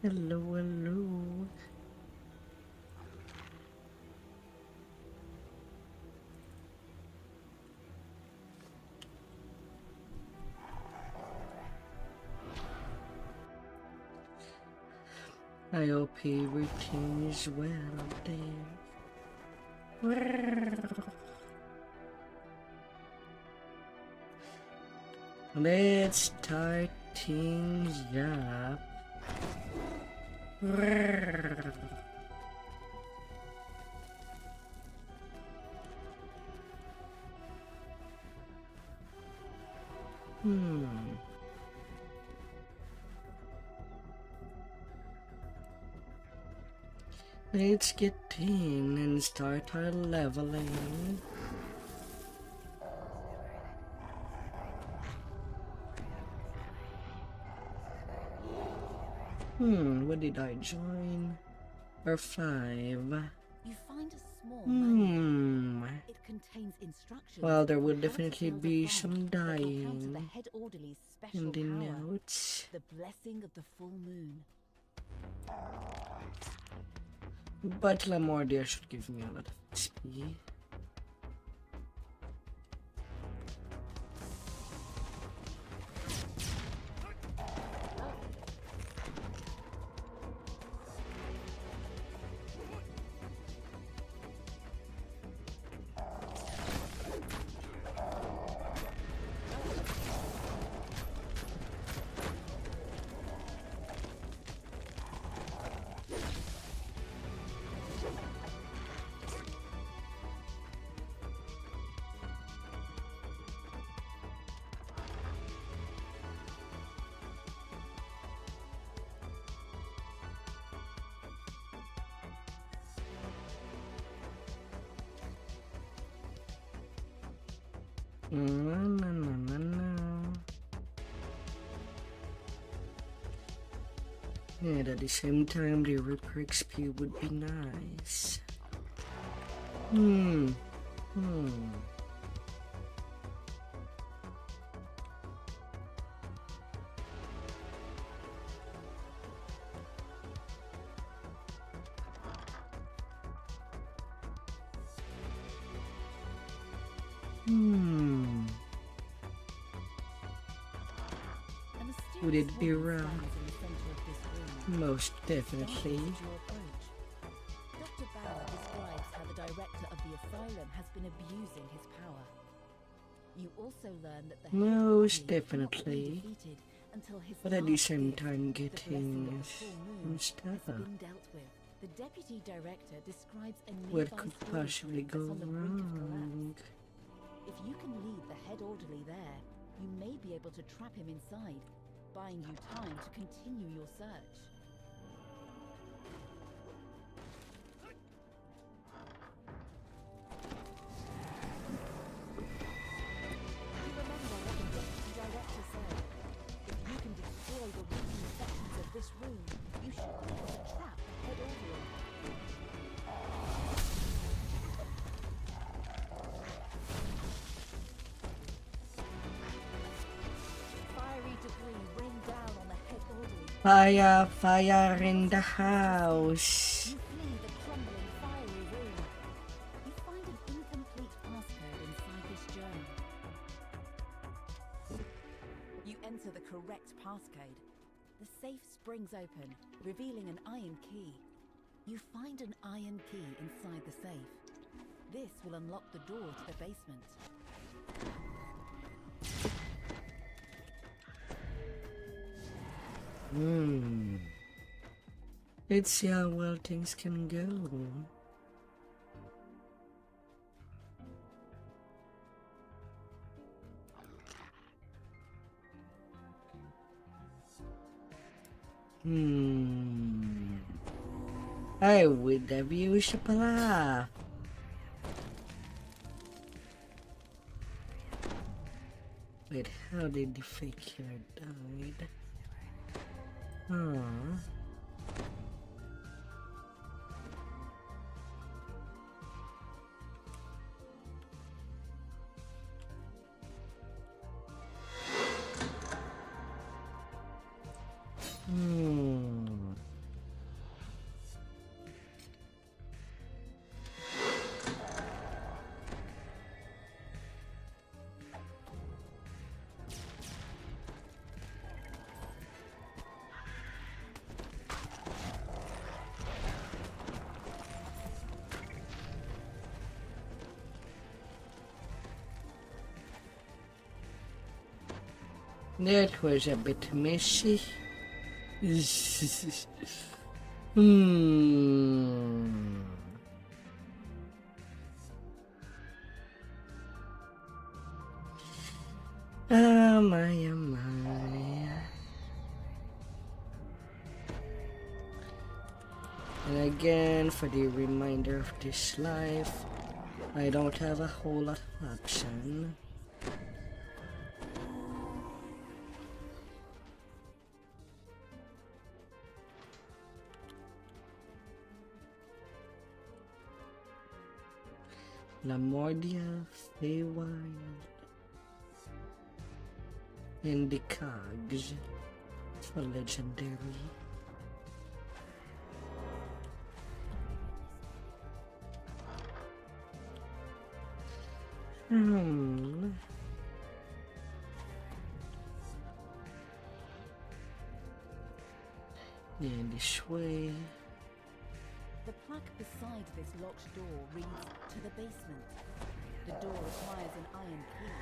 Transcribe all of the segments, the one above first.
Hello, hello. I hope everything is well there. Let's start things up. Let's get in and start our leveling. What did I join? R5. You find a small manual. It contains instructions. Well, there will definitely be some dying the head orderly's special in the power, notes. the blessing of the full moon. But Lamordia should give me a lot of XP. And at the same time, the Ripper XP would be nice. Would it be wrong? Most definitely. Dr. Bauer describes how the director of the asylum has been abusing his power. You also learn that the Most definitely. until his But at the same time, getting some stuff. The deputy director describes a What could possibly go wrong? If you can lead the head orderly there, you may be able to trap him inside, buying you time to continue your search. You remember what the deputy director said? If you can destroy the weakened sections of this room, you should be able to trap the head orderly. Fiery debris rained down on the head orderly. Fire in the house. You flee the crumbling fiery room. You find an incomplete passcode inside this journal. You enter the correct passcode. The safe springs open, revealing an iron key. You find an iron key inside the safe. This will unlock the door to the basement. Let's see how well things can go. I would have used a pala. Wait, how did the fake killer died? That was a bit messy. Hmm. Oh my, oh my. And again, for the remainder of this life, I don't have a whole lot of option. Lamordia, Feywild, and the Cogs for legendary. And this way. The plaque beside this locked door reads, "To the basement." The door requires an iron key.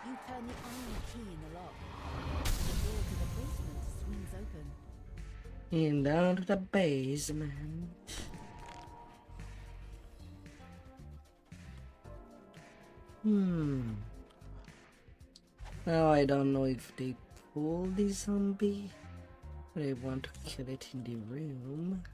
You turn the iron key in the lock. The door to the basement swings open. And down to the basement. Now I don't know if they pull the zombie, but I want to kill it in the room.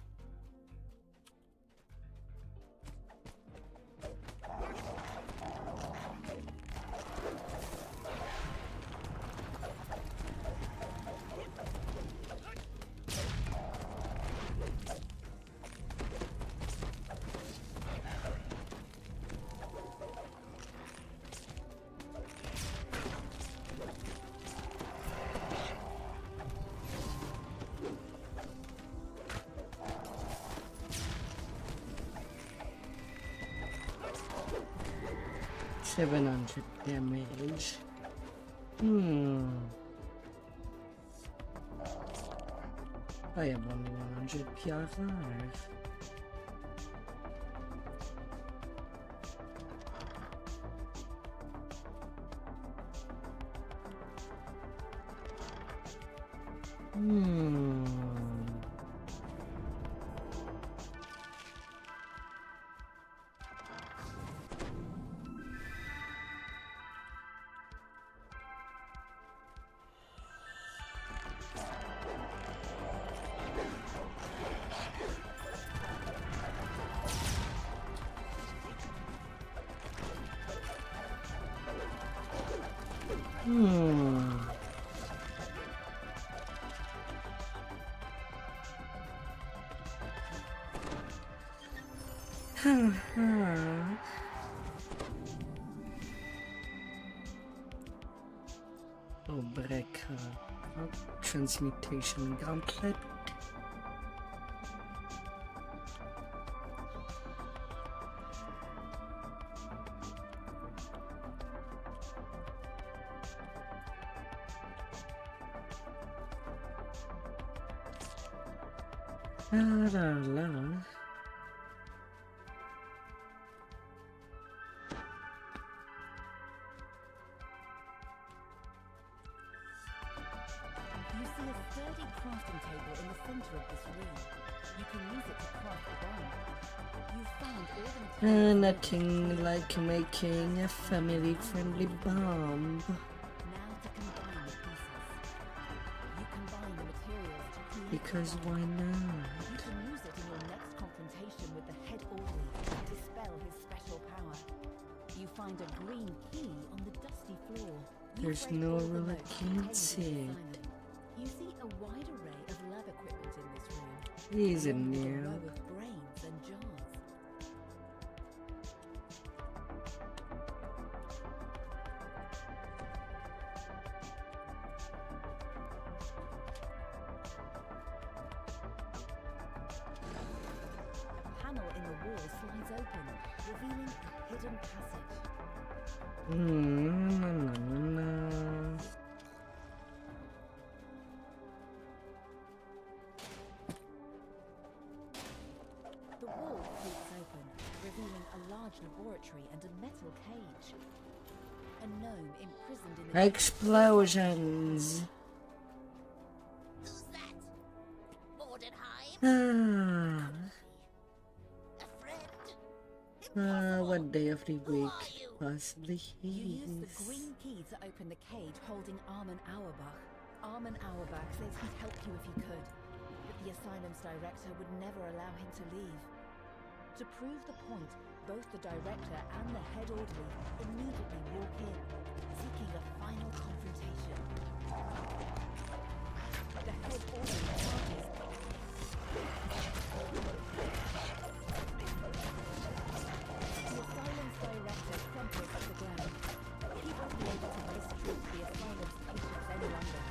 $700 damage. I have only 100 PR5. Oh, breaker. Transmutation gauntlet. La la. You see a sturdy crafting table in the center of this room. You can use it to craft the bomb. You've found all the materials. Nothing like making a family-friendly bomb. Now to combine the pieces. You combine the materials to create Because the why bomb. not? You can use it in your next confrontation with the head orderly to dispel his special power. You find a green key on the dusty floor. You There's break no all the rule notes and against head into the it. assignment. You see a wide array of lab equipment in this room. Easy along with a now. row of brains and jars. A panel in the wall slides open, revealing a hidden passage. No. The wall creaks open, revealing a large laboratory and a metal cage. A gnome imprisoned in the Explosions. Who's that? Mordenheim? Ah, A friend? what day of the Who week? are you? Possibly You use the his. green key to open the cage holding Armin Auerbach. Armin Auerbach says he'd help you if he could, but the asylum's director would never allow him to leave. To prove the point, both the director and the head orderly immediately walk in, seeking a final confrontation. The head orderly charges. The asylum's director crumples to the ground. He won't be able to mistreat the asylum's patients any longer.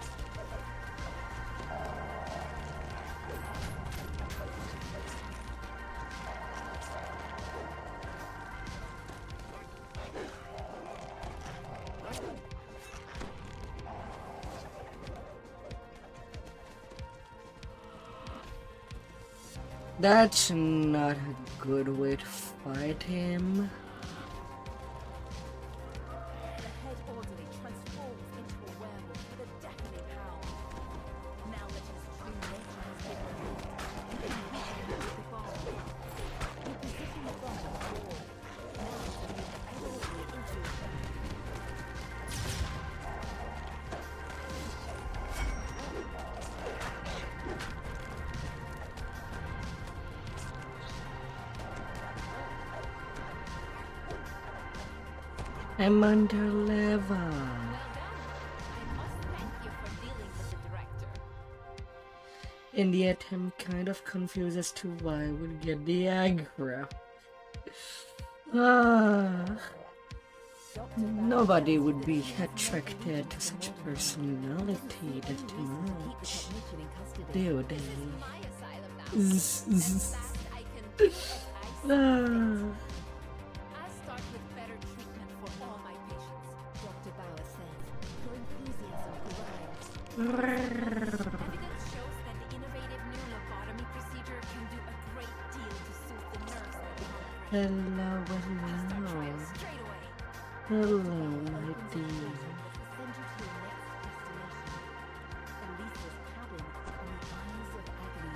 That's not a good way to fight him. The head orderly transforms into a werewolf with a deafening howl. Now that his true nature has been revealed, you can weaken him with the bomb. You position the bomb on the wall. Now you can move the head orderly into a trap. I'm under level. Well done. I must thank you for dealing with the director. And yet I'm kind of confused as to why I would get the aggro. Nobody would be attracted to such a personality that much, do they? My asylum now. At last I can. I'll start with better treatment for all my patients. Dr. Bauer says, her enthusiasm grows. Evidence shows that the innovative new lobotomy procedure can do a great deal to soothe the nerves that are Hello, Start hello. trial straight away. Hello, my dear. Send you to your next destination. Elisa's cabin on the Isles of Agony.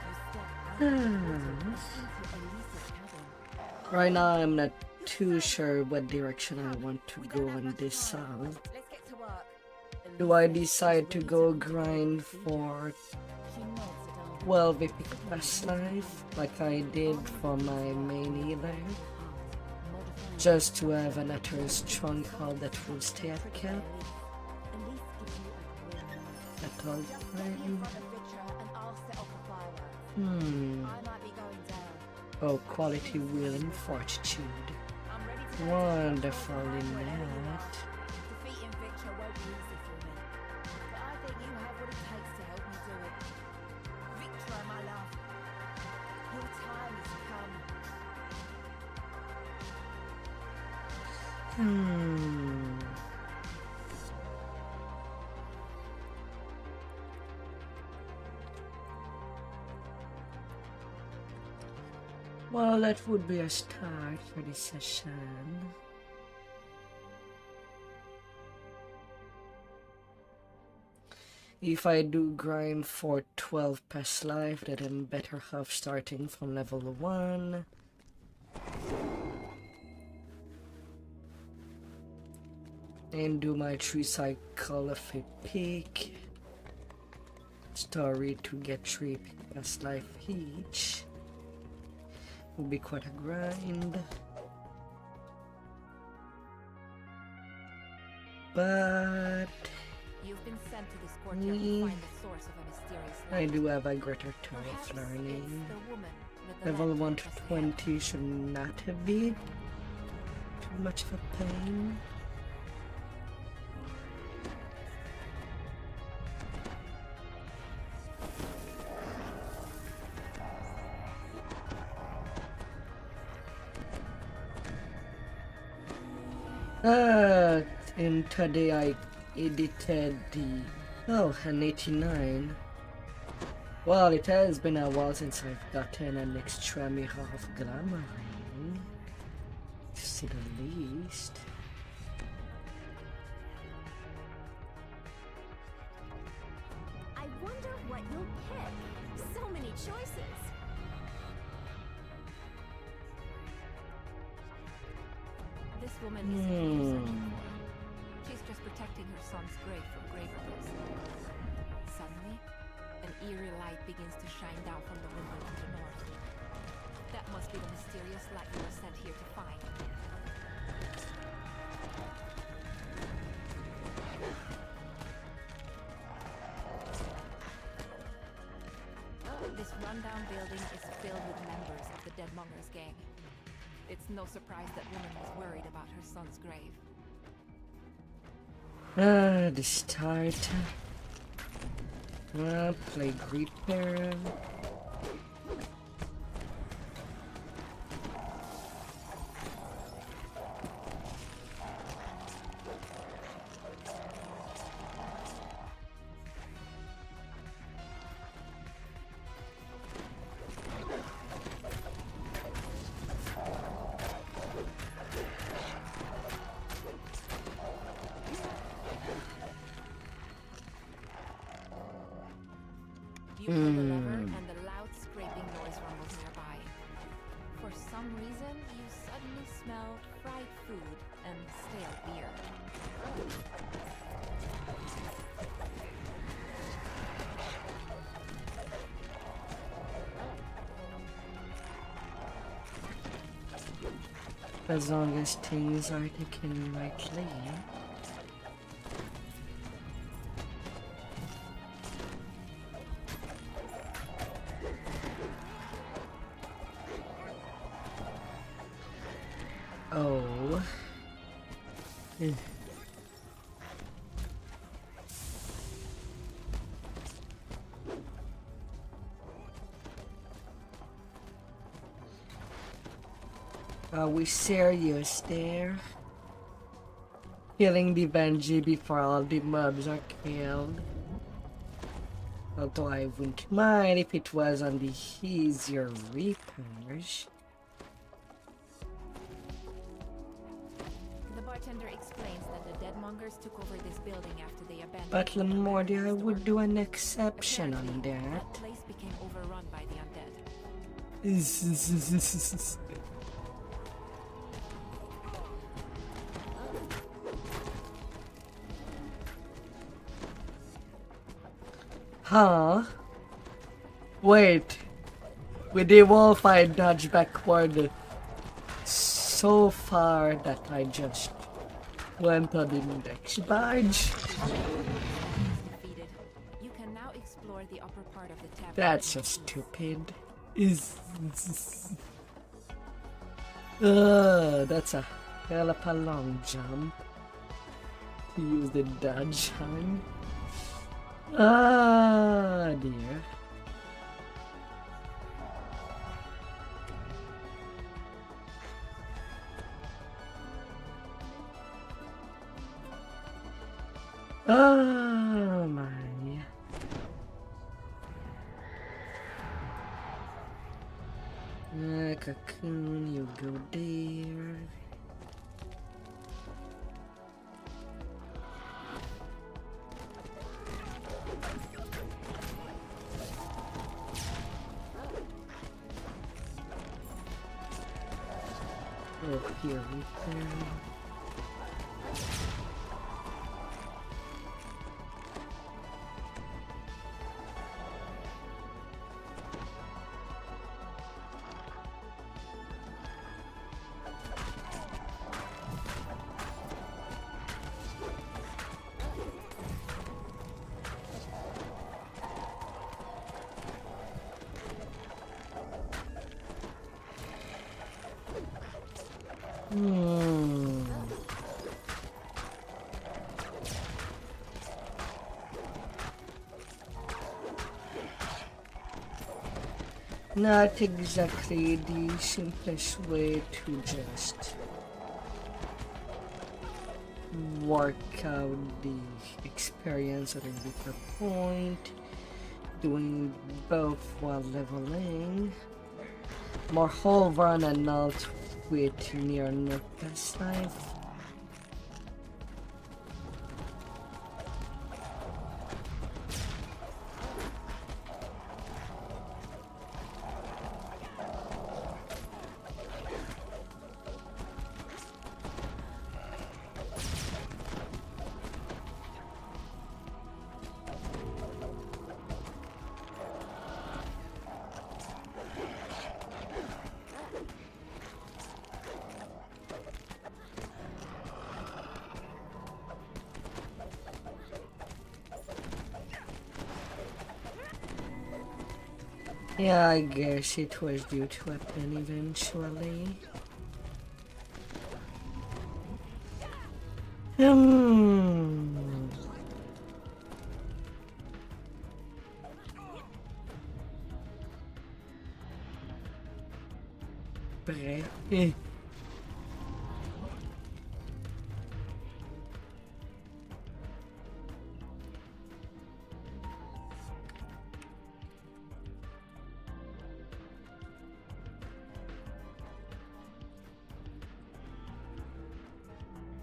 You step out of the portal into Elisa's cabin. Right now I'm not too sure what direction I want to go on this song. Let's get to work. Do I decide to go grind for She nods at Armin. 12 epic past life like I did for my main healer? Modifying Just to have an utter stronghold that will stay at cap Elise gives you a grin. at all Just get me in time. front of Victor and I'll set off the fireworks. Hmm. I might be going down. Oh, quality, will, and fortitude. I'm ready to go. Wonderful in that. Defeating Victor won't be easy for me, but I think you have what it takes to help me do it. Victor, my love, your time has come. Hmm. Well, that would be a start for this session. If I do grind for 12 past life, then I'm better off starting from level 1. And do my 3 cycle of a peak story to get 3 past life each. Would be quite a grind. But You've been sent to this courtyard to find the source of a mysterious I light. do have a greater time Perhaps of it's learning. the woman with the Level lantern 1 to across the head. 20 should not have been too much of a pain. And today I edited the an 89. Well, it has been a while since I've gotten an extra mirror of glamour, to say the least. what you'll pick. So many choices. This woman isn't who you're searching for. She's just protecting her son's grave from grave robbers. Suddenly, an eerie light begins to shine down from the window to the north. That must be the mysterious light you were sent here to find. This rundown building is filled with members of the Deadmongers gang. It's no surprise that woman was worried about her son's grave. The start. Play Reaper. You pull the lever and the loud scraping noise rumbles nearby. For some reason, you suddenly smell fried food and stale beer. As long as things are taken rightly. Oh. Are we serious there? Killing the Banshee before all the mobs are killed. Although I wouldn't mind if it was on the easier Reapers. The bartender explains that the Deadmongers took over this building after they abandoned. But the Lamordia, I abandoned would store. do an exception on Apparently, that. place became overrun by the undead. Huh? Wait. With the wolf, I dodged backward so far that I just went on the next barge. Defeated. You can now explore the upper part of the tavern. That's so stupid. That's a hell of a long jump to use the dodge hand. Ah, dear. Oh my. Cocoon, you go there. Oh, here we go. Not exactly the simplest way to just work out the experience at a weaker point, doing both while leveling. More whole run and not with near no past life. Yeah, I guess it was due to happen eventually. Hmm. Eh.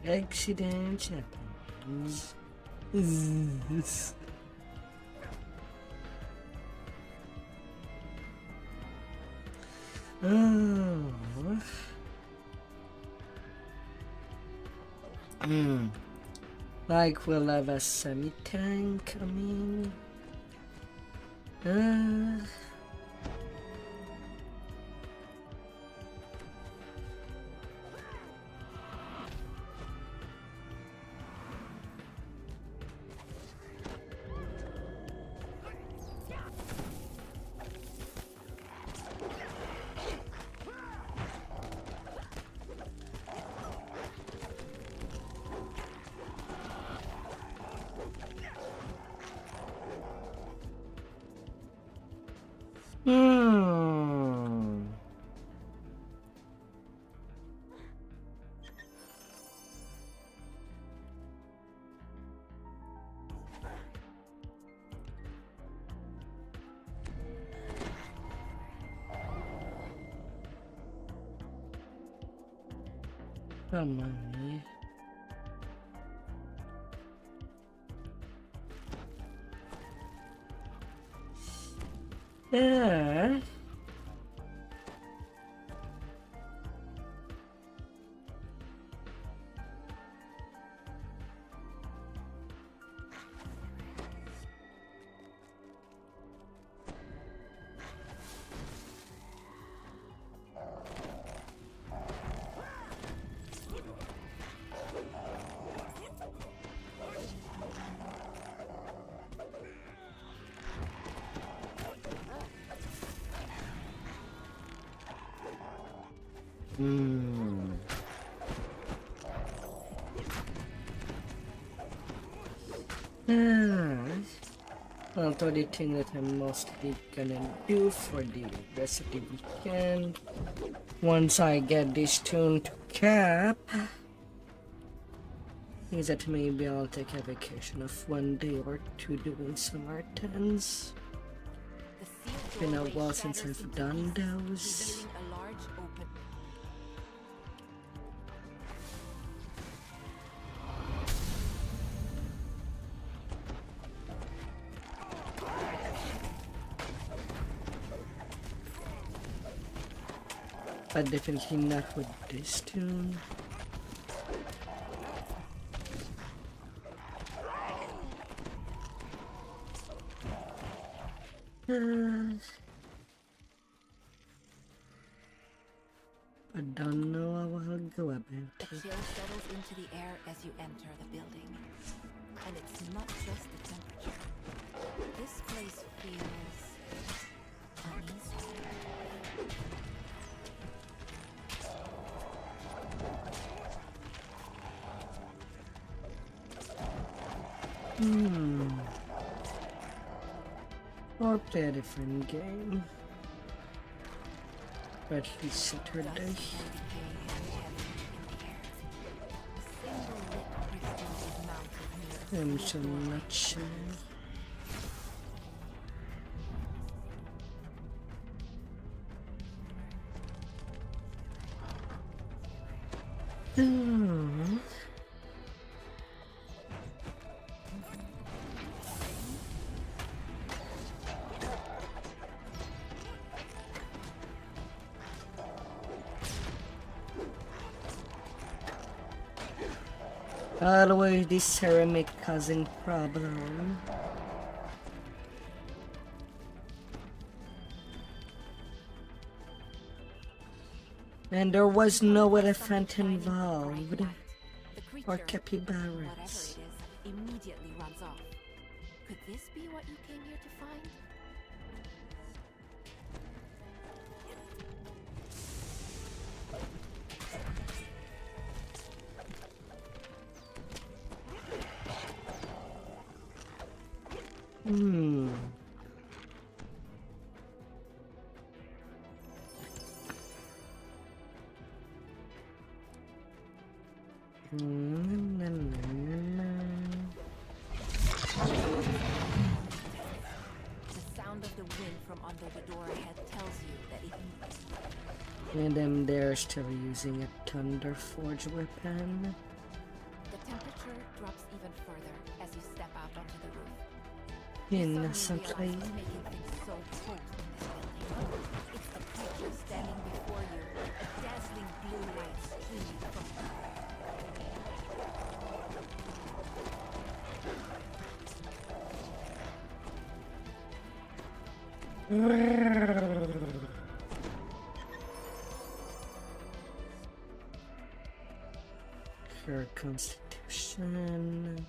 Accidents happen. Oh. Like we'll have a semi-tank coming. Hmm. Come on. Yeah. Hmm. Although the thing that I'm mostly gonna do for the rest of the weekend, once I get this tune to cap, is that maybe I'll take a vacation of 1 day or 2 doing some art tens. The sealed Been a doorway while since shatters I've into done pieces, those. revealing a large open. But definitely not with this tune. I don't know how I'll go about A it. chill settles into the air as you enter the building. And it's not just the temperature. This place feels uneasy. Or play a different game. Or at least Saturday. Dust and decay hang heavy in the air. A single lit crystal is mounted near a I'm sealed so doorway. not sure. Always this ceramic causing problem. And there was no elephant involved. The Or creature, capybaras. whatever it is, immediately runs off. Could this be what you came here to find? Hmm. The sound of the wind from under the door ahead tells you that it. And then they're still using a Thunder Forge weapon. The temperature drops even further as you step out onto the roof. Innocently. What's making things so cold in this building? It's the creature standing before you, a dazzling blue light streaming from it. Her constitution.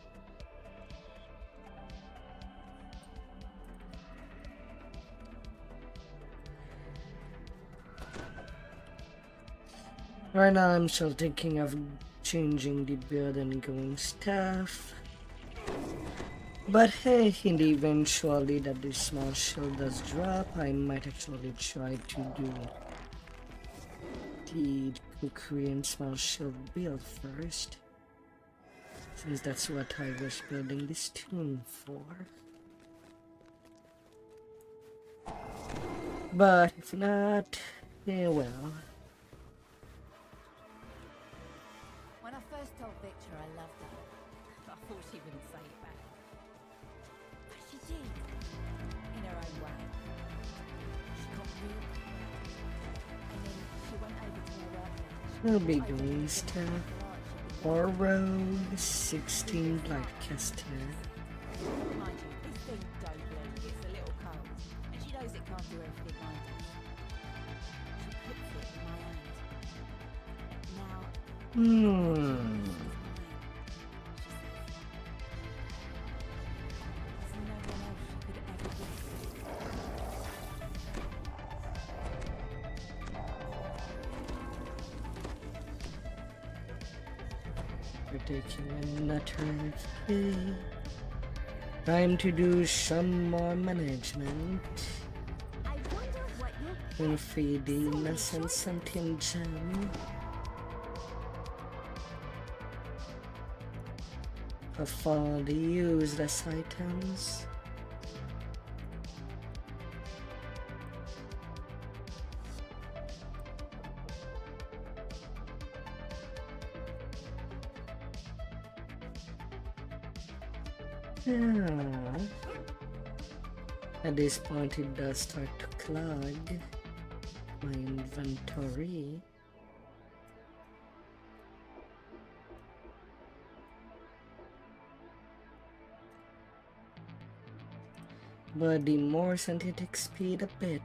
Right now I'm still thinking of changing the build and going staff. But hey, in the eventuality that the small shield does drop, I might actually try to do the Korean small shield build first, since that's what I was building this tune for. But if not, yeah, well. When I first told Victor I loved her, I thought she wouldn't say it back. But she did, in her own way. She got real proud. And then she went over to her workbench. We'll be doing stuff. Or rogue 16 Blightcaster. Mind you, this thing don't blow, it's a little cold. And she knows it can't do everything mine does. She puts it in my hand. Now, We're taking another fee. Time to do some more management. I wonder what you'll And feed the innocent something gem. Of all the useless items. Yeah. At this point it does start to clog my inventory. But the more synthetic speed, the better.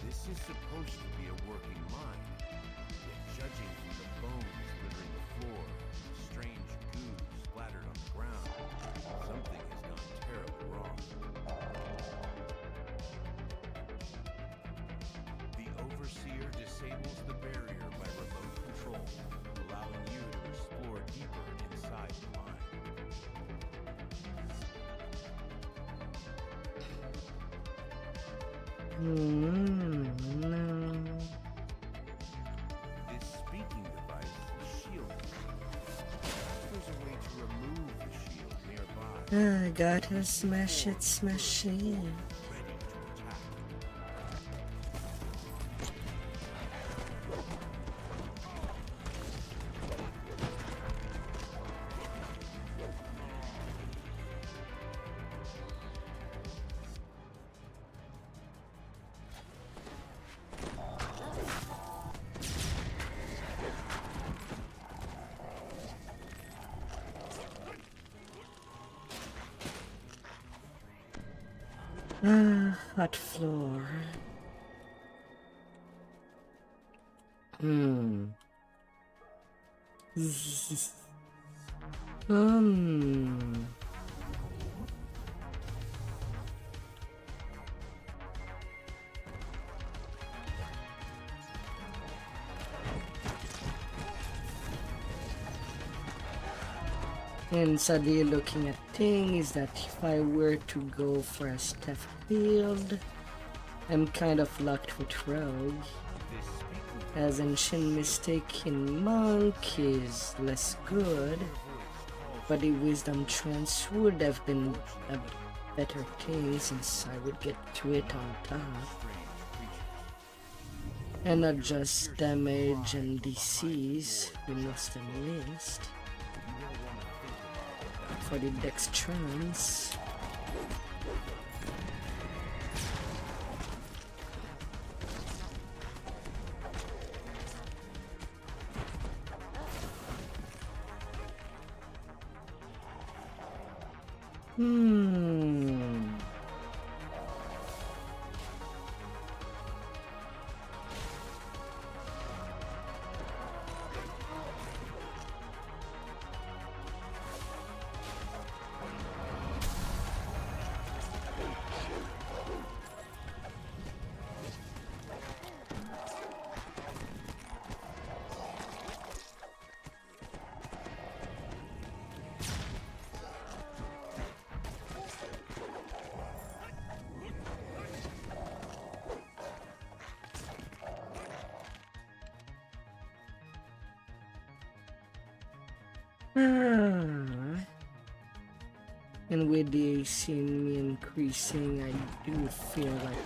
This is supposed to be a working mind, yet judging from the bones littering the floor, the strange goo splattered on the ground, something has gone terribly wrong. The Overseer disables the barrier by remote control, allowing you to explore deeper inside the mind. No. This speaking device is shielded. There's a way to remove the shield nearby. I gotta smash it, smash it. Ready to attack. Hot floor. Hmm. Hmm. And sadly looking at things that if I were to go for a staff build, I'm kind of locked with rogue, as ancient mystic in monk is less good, but the wisdom trance would have been a better thing since I would get to it on top. And not just damage and DCs we must have missed. For the dextrance. And with the AC increasing, I do feel like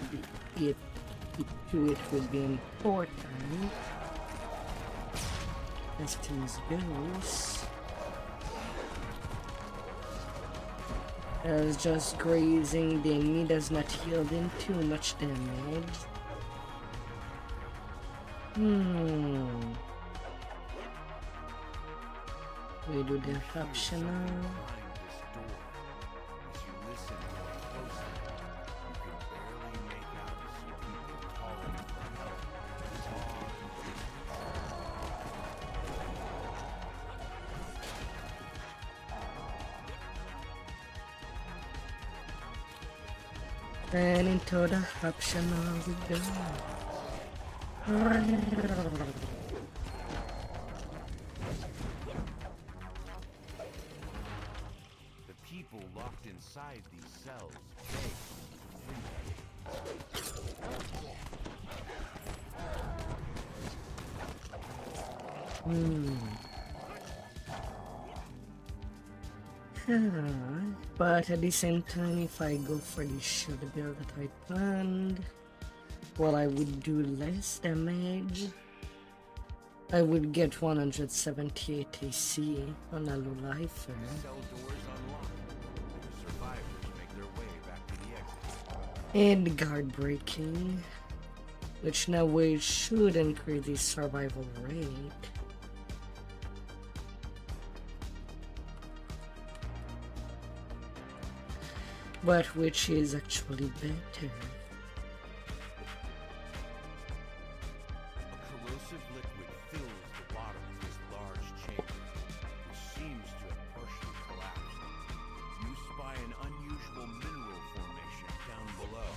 it would be important as things goes. As just grazing the enemy does not yield in too much damage. We do the optional. And into the optional we go. The people locked inside these cells But at the same time, if I go for the shield build that I planned, well, I would do less damage. I would get 178 AC on a low lifer. cell doors unlocked. The survivors make their way back to the exit. And guard breaking, which in a way should increase the survival rate. But which is actually better. A corrosive liquid fills the bottom of this large chamber, which seems to have partially collapsed. You spy an unusual mineral formation down below.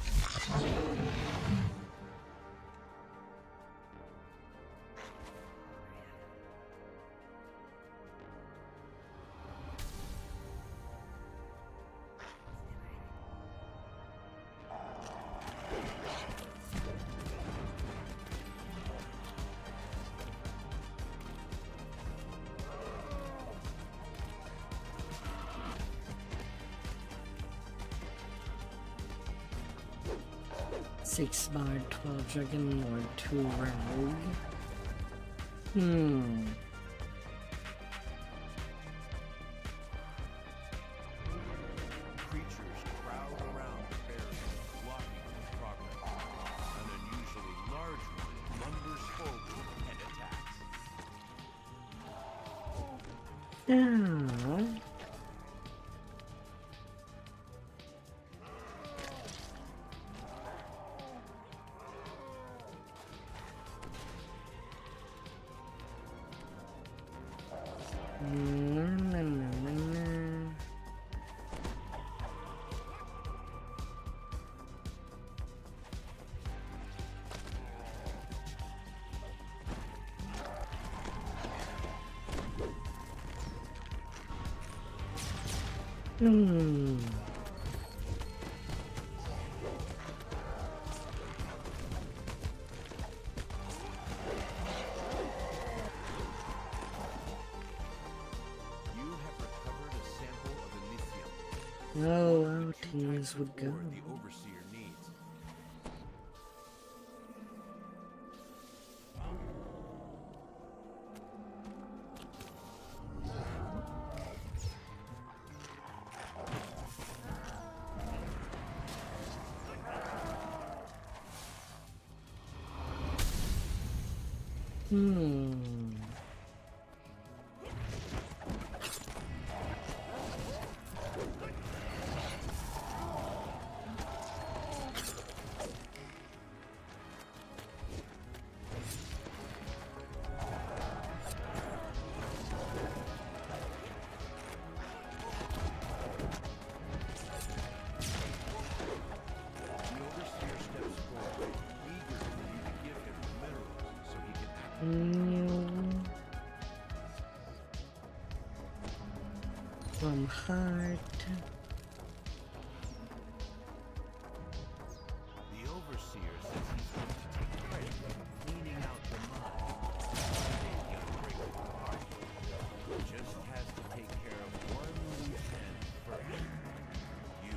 Six bard, 12 dragon lord, 2 rogue. Creatures crowd around the barrier, blocking its progress. An unusually large one lumbers forward and attacks. Na, na, na, na, na. Hmm. You have recovered a sample of Elysium. Oh, The how two things types would of go. ore the Overseer needs. Hmm. The Overseer steps forward, eager for you to give him the minerals so he can act. New from heart. The Overseer says he's going to take credit for cleaning out the mud. The unbreakable heart just has to take care of one loose end first. You.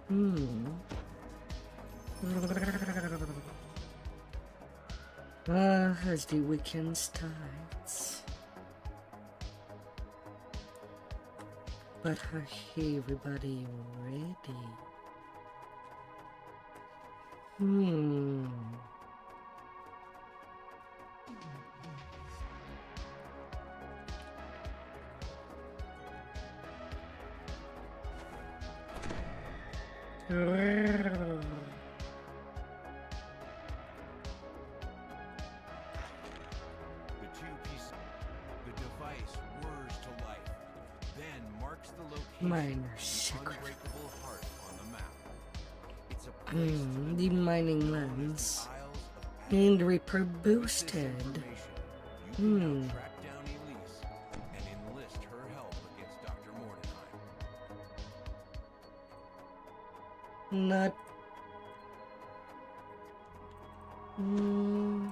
Hmm. As the weekend starts. But are everybody ready? Hmm. The device whirs to life, then marks the location Minor of the secret. unbreakable heart on the map. It's a place to The mining known as lands the Isles of Paradise. and Reaper With this boosted. information, you can now Hmm. track down Elise and enlist her help against Dr. Mordenheim. Not. Hmm.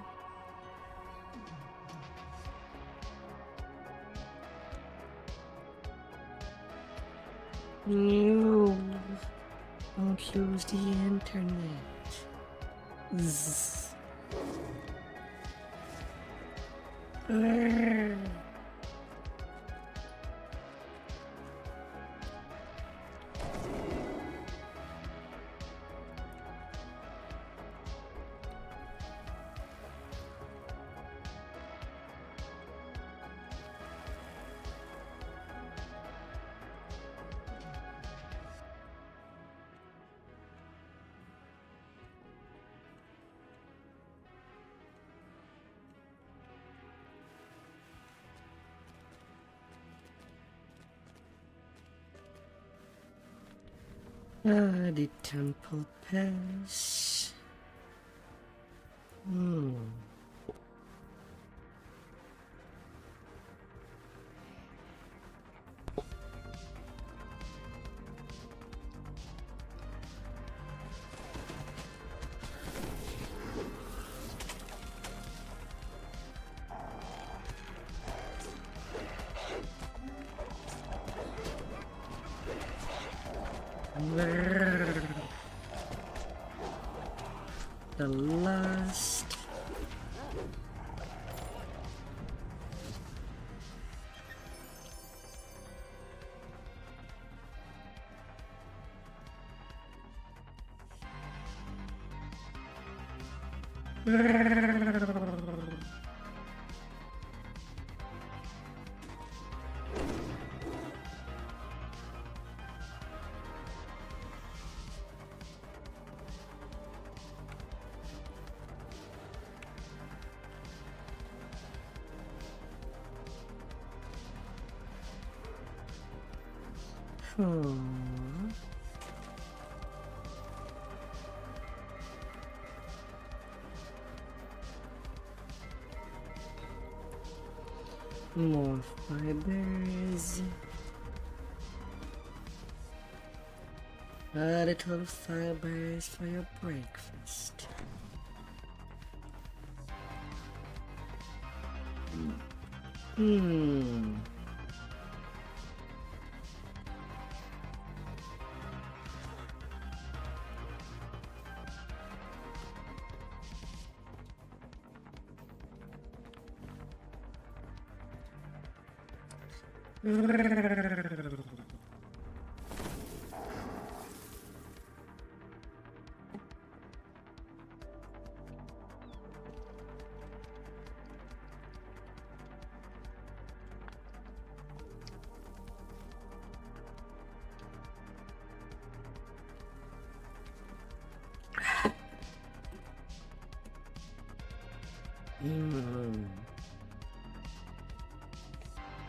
No. Don't lose the internet. Zzz. Arrgh. The temple pass. Hmm. The last. Hmm. More fibers. Add a total of fibers for your breakfast. Hmm.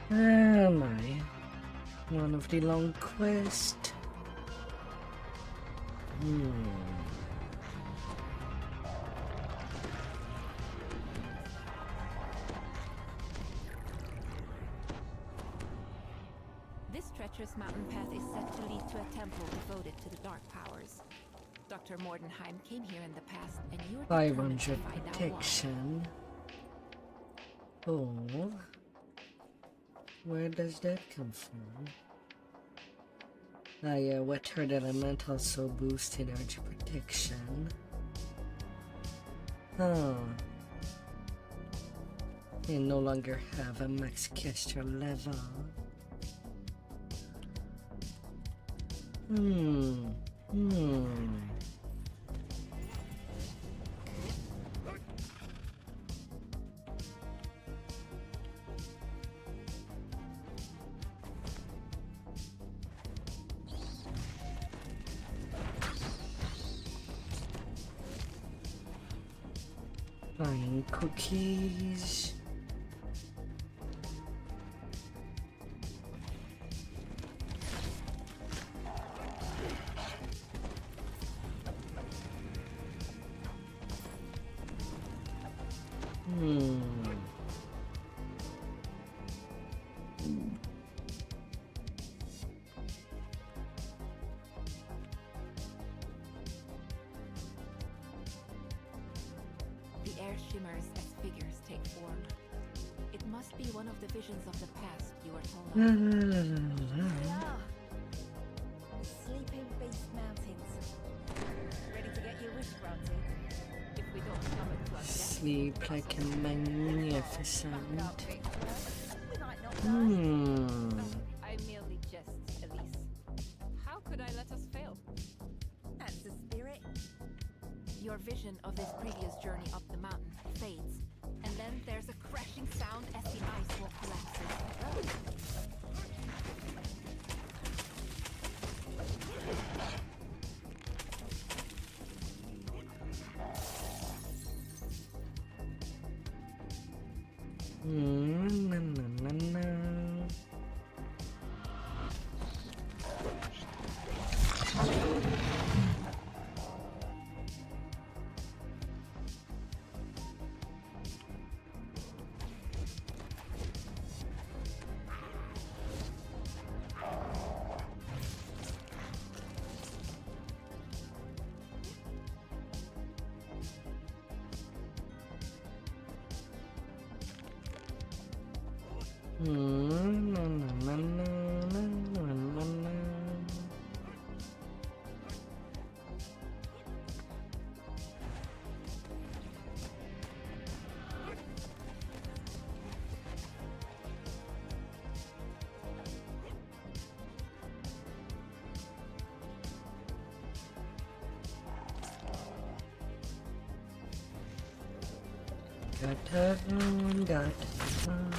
Oh my. One of the long quest. This treacherous mountain path is said to lead to a temple devoted to the dark powers. Dr. Mordenheim came here in the past, and you were determined to 500 find out why. protection. Oh. Where does that come from? Ah yeah, wet herd element also boosts energy protection. Huh. I no longer have a max caster level. Buying cookies. The air shimmers as figures take form. It must be one of the visions of the past you were told of. Sleeping Beast Mountains. Ready to get your wish granted? If we don't summon to our death, Sleep like a magnificent. We might not die. I merely jest, Elise. How could I let us fail? That's the spirit. Your vision of this previous journey up the mountain fades, and then there's a crashing sound as the ice wall collapses. Na, na, na, na. Na, na, na, na, na, na, na. Got to run.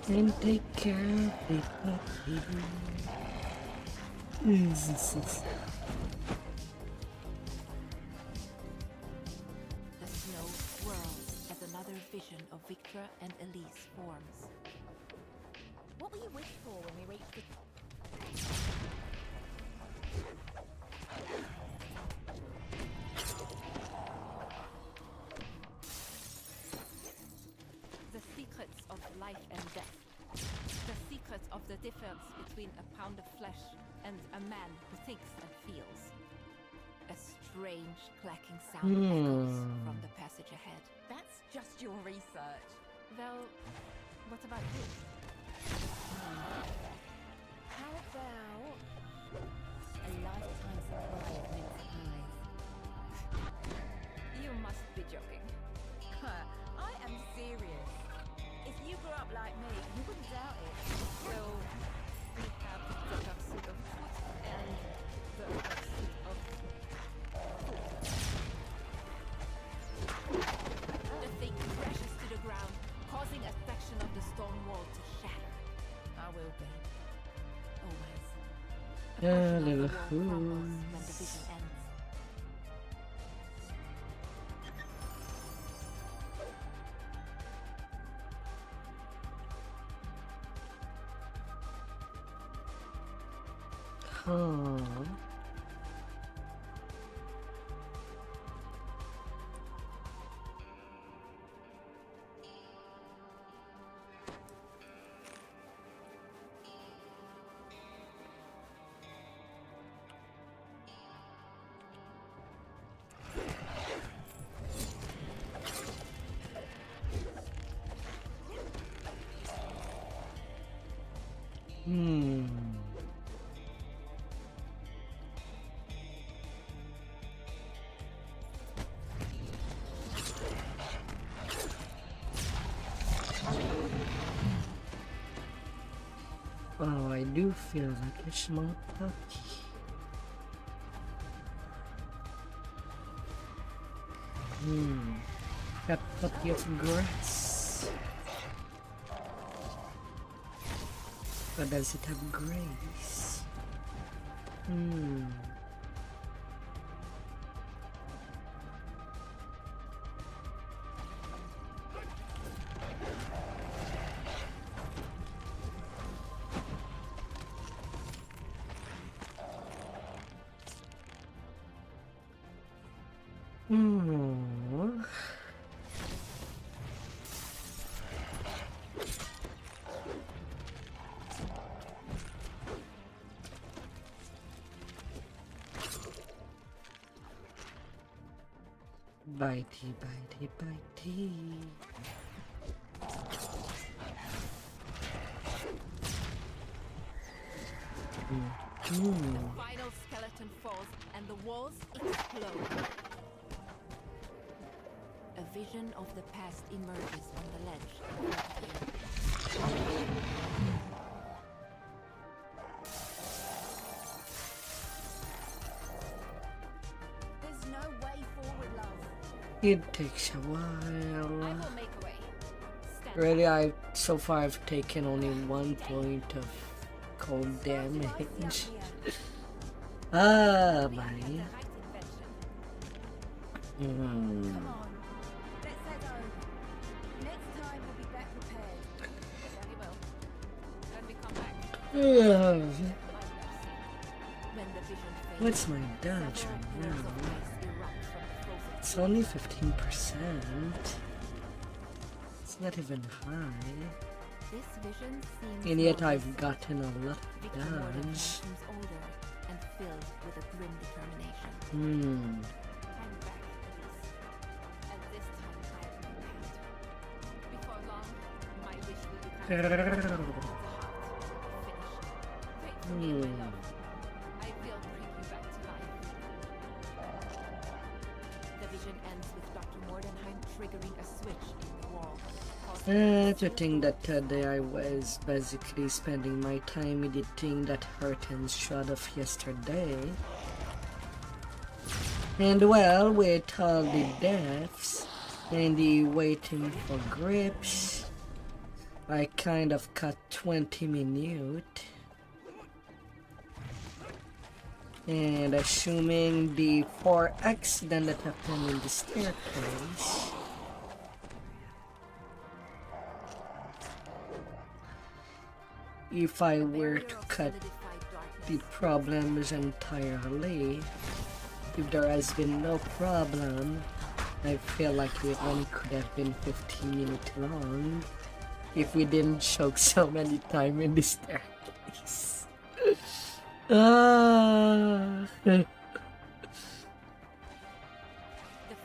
And take care of the puppy. The snow swirls as another vision of Victra and Elise forms. What will you wish for when we reach the... The secrets of life and death. The secrets of the difference between a pound of flesh and a man who thinks and feels. A strange clacking sound echoes from the passage ahead. That's just your research. Well, what about you? How about A lifetime supply of mince pies. you must be joking? I am serious. If you grew up like me, you wouldn't doubt it. So, we have the pursuit of truth and the pursuit of The thing crashes to the ground, causing a section of the stone wall to shatter. I will be. always. A Yeah, portion of the little wall crumbles when the fools. vision ends. Huh. Hmm. Oh, I do feel like a small puppy. That puppy of grass. But does it have grace? Bitey, bitey, bitey. The final skeleton falls and the walls explode. A vision of the past emerges on the ledge. There's no way forward, love. It takes a I while. will make a way. Stand Really, so far I've taken only 1 point of cold damage. Ah, buddy. the right invention. Hmm. Come on, let's head home. Next time we'll be better prepared. Yeah, we will. When we come back, when the vision fades, What's my dodge several right pillars of now? ice erupt from the frozen It's only 15%. It's not even high. This vision seems And yet long, I've gotten a lot Victor of Morden dodge. seems older and filled with a grim determination. Hmm. I'm back, Elise. And this time I am prepared. Before long, my wish will become the heart. Finished. Wait for me, my love. I will bring you back to life. The vision ends with Dr. Mordenheim triggering a switch in the wall. To think that today I was basically spending my time editing that Hurton shot of yesterday. And well, with all the deaths and the waiting for grips, I kind of cut 20 minutes. And assuming the 4 accident that happened in the staircase, if I were to cut the problems entirely. If there has been no problem, I feel like it only could have been 15 minutes long if we didn't choke so many times in the staircase. The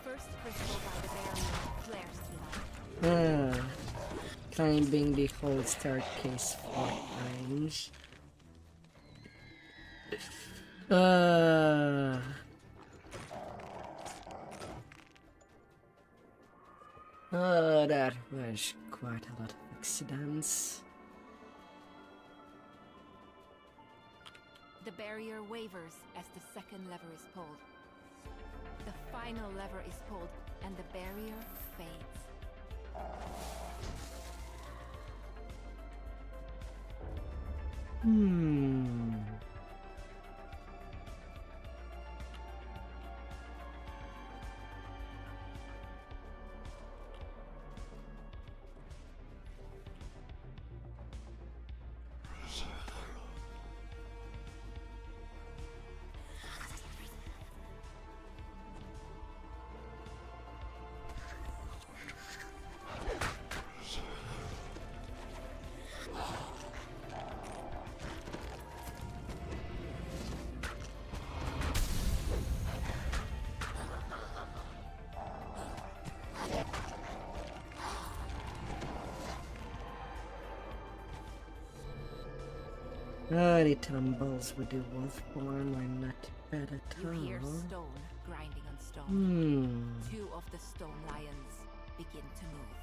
first crystal by the barrier flares to life. Climbing the whole staircase 4 times. That was quite a lot of accidents. The barrier wavers as the second lever is pulled. The final lever is pulled and the barrier fades. The tumbles with the wolfborn are not bad at You hear all. stone grinding on stone. 2 of the stone lions begin to move.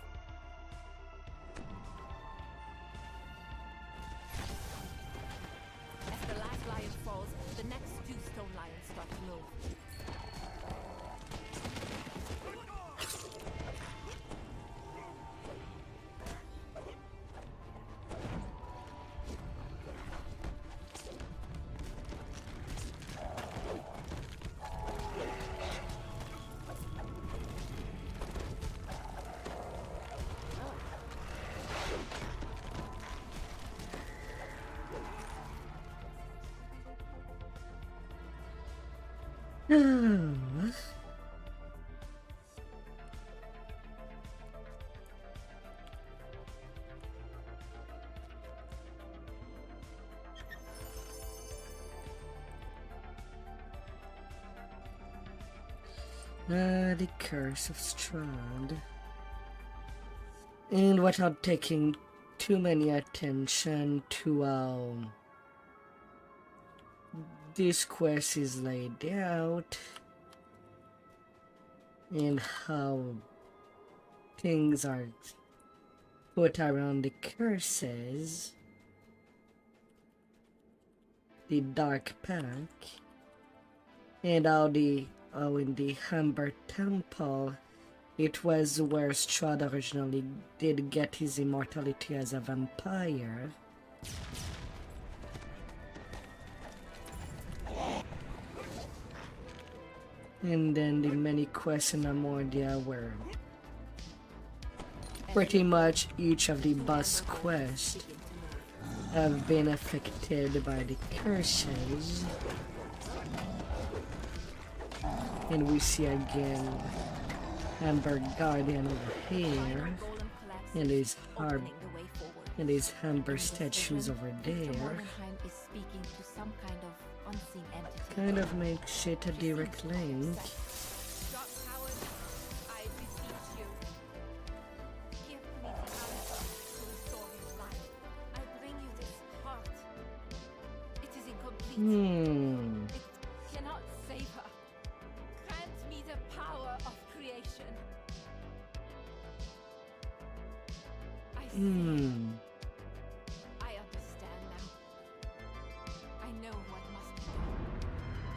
As the last lion falls, the next 2 stone lions start to move. The curse of Strahd. And without taking too many attention to how this quest is laid out and how things are put around the curses, the dark pack, and how in the Humber Temple, it was where Strahd originally did get his immortality as a vampire. And then the many quests in Amordia were pretty much each of the boss quests have been affected by the curses. And we see again Amber Guardian over here, and his harp, and his Amber statues over there. Is speaking to some kind of unseen entity. Kind of makes it a direct link. Dark powers, I beseech you. Give me the answer to restore his life. I bring you this heart. It is incomplete. It cannot save her. Grant me the power of creation. I see. I understand now. I know what must be done.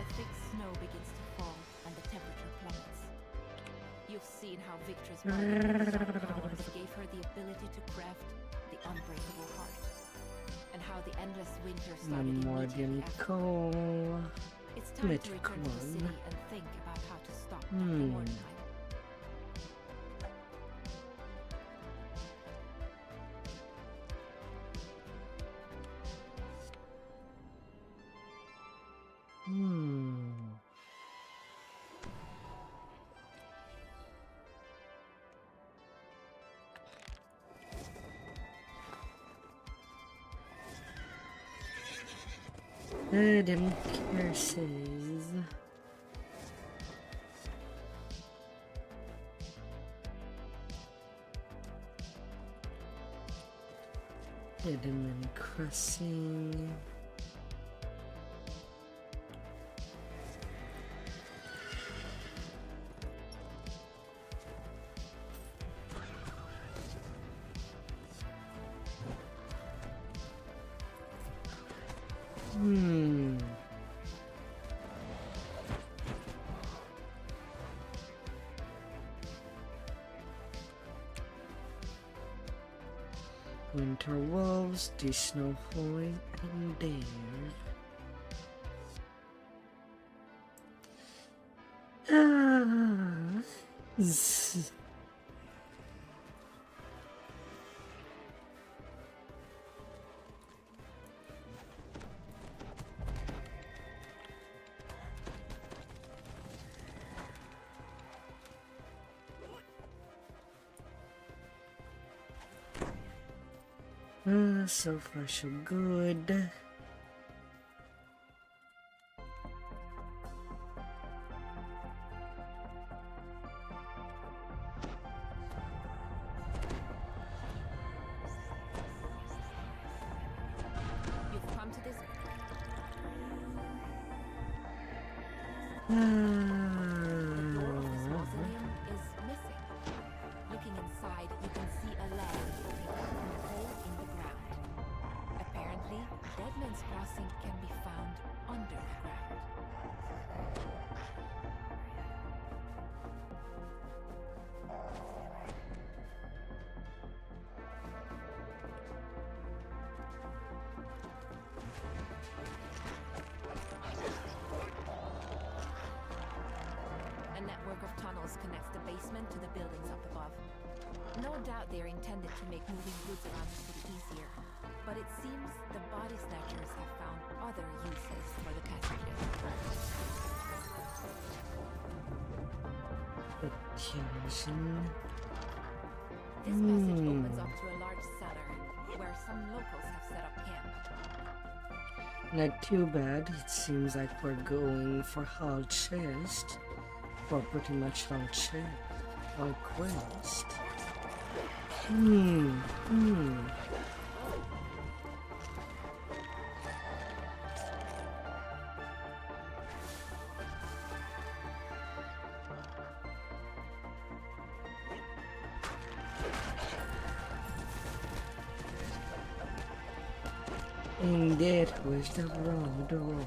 A thick snow begins to fall and the temperature plummets. You've seen how Victra's dark powers gave her the ability to craft the unbreakable heart, and how the endless winter started Amordian immediately after. Coal. It's time to return to the Mythic city one. and think about how to stop Dr. Mordheim. Them curses. Edmund Crossing. Winter Wolves, the Snowhoy, and Dare. So far so good. You've come to this. The door of this mausoleum is missing. Looking inside, you can see a ladder opening up from a hole in the ground. Apparently, Dead Man's Crossing can be found under the ground. A network of tunnels connects the basement to the buildings up above. No doubt they are intended to make moving goods around the city easier, but it seems the body snatchers have found other uses for the passengers. Attention. This passage opens up to a large cellar where some locals have set up camp. Not too bad. It seems like we're going for Hall Chest. Well, pretty much Hall Chest. Hall Quest. And that was the wrong door.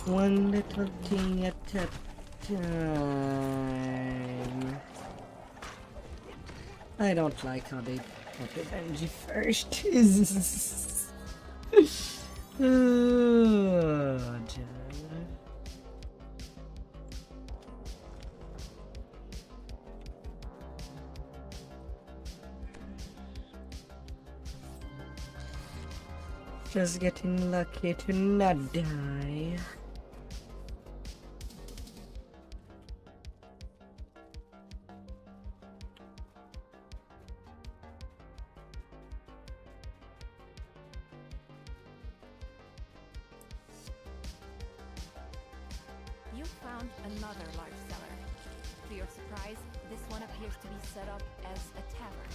One little thing at a time. I don't like how they put the Benji first. Oh, dear. Just getting lucky to not die. You found another large cellar. To your surprise, this one appears to be set up as a tavern.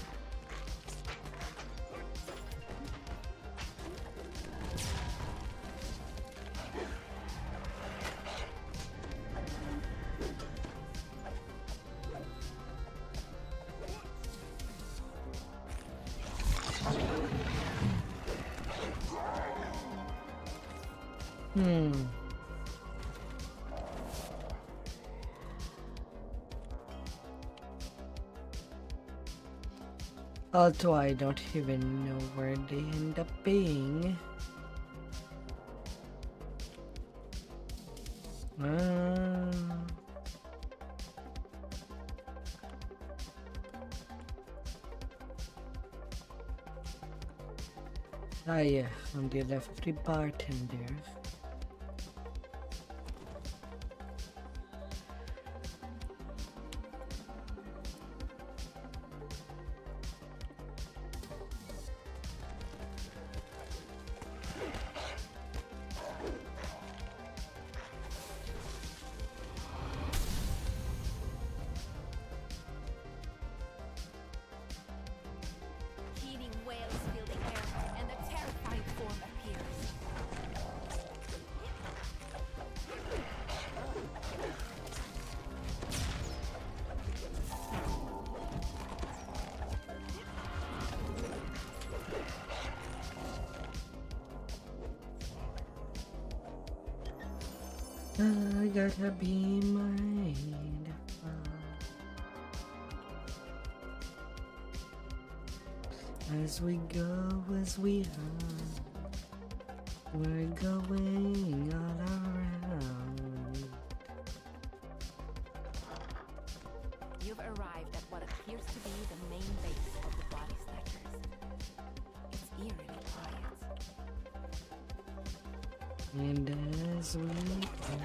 Hmm. Although I don't even know where they end up being. Yeah, on the left of the bartender. Heaving wails fill the air, and a terrifying form appears. I gotta be mindful as we go, as we hunt. We're going all around. You've arrived at what appears to be the main base of the body snatchers. It's eerily quiet. And as we go,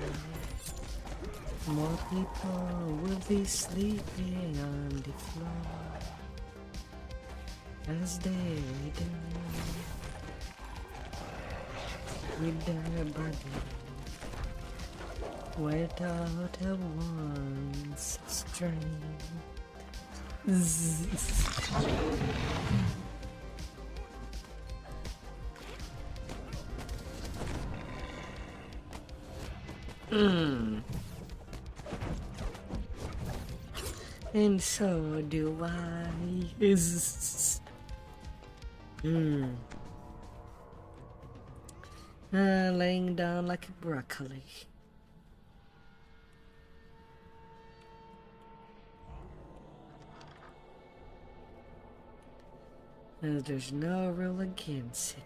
more people will be sleeping on the floor as they do with their body without a one's strength. And so do I. Laying down like a broccoli. There's no rule against it.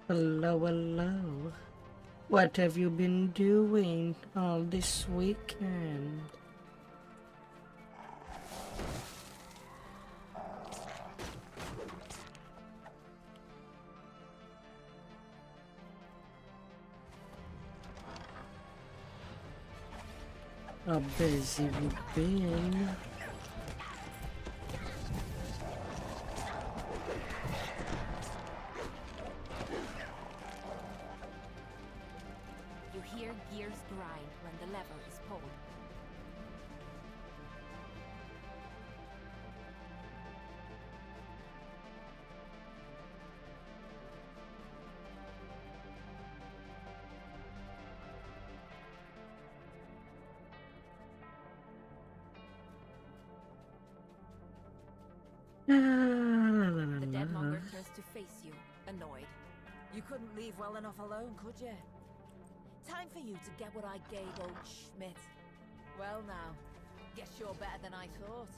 Hello, hello. What have you been doing all this weekend? How busy you been? You hear gears grind when the lever is pulled. The deadmonger turns to face you, annoyed. You couldn't leave well enough alone, could you? Time for you to get what I gave old Schmidt. Well now, guess you're better than I thought.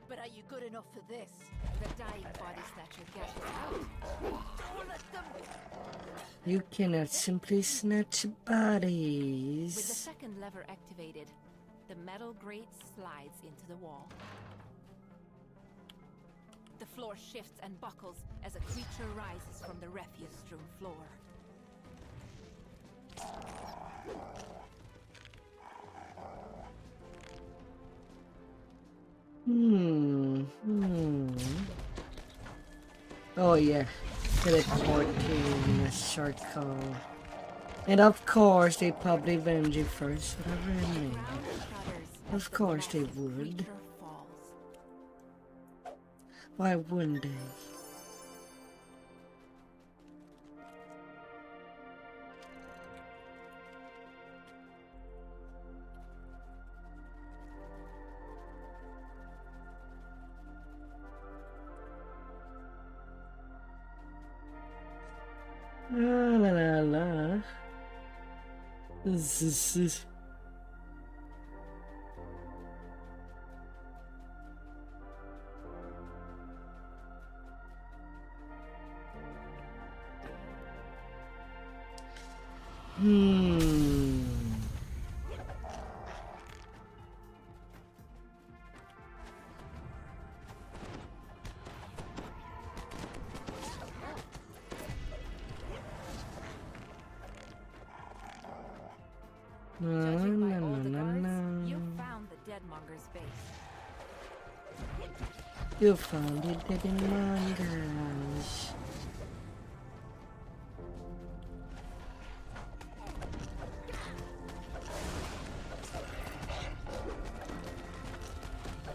But are you good enough for this? The dying body snatcher gashes out. Don't let them... You cannot simply snatch With the bodies. second lever activated, the metal grate slides into the wall. The floor shifts and buckles as a creature rises from the refuse-strewn floor. Oh yeah, teleporting a short call. And of course they probably avenge you first. Whatever it may. Ground shudders Of as the course they massive would. creature falls. Why wouldn't they? La la la la. Zzz. Judging by all the Na, guards, na. you found the Deadmonger's base. You found it, didn't mind, guys.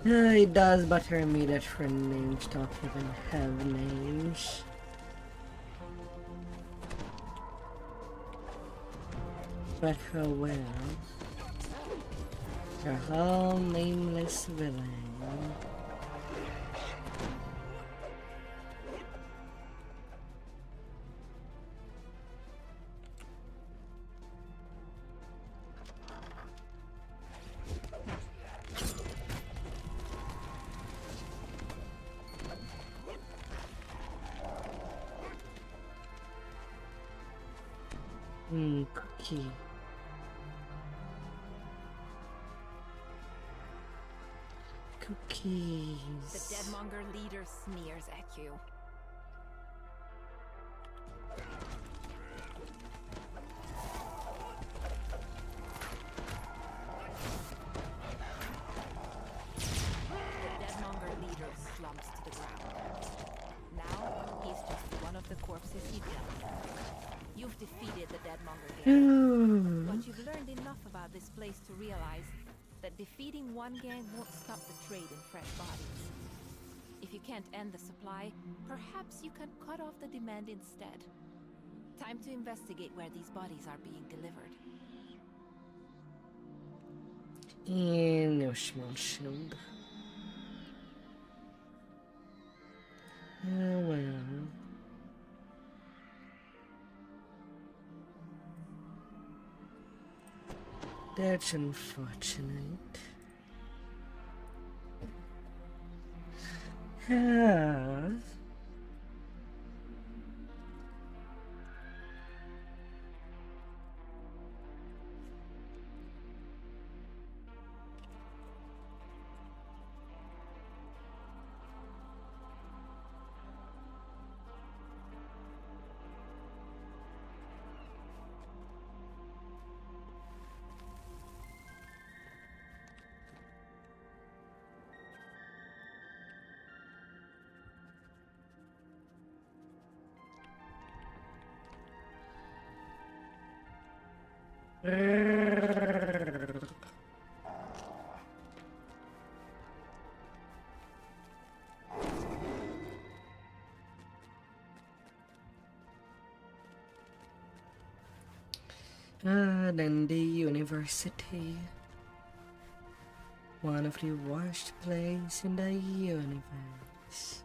It does butter me that friend names don't even have names. But oh well. You're a whole nameless villain. Cookie. Cookies. The Deadmonger leader sneers at you. The Deadmonger leader slumps to the ground. Now, he's just one of the corpses he killed. You've defeated the Deadmonger gang, but you've learned enough about this place to realize that defeating one gang won't stop the trade in fresh bodies. If you can't end the supply, perhaps you can cut off the demand instead. Time to investigate where these bodies are being delivered. And no small shield. Oh well. That's unfortunate. Yeah. Then the university. One of the worst places in the universe.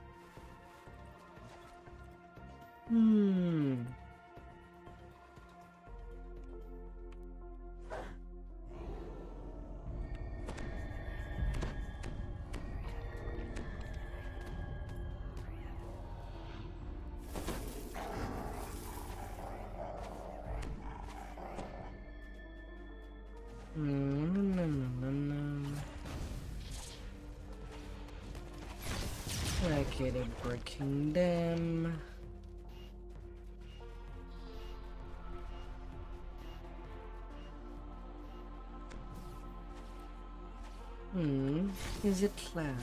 avoided breaking them. Is it lag?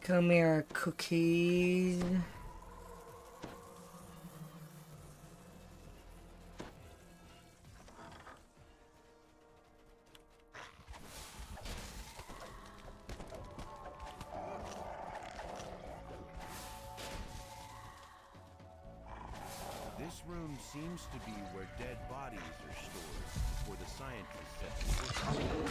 Come here, cookies. This room seems to be where dead bodies are stored before the scientists set to work.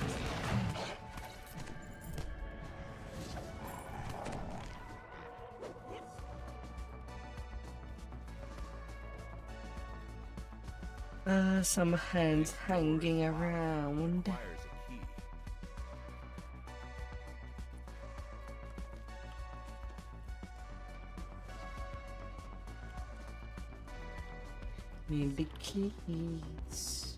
Some hands hanging around. Requires a key. Need the keys.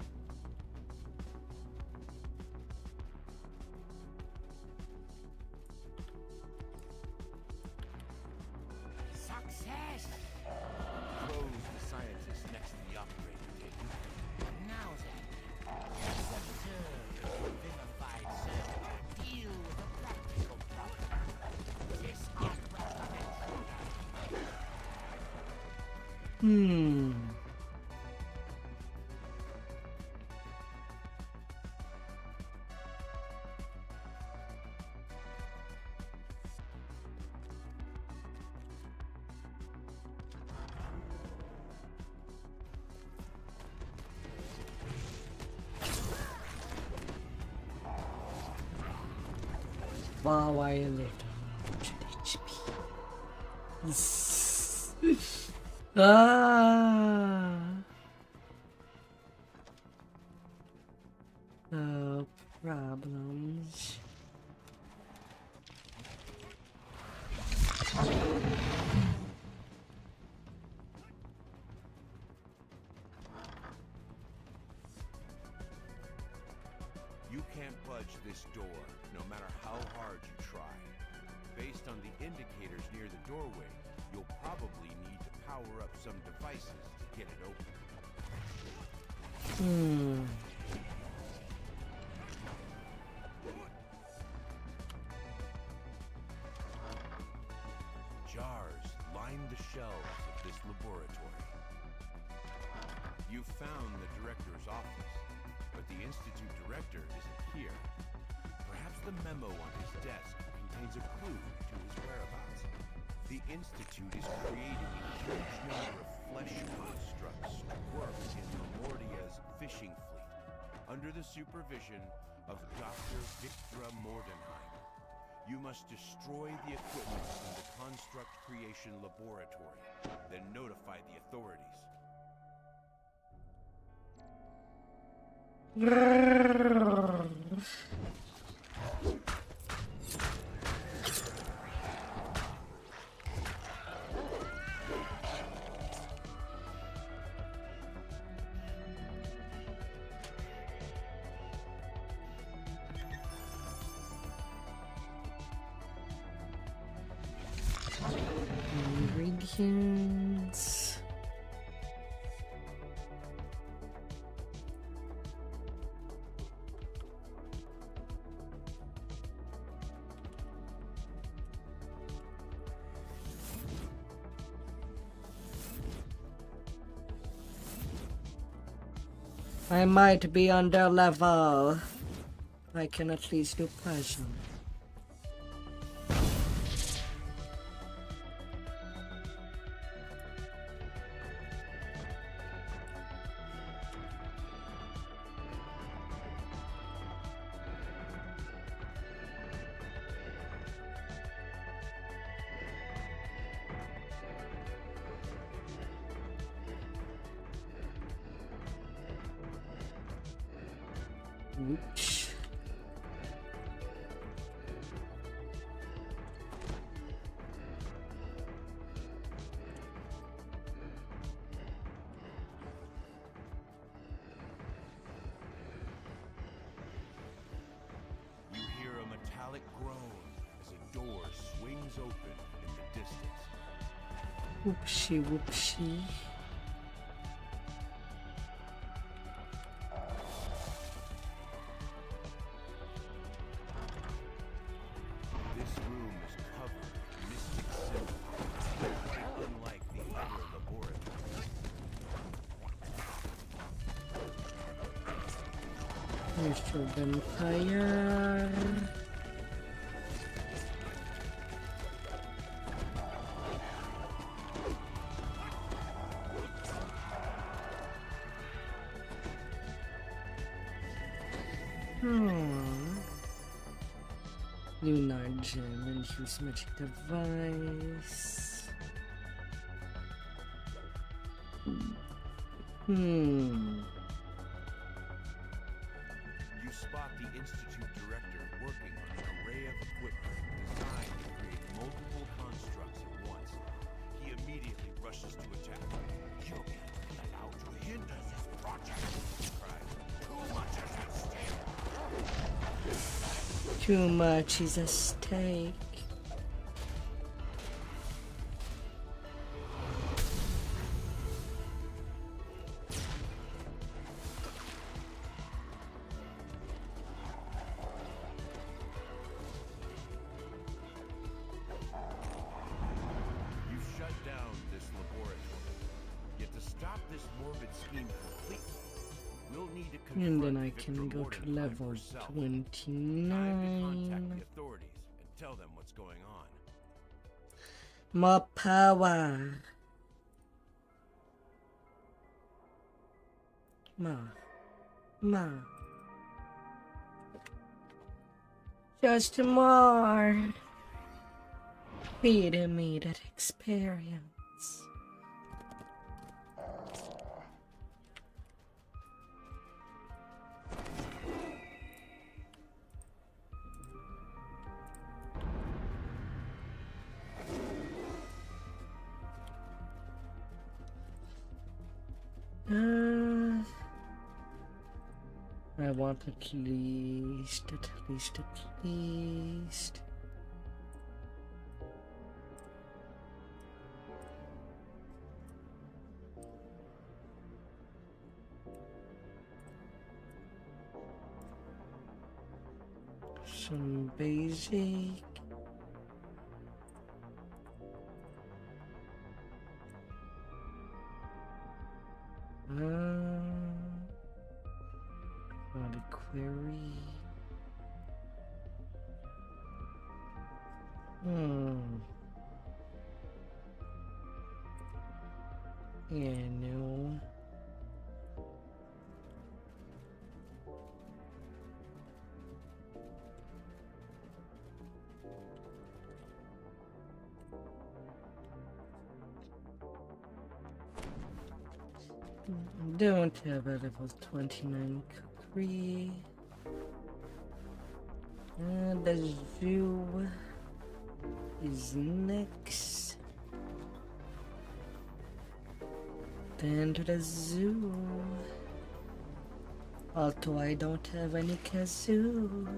Success! Close the scientist next to the operator table. Now then, let's observe the vivified surgeon deal with a practical problem. This Wow, I little HP. No problems. You can't budge this door, no matter how hard you try. Based on the indicators near the doorway, you'll probably need to power up some devices to get it open. Jars line the shelves of this laboratory. You found the director's office, but the Institute director isn't here. Perhaps the memo on his desk contains a clue to his whereabouts. The Institute is creating a huge number of flesh constructs to work in Lamortia's fishing fleet, under the supervision of Dr. Victra Mordenheim. You must destroy the equipment in the construct creation laboratory, then notify the authorities. Ingredients. I might be under level. I can at least do poison. Whoosh. You hear a metallic groan as a door swings open in the distance. Whoopsie whoopsie. This room is covered in mystic symbols, quite unlike the other laboratories. Mr. Vampire. Lunar gem and use magic device. You spot the Institute director working on an array of equipment designed to create multiple constructs at once. He immediately rushes to attack. You can't be allowed to hinder this project, he cries. Too much is at stake. Too much is at stake. You've shut down this laboratory. Yet to stop this morbid scheme completely, we'll need to confront And then I Victor can go to Mordenheim level herself. Time to contact 29. the authorities and tell them what's going on. More power. More. Just more. Feed me that experience. I want at least. Some basic. Not a query. Yeah, no. Don't have a level 29 cookery. The zoo is next. Then to the zoo. Although I don't have any kazoo.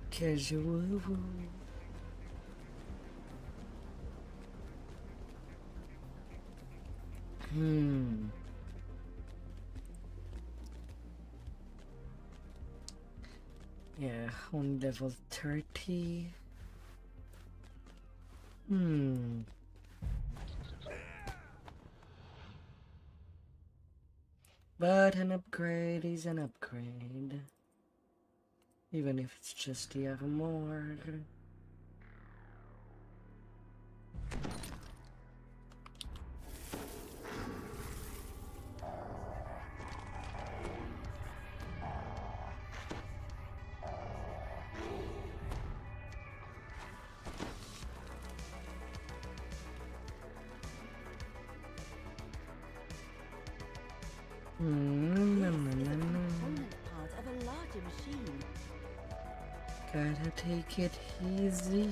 Casual. Yeah, on level 30. But an upgrade is an upgrade. Even if it's just the armor. Component part of a larger machine. Gotta take it easy.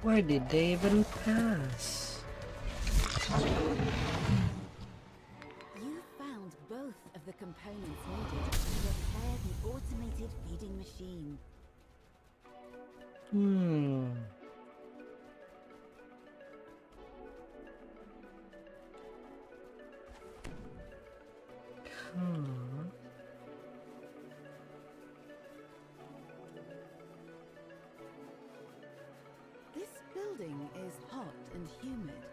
Why did they even pass? You found both of the components needed to repair the automated feeding machine. This building is hot and humid,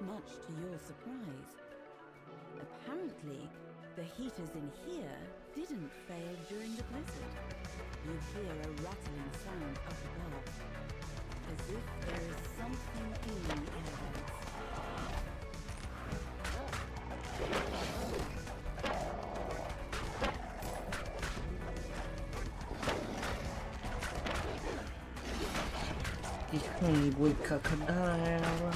much to your surprise. Apparently, the heaters in here didn't fail during the blizzard. You hear a rattling sound up above, as if there is something in the air vents. Ihungwe crocodile.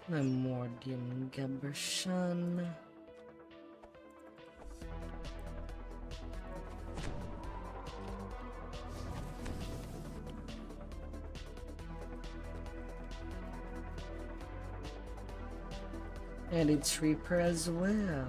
Primordium Gabershan. And it's Reaper as well.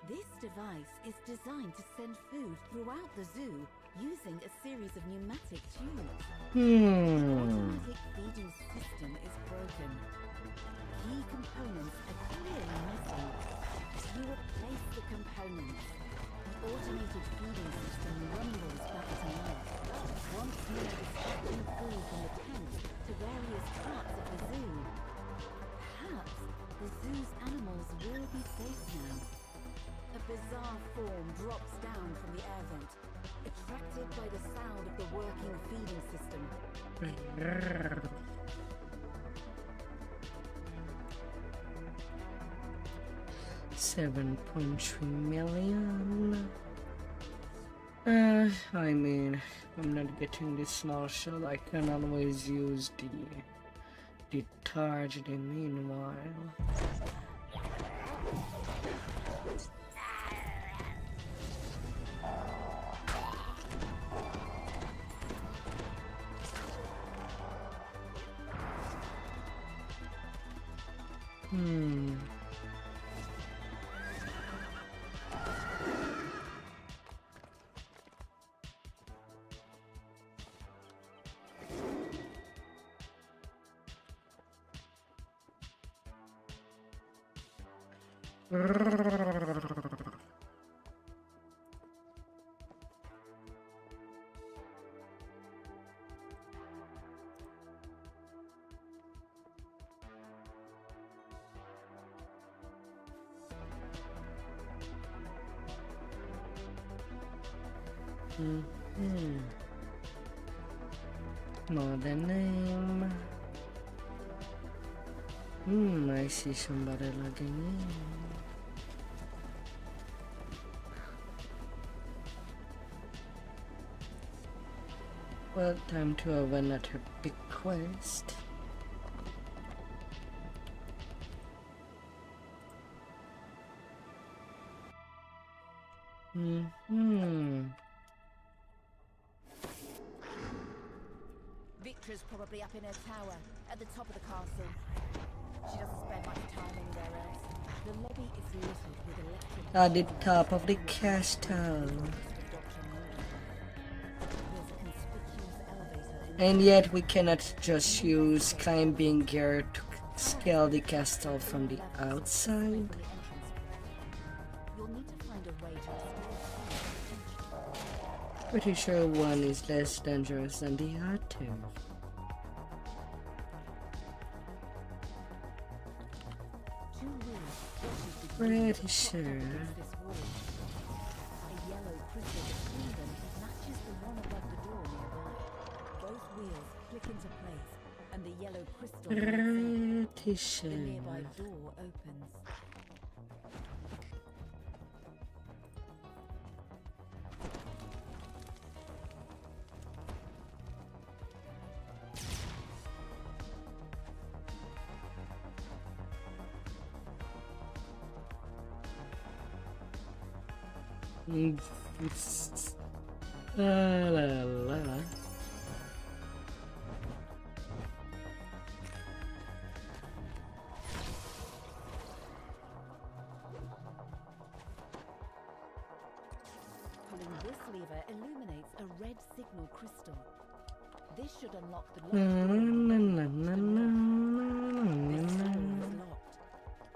This device is designed to send food throughout the zoo using a series of pneumatic tubes. The automatic feeding system is broken. Key components are clearly missing. You replace the components. The automated feeding system rumbles back to life. Once more distributing food from the tank to various parts of the zoo. Perhaps the zoo's animals will be safe now. A bizarre form drops down from the air vent, attracted by the sound of the working feeding system. $7.3 million. I mean, I'm not getting this small shell. I can always use the detergent meanwhile. Another name. I see somebody logging in. Well, time to have another big quest. Victra's probably up in her tower, at the top of the castle. She doesn't spend much time anywhere else. The lobby is littered with electric... At the top of the castle. There's a conspicuous elevator in And yet we cannot just use climbing gear to scale the castle from the outside. You'll need to find a way to explore. Pretty sure one is less dangerous than the other. Pretty sure. This wall. A yellow crystal between them matches the one above the door nearby. Both wheels click into place, and the yellow crystal lights up. Pretty The sure. nearby door opens. La la la. Pulling this lever illuminates a red signal crystal. This should unlock the locked Na, door. na, na, na, na, This na, door na. is locked,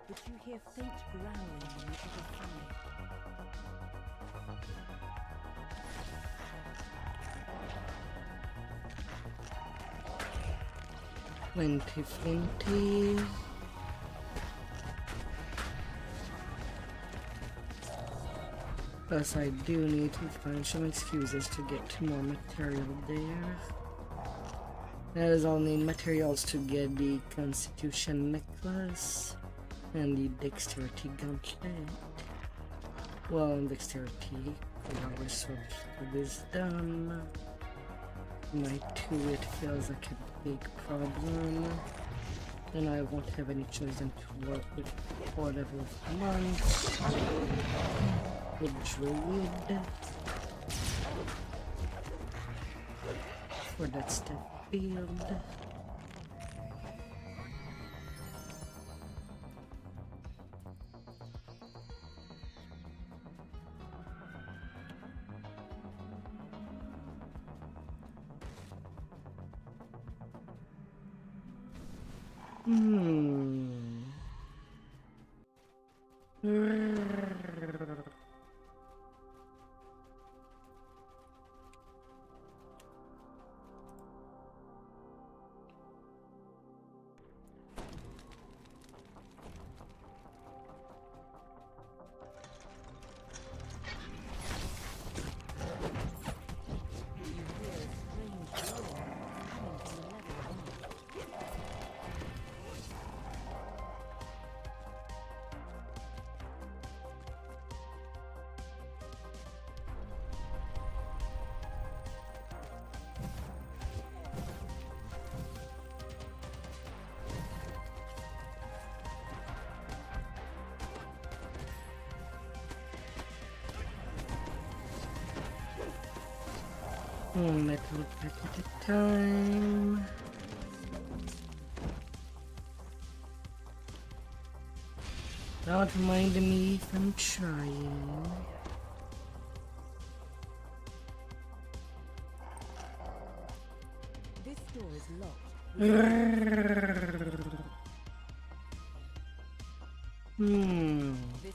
but you hear faint growling on the other side. Flinty. Plus I do need to find some excuses to get more material there. As I'll need materials to get the Constitution necklace and the Dexterity gauntlet. Well, Dexterity, power switch to Wisdom. My 2, it feels like a big problem. Then I won't have any choice than to work with 4 level of monks. With Druid. For that step build. You hear a strange roar coming from the level above. One metal pack at a time. Don't mind me if I'm trying. This door is locked. This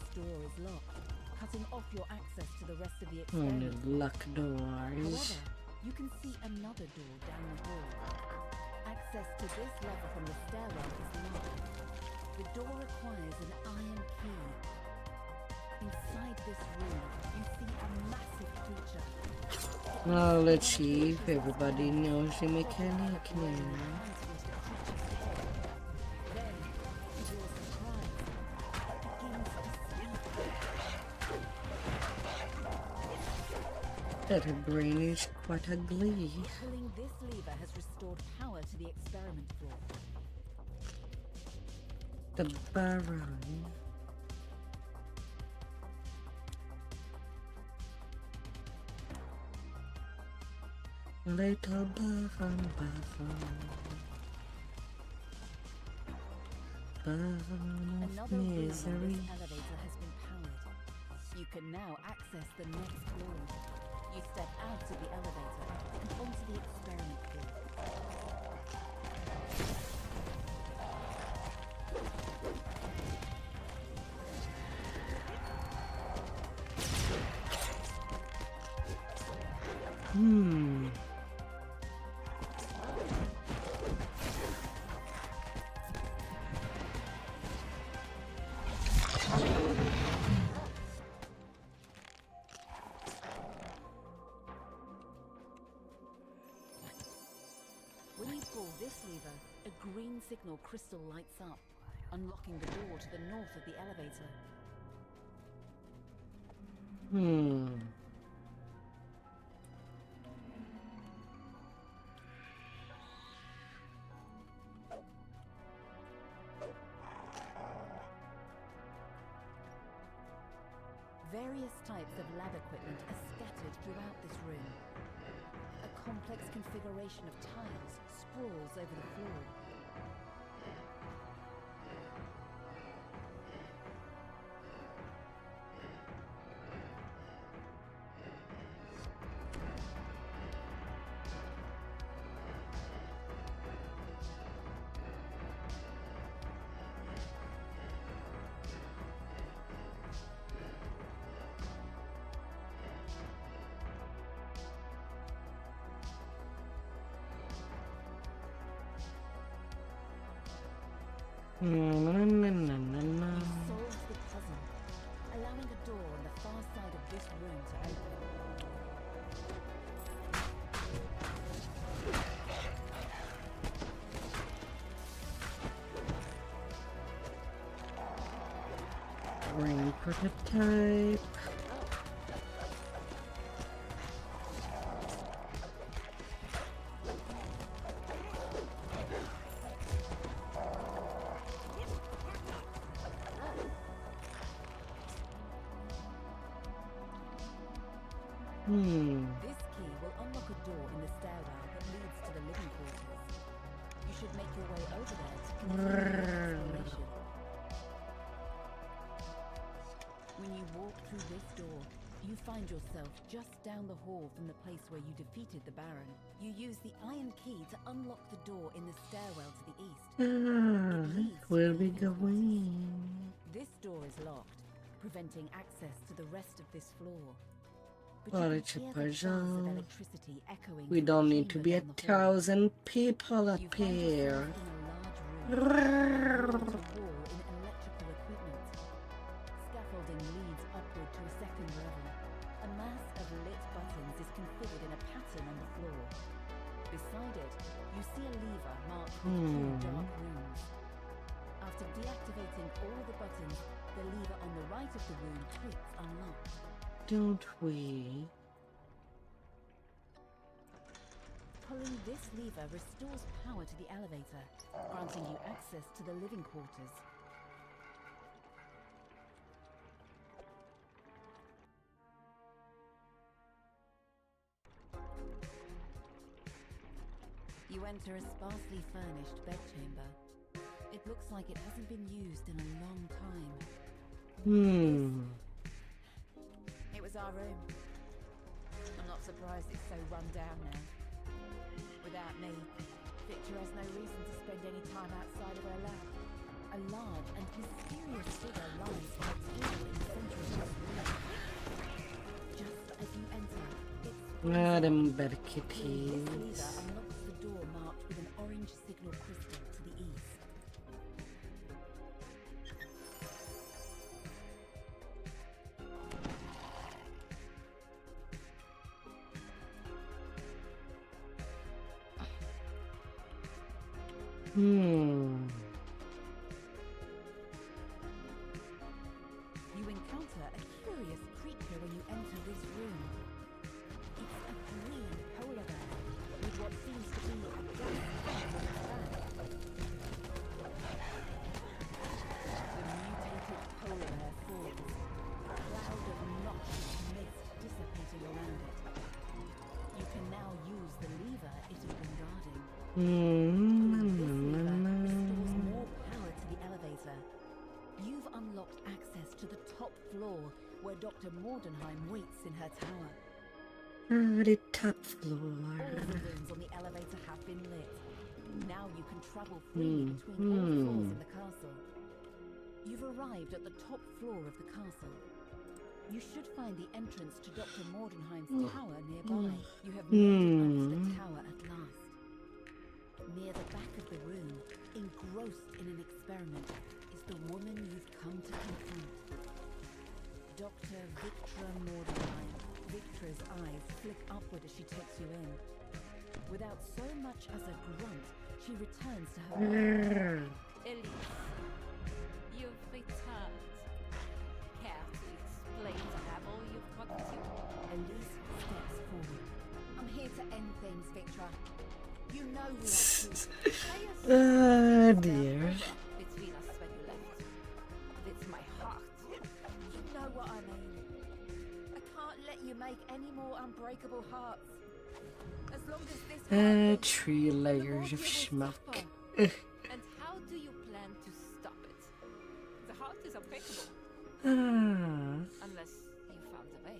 rest of the Only experiment. lock doors. However, you can see another door down the hall. Access to this level from the stairwell is locked. The door requires an iron key. Inside this room, you see a massive creature. Now let's see if everybody knows the mechanic now. Then, to your surprise, it begins to speak. That her brain is quite ugly. Pulling this lever has restored power to the experiment floor. The Baron. Little Baron, Baron of Another room on misery. this elevator has been powered. You can now access the next floor. You step out of the elevator and onto the experiment floor. When you pull this lever, a green signal crystal lights up, unlocking the door to the north of the elevator. Various types of lab equipment are scattered throughout this room. A complex configuration of tiles sprawls over the floor. Na, na, na, na, na, na. You solve the puzzle, allowing a door on the far side of this room to open. Ring prototype. This key will unlock a door in the stairwell that leads to the living quarters. You should make your way over there to continue your exploration. When you walk through this door, you find yourself just down the hall from the place where you defeated the Baron. You use the iron key to unlock the door in the stairwell to the east. Where we going? This door is locked, preventing access to the rest of this floor. But Well, you it's a can hear the buzz of puzzle. electricity echoing We from the don't need to chamber be down the hall. 1,000 people You up find here. yourself in a large room, wall to wall in electrical equipment. Scaffolding leads upward to a second level. A mass of lit buttons is configured in a pattern on the floor. Beside it, you see a lever marked with two dark runes. After deactivating all the buttons, the lever on the right of the room clicks unlocked. Don't we? Pulling this lever restores power to the elevator, granting you access to the living quarters. You enter a sparsely furnished bedchamber. It looks like it hasn't been used in a long time. It was our room. I'm not surprised it's so run down now. Without me, Victor has no reason to spend any time outside of her lab. A large and mysterious figure lies on a table in the center of this room. Just Ah, them better Pulling this lever kitties. unlocks the door marked with an orange signal crystal to the east. Hmm. You encounter a curious creature when you enter this room. It's a green polar bear with what seems to be a gas tank on its back. The mutated polar bear falls, a cloud of noxious mist dissipating around it. You can now use the lever it has been guarding. Pulling this lever restores more power to the elevator. You've unlocked access to the top floor where Dr. Mordenheim waits in her tower. The top floor. All the rooms on the elevator have been lit. Now you can travel freely between all floors in the castle. You've arrived at the top floor of the castle. You should find the entrance to Dr. Mordenheim's tower nearby. You have made it up to the tower at last. Near the back of the room, engrossed in an experiment, is the woman you've come to confront. Dr. Victra Mordenheim. Victra's eyes flick upward as she takes you in. Without so much as a grunt, she returns to her work. Elise, you've returned. Care to explain the rabble you've brought with you? Elise steps forward. I'm here to end things, Victra. You know we have to. Ah, dear. Between us when you left. It's my heart. You know what I mean. I can't let you make any more unbreakable hearts. As long as this heart beats, 3 the layers of Mordia will schmuck. suffer. And how do you plan to stop it? The heart is unbreakable, Ah. unless you found a way.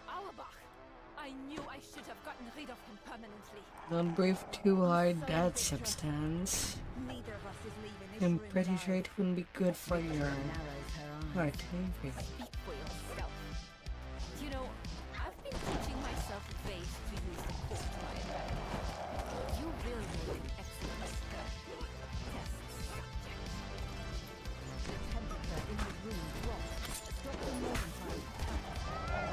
Auerbach! I knew I should have gotten rid of him permanently. Don't breathe too hard, that substance. Neither of us is leaving this I'm room pretty alive. sure it wouldn't be good for your Narrows her eyes. artery. Speak for yourself. You know, I've been teaching myself ways to use the book to my advantage. You will make an excellent test subject. The temperature in the room drops as Dr. Mordenheim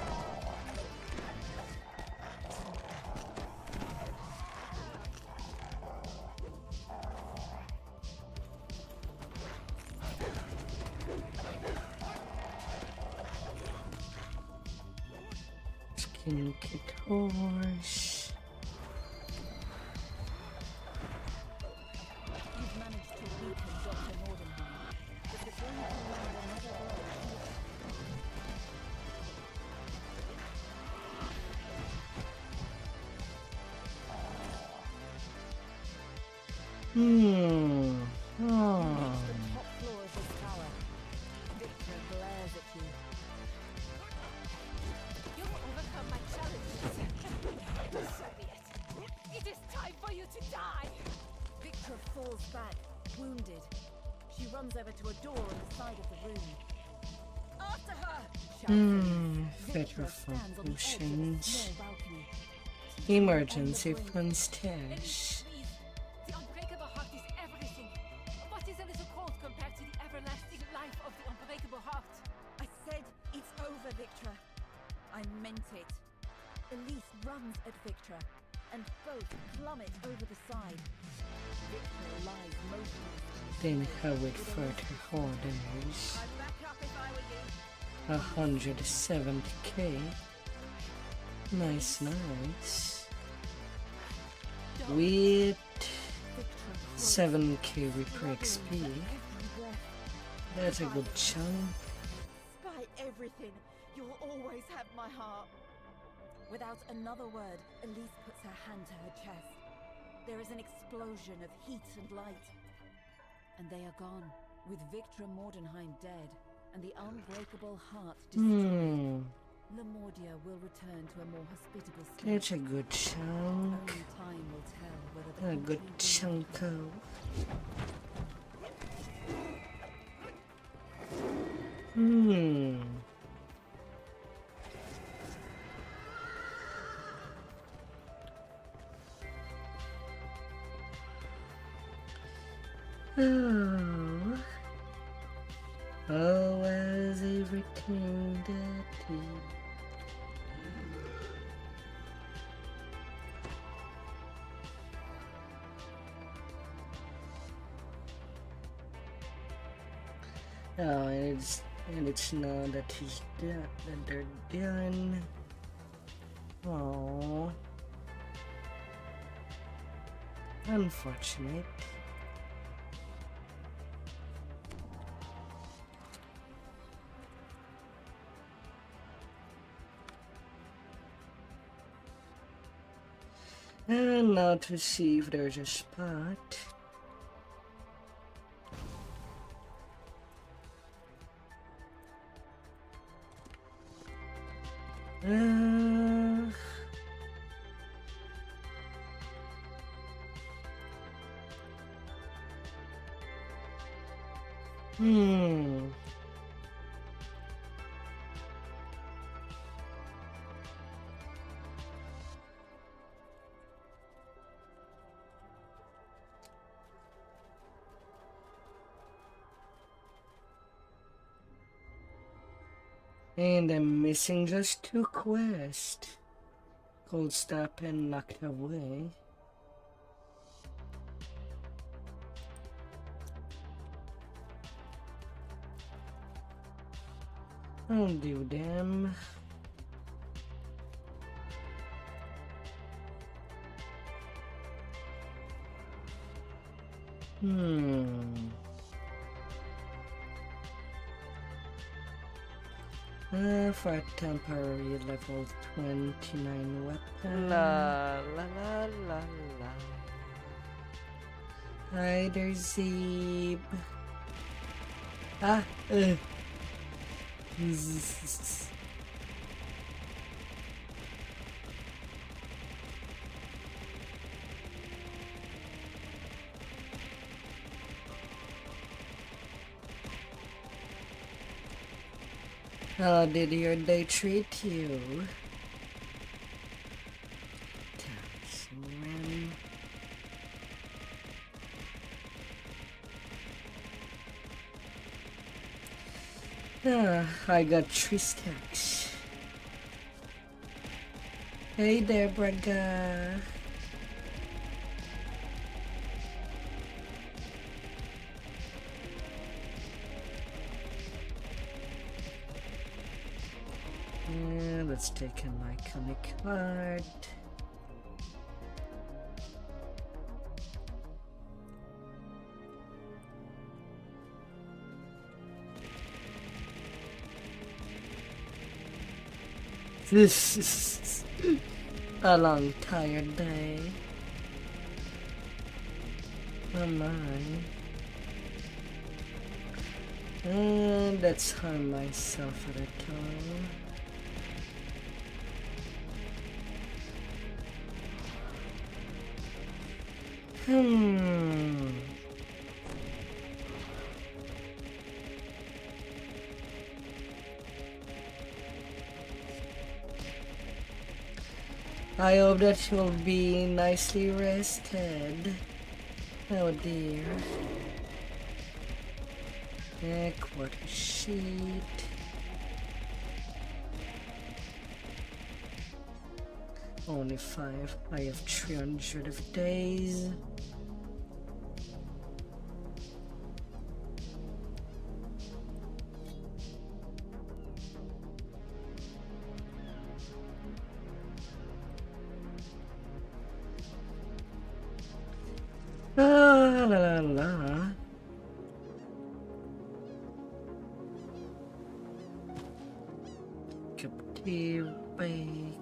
Skin kit horse. You've managed to weaken Dr. Mordenheim, but before you can land another blow, Hmm. you Oh. reach the top floor of his tower. Victor glares at you. You've overcome my challenges. So be it. It is time for you to die. Victor falls back, wounded. She runs over to a door on the side of the room. After her! shouts Elise. Victor Federal stands on the edge of a functions. small balcony. Emergency fund stash. Please, the unbreakable heart is everything. What is a little cold compared to the everlasting life of the unbreakable heart? I said it's over, Victra. I meant it. Elise runs at Victra, and both plummet over the side. Victra lies motionless. Then how it further orders. I'd back up if I were you. 170k. Nice, nice. With Victra 7k repair XP. every breath. That's a good chunk. Despite everything, you'll always have my heart. Without another word, Elise puts her hand to her chest. There is an explosion of heat and light. And they are gone, with Victra Mordenheim dead, and the unbreakable heart destroyed. Lemordia will return to a more hospitable state. That's a good chunk. Only time will tell whether the A good country will chunko. Oh, oh, was everything that he. Oh, and it's now that he's done, that they're done. Oh, unfortunate. And now to see if there's a spot. Uh, hmm. And I'm missing just 2 quests. Cold Snap and Knocked Away. I'll do them. For a temporary level 29 weapon. La la la la la. Hi there, Zeeb. Ah, How did your day treat you? Talisman. I got 3 stacks. Hey there, Braga. Let's take an iconic card. This is a long, tired day. Oh my. And let's harm myself at a time. I hope that you'll be nicely rested. Oh dear. Quarter sheet. Only 5. I have 300 of days. La la la. Captive bake.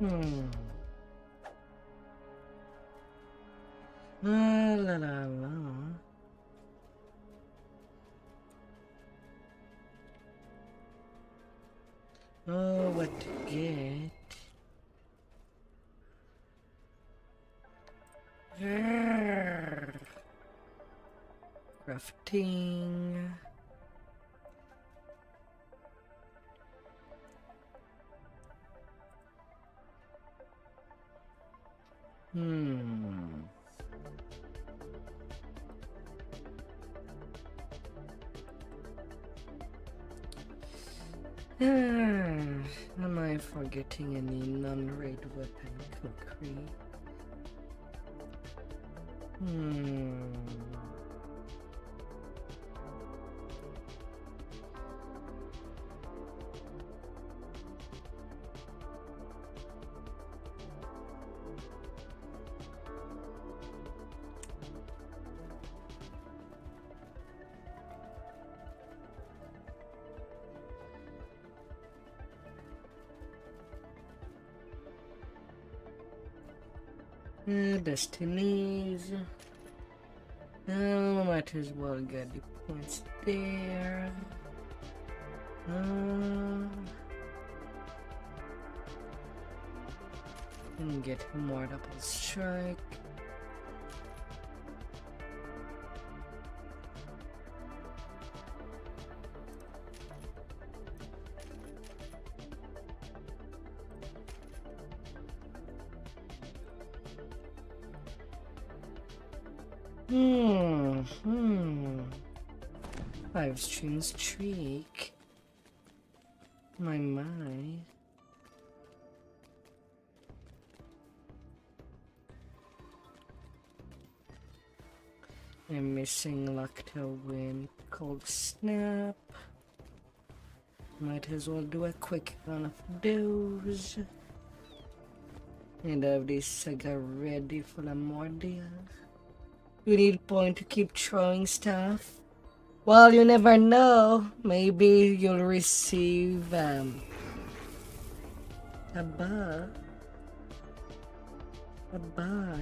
Hmm. La la la. Oh, what to get? Crafting. Hmm. Am I forgetting any non-raid weapon cookery? Destinies. Might as well get the points there. And get more double strike. Five streams streak. My. I'm missing luck to win cold snap. Might as well do a quick run of those. And have this saga ready for the more deal. You need point to keep throwing stuff. Well, you never know. Maybe you'll receive a bar. A bar.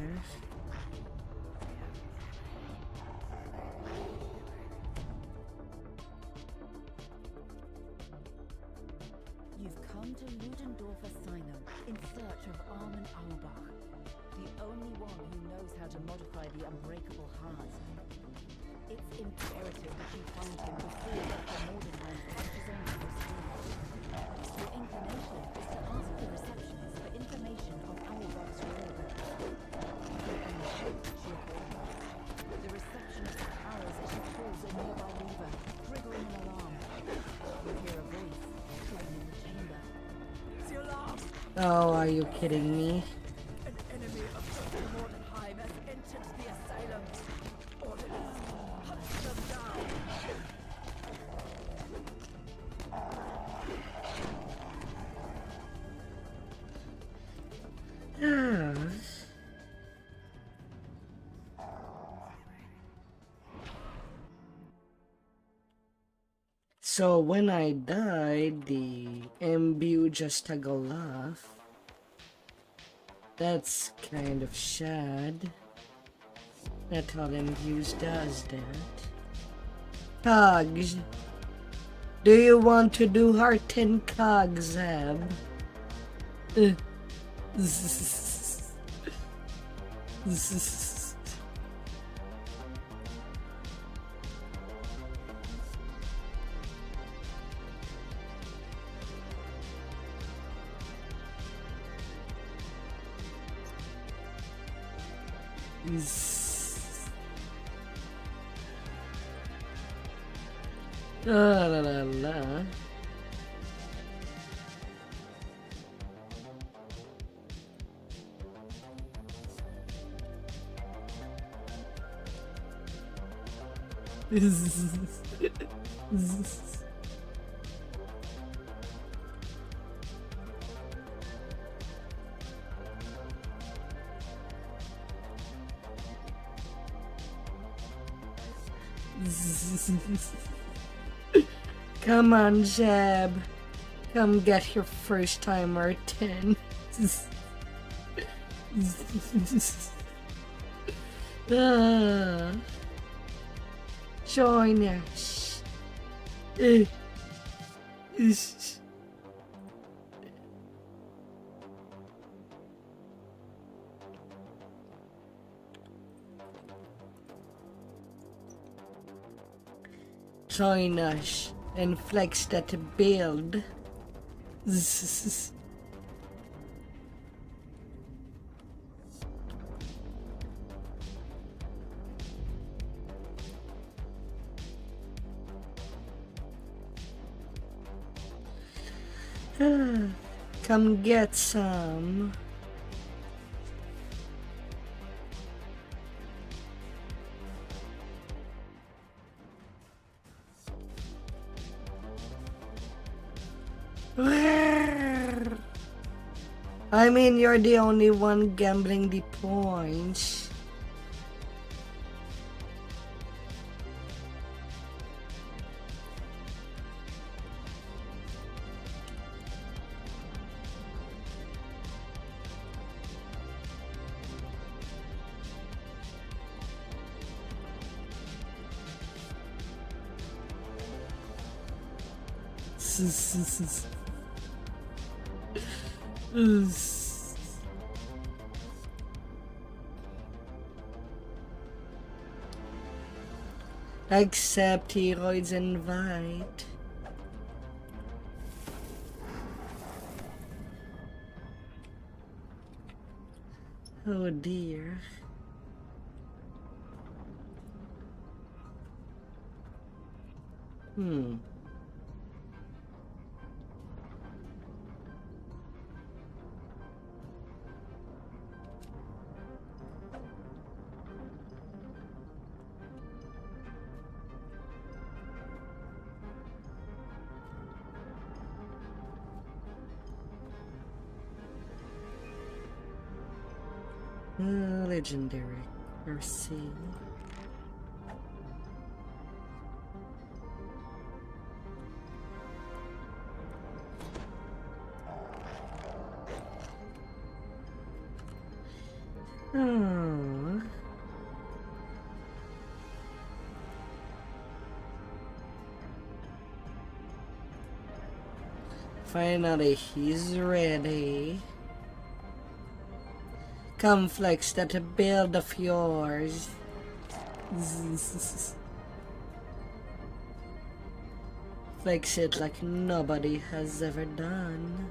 You've come to Ludendorff Asylum in search of Armin Auerbach, the only one who knows how to modify the unbreakable heart. It's imperative that you find him before Dr. Mordenheim reaches on to the screen. Your inclination is to ask the receptionist for information on Auerbach's whereabouts. You're on the ship, she reports. The receptionist howls as she pulls a nearby lever, triggering an alarm. You hear a voice calling in the chamber. The alarm! Oh, are you kidding me? An enemy of Dr. Mordenheim has entered the asylum. Orders, hunt them down. So when I died, the MBU just took a laugh. That's kind of sad. Not all MBUs does that. Cogs. Do you want to do heart 10 cogs, Ab? La la la la. Come on, Jab. Come get your first timer 10. Ah, join us. Eh, is- Join us and flex that build. Come get some. I mean, you're the only one gambling the points. Accept Heroid's invite. Oh dear. Legendary Mercy. Oh. Finally, he's ready. Come flex that build of yours. Flex it like nobody has ever done.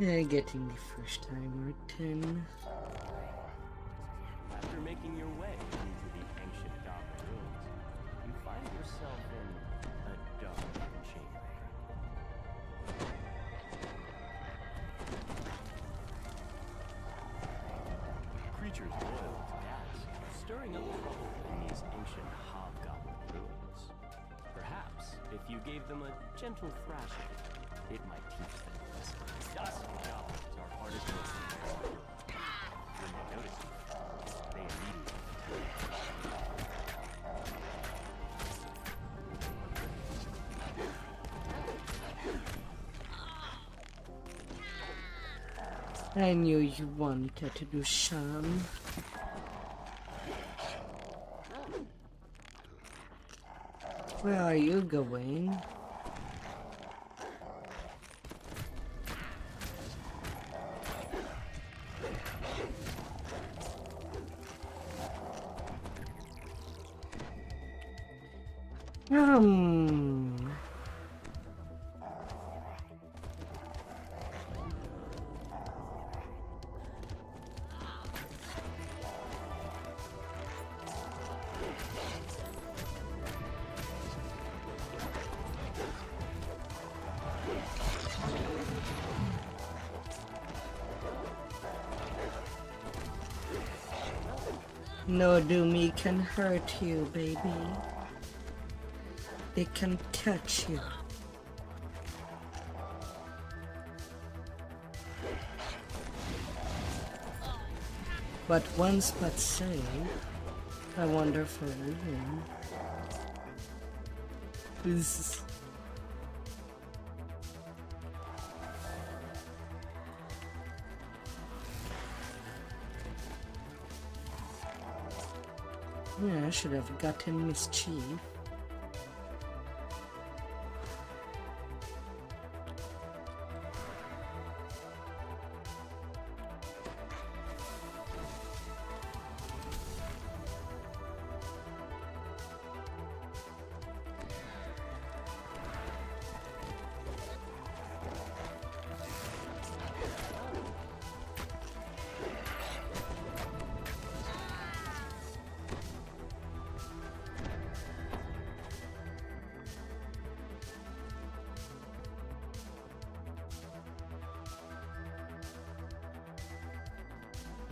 Yeah, getting the first time or 10. After making your way into the ancient dark ruins, you find yourself in a dark chamber. Creatures boil to gas, stirring up trouble in these ancient hobgoblin ruins. Perhaps, if you gave them a gentle thrashing, it might teach them a lesson. Dust goblins are hardest to see. When they notice you, they immediately I knew you wanted to do some. Where are you going? No Doomy can hurt you, baby. They can touch you. But one spot save. I wonder if I win. This. Yeah, I should have gotten mischief.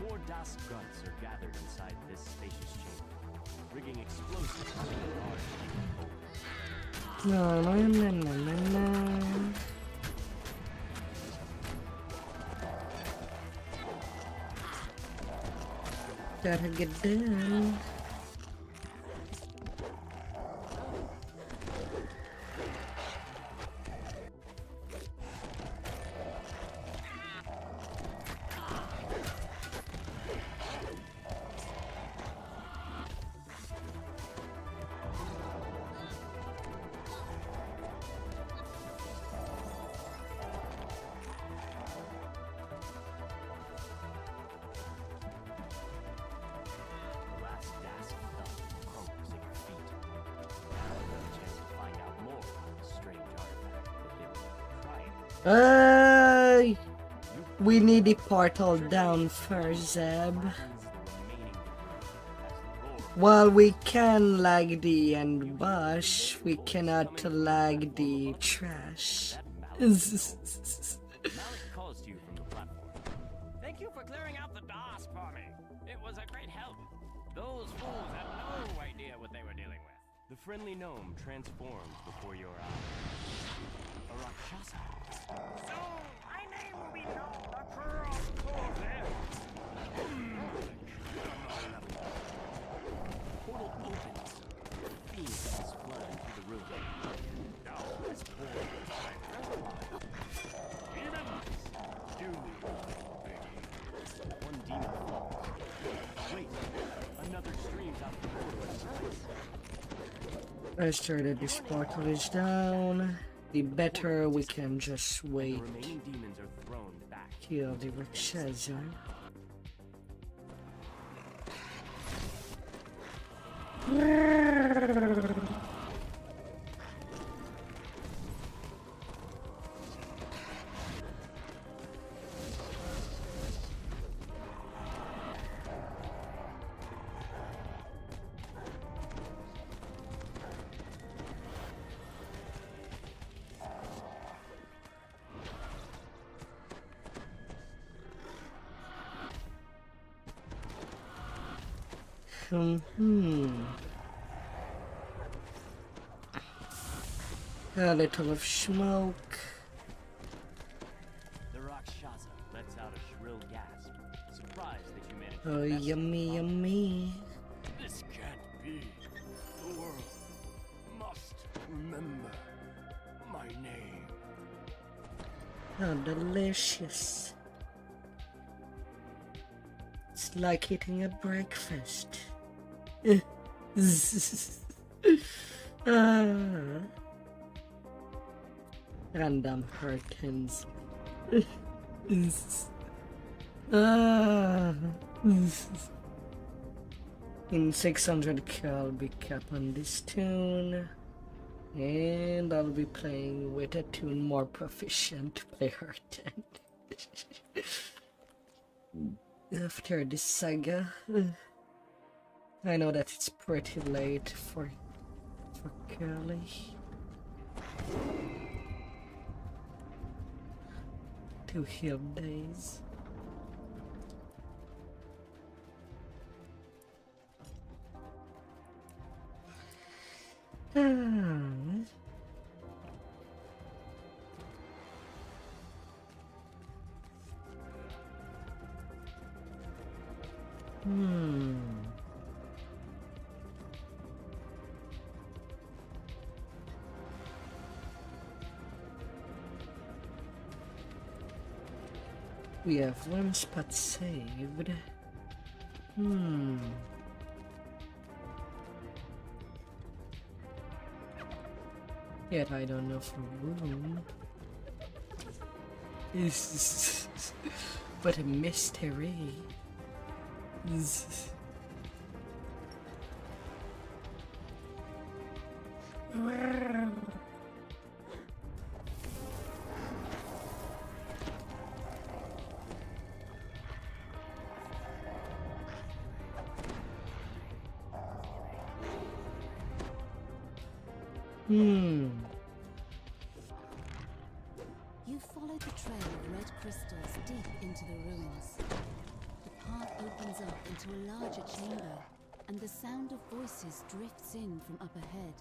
More Das guts are gathered inside this spacious chamber, rigging explosives to the large No. Gotta get down. The last Das fell crumbles at your feet. Now you have a chance to find out more about the strange artifact that they were trying. Hey! We need the portal down first, Zeb. The remaining debris as the roar While we can lag the and bush, we cannot lag the trash. Malik calls to you from the platform. Thank you for clearing out the DOS for me. It was a great help. Those fools had no idea what they were dealing with. The friendly gnome transforms before your eyes. A Rakshasa. Soon, my name will be known across Corvette. Portal opens. Fiends flood into the room. Now let's pour One demon falls. Wait, another streams out the corridor at Let's try that this portal is down. The better we can just The wait. remaining demons are thrown back. Kill the Rakshasa. A little of smoke. The Rakshasa lets out a shrill gasp, surprised that you managed to Oh, mess with yummy, the yummy. This can't be. The world must remember my name. Oh, delicious. It's like eating a breakfast. Ah. Random hurricanes. Ah. In 600k I'll be capped on this tune. And I'll be playing with a tune more proficient player than after this saga. I know that it's pretty late for Curly. 2 heal days. Ah. Hmm. We have one spot saved. Hmm. Yet I don't know for room. What a mystery. Hmm. You followed the trail of red crystals deep into the ruins. The path opens up into a larger chamber, and the sound of voices drifts in from up ahead.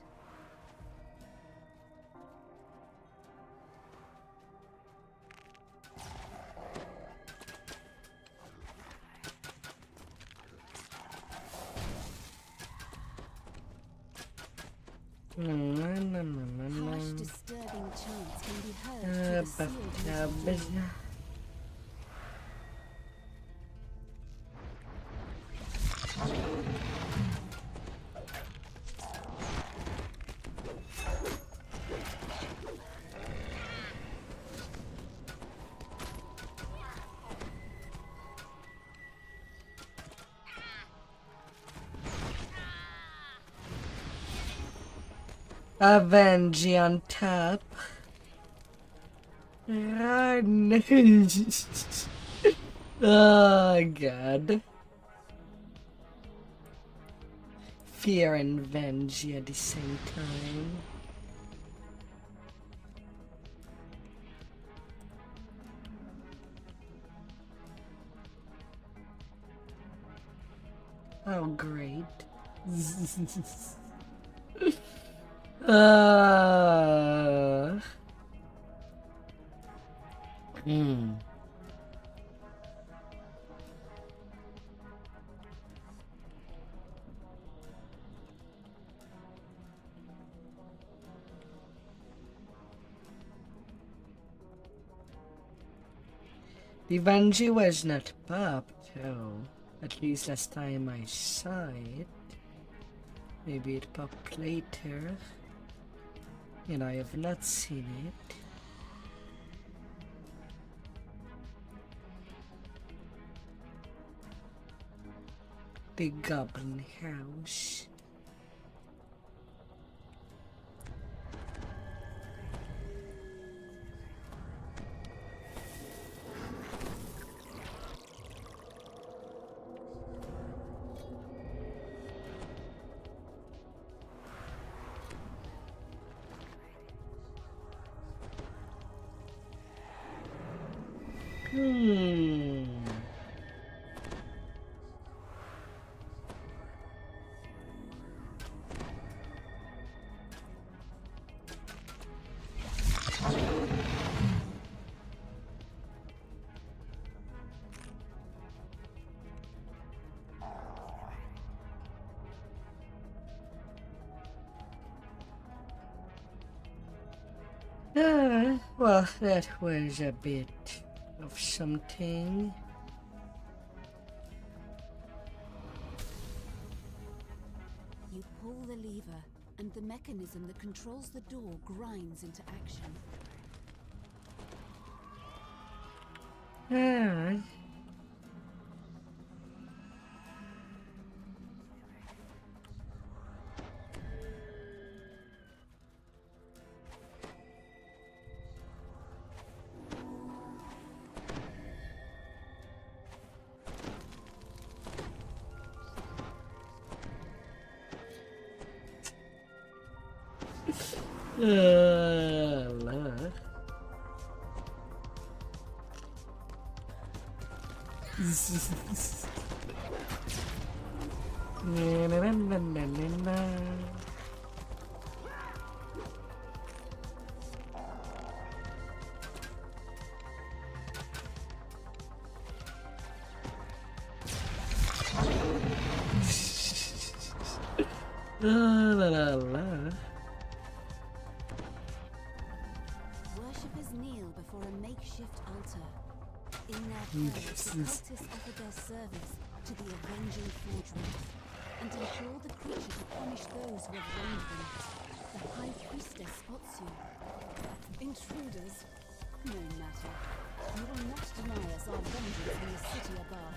Harsh, disturbing chants can be heard through the sealed metal door. Avenge on top. Run. Oh god. Fear and venge at the same time. Oh great. Hmm. The Vanji was not popped, though. At least last time I saw it. Maybe it popped later. And I have not seen it. The Goblin House. Well, that was a bit of something. You pull the lever, and the mechanism that controls the door grinds into action. La. Na, na, na, na, na, na. La la la la. Worshippers kneel before a makeshift altar. In their prayers, the cultists offer their service to the avenging Forge Wraith and implore the creature to punish those who have wronged them. The High Priestess spots you. Intruders? No matter. You will not deny us our vengeance in the city above.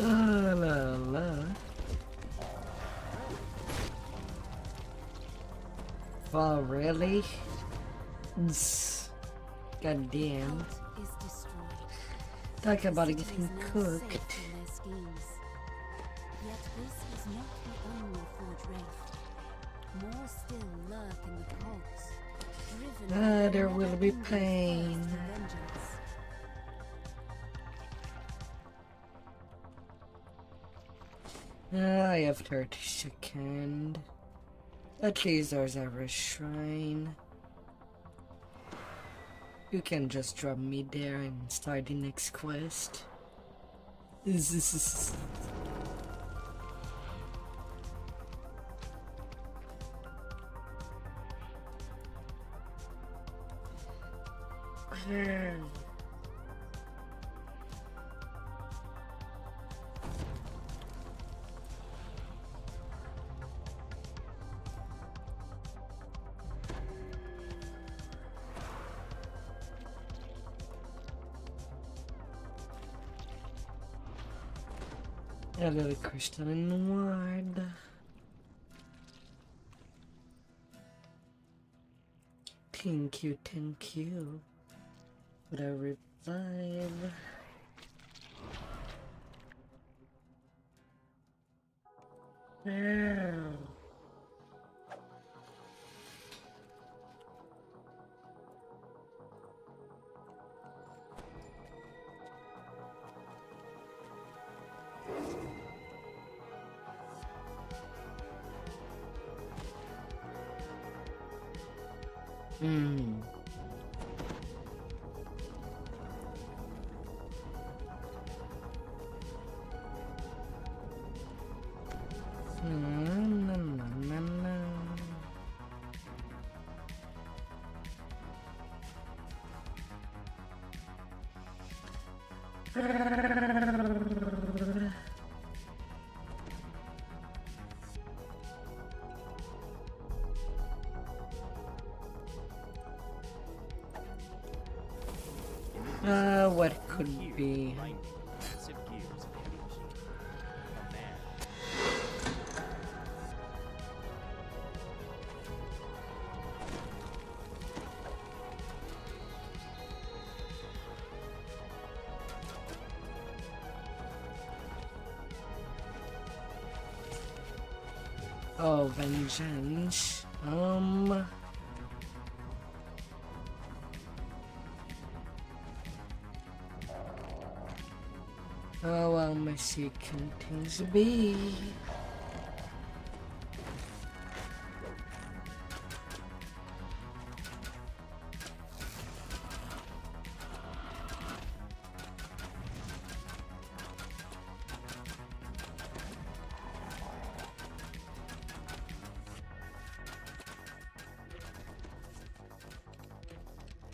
La la la. Oh, really? God damn. Cult is destroyed. Talk about The it city is getting now cooked. safe from their schemes. Yet this was not the only Forge Wraith. More still lurk in the cults, driven by There their will be never-ending pain. thirst for vengeance. I have 30 seconds. At least there's a shrine. You can just drop me there and start the next quest. A little crystalline ward. Thank you for the revive. Hmm. Na, na, na, na. What could be? Grinding massive gears of heavy machinery. A man. Oh, vengeance. Oh, well, mercy contains be.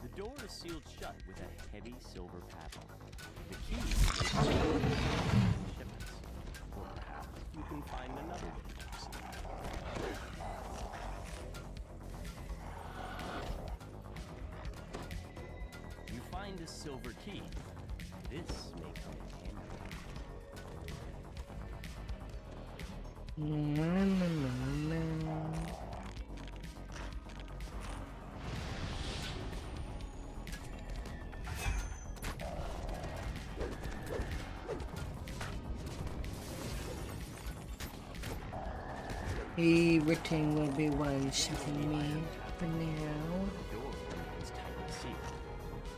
The door is sealed shut with a heavy silver padlock. The key is shipments. Or perhaps you can find another way to proceed. You find a silver key. This may come in handy. Na, na, na, na. Everything will be one-shotting me for now. The door remains tightly sealed.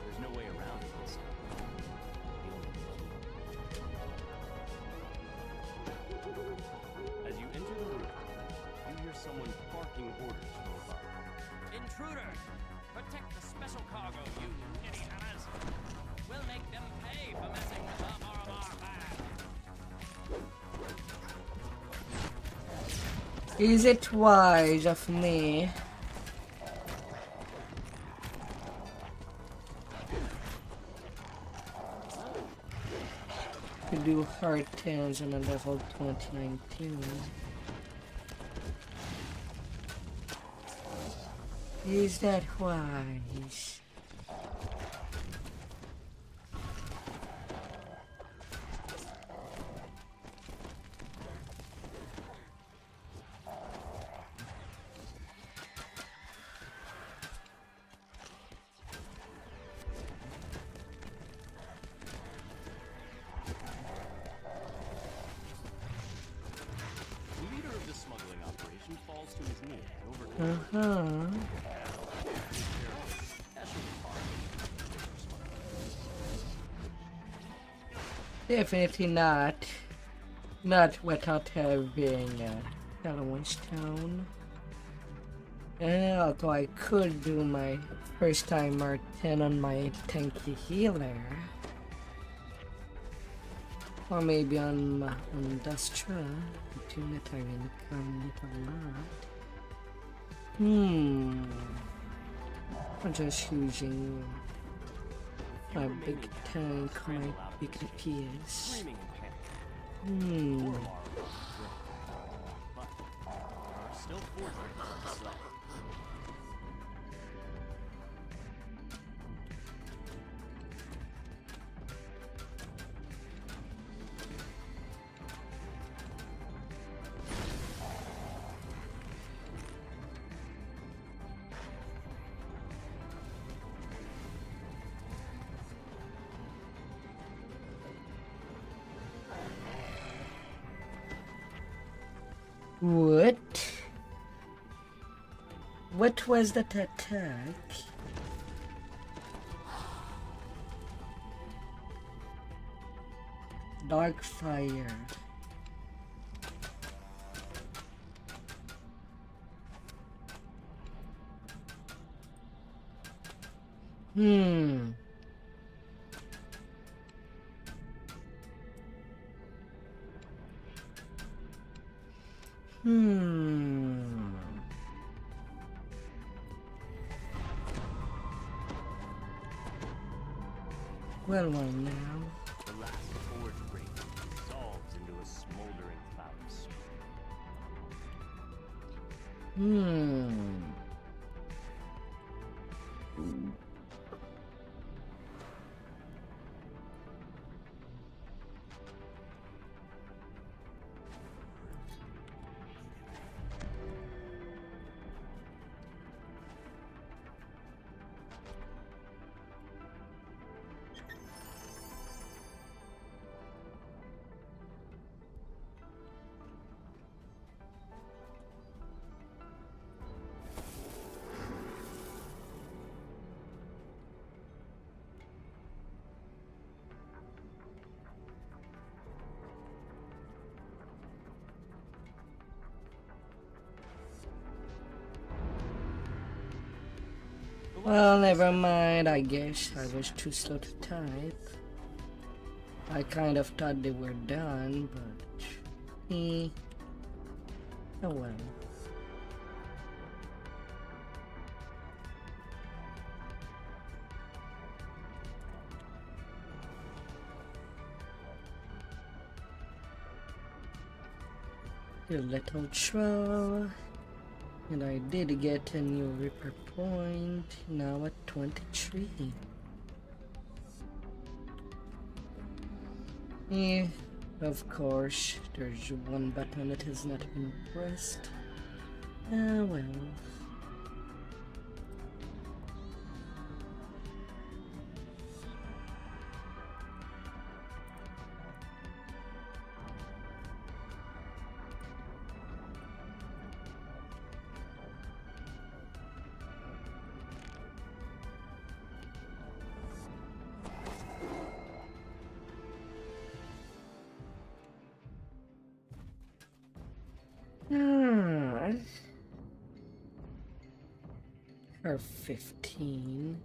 There's no way around it this time. The only key. As you enter the room, you hear someone barking Protect the special cargo, you nitty hammers. We'll make them pay for messing with the Borobar bag. Is it wise of me to do hard 10s on a level 2019? Is that wise? The leader of the smuggling operation falls to his knee and overcomes Definitely not. Not without having Eloise Town. Although I could do my first timer 10 on my tanky healer. Or maybe on Industra. Between that I really come with a lot. I'm just using my big tank, my big DPS. screaming in panic. Borobar are but there are still 4 dragons to slay. What? What was that attack? Dark fire. Well, now. The last forge ring dissolves into a smoldering cloud of smoke. Well, never mind, I guess I was too slow to type. I kind of thought they were done, but... oh well. A little troll. And I did get a new Reaper point, now at 23. Yeah, of course, there's one button that has not been pressed. Ah, well. Or 15.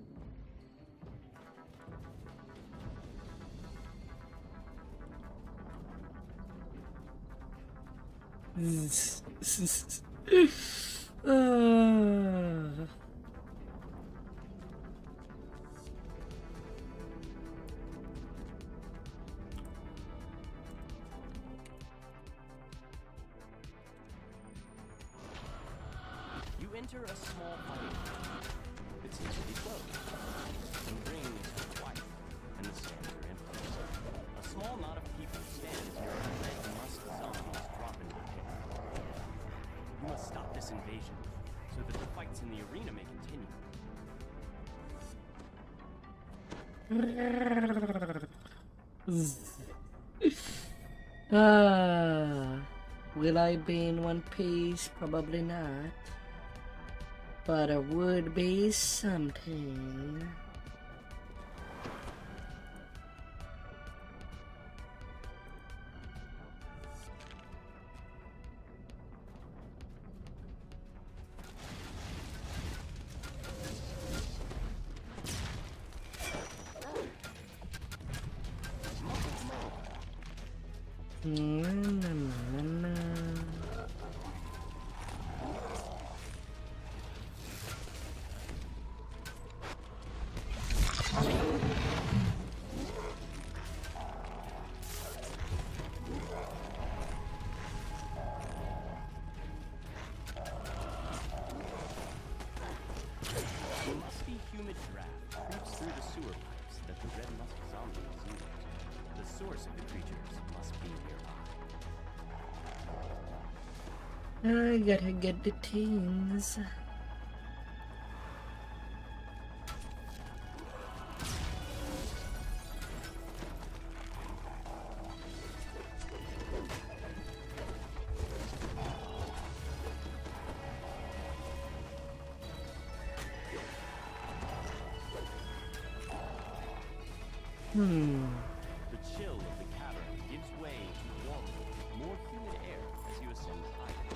You enter a small fighting room. It seems to be closed. The rings are white, and the stands are empty. A small knot of people stands near a red musk zombies drop into the pit. You must stop this invasion, so that the fights in the arena may continue. Will I be in one piece? Probably not. But it would be something. A musky, humid draft creeps through the sewer pipes that the red musk zombies use. The source of the creatures must be nearby. I gotta get the teams. The chill of the cavern gives way to warmer, more humid air as you ascend higher.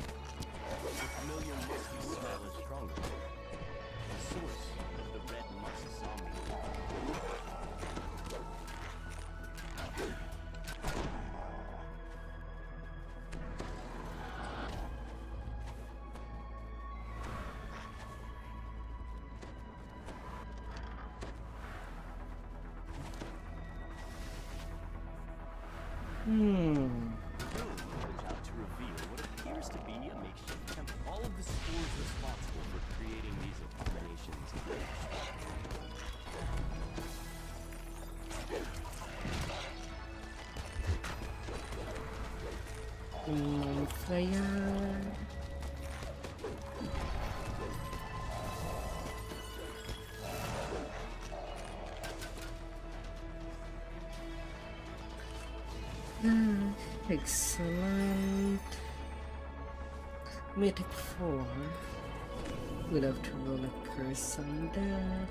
The familiar musky smell is stronger. The source of the red musk zombie. The room opens out to reveal what appears to be a makeshift temple. All of the spores responsible for creating these abominations. Fire. Excellent. Mythic 4. We'll have to roll a curse on that.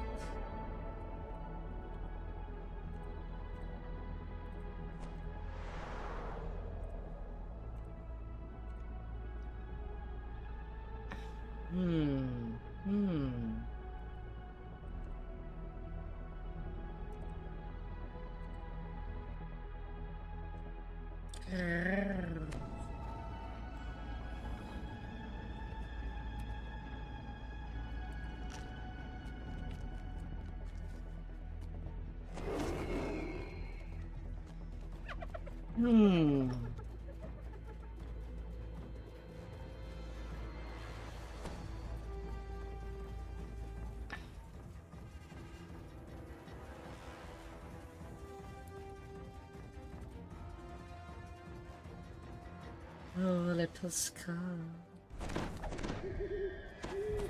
Oh, let us come.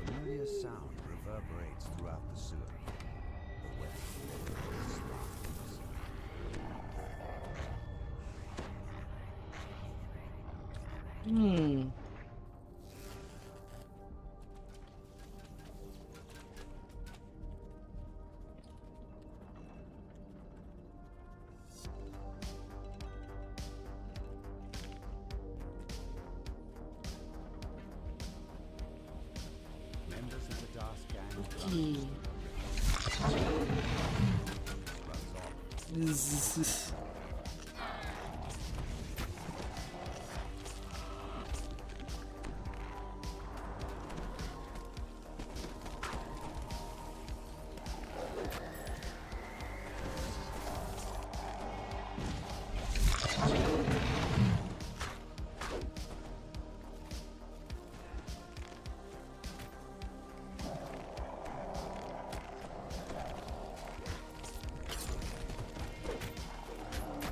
Familiar sound reverberates throughout the sewer. The wet floor slams. Members of the Dark Gang Okay. This.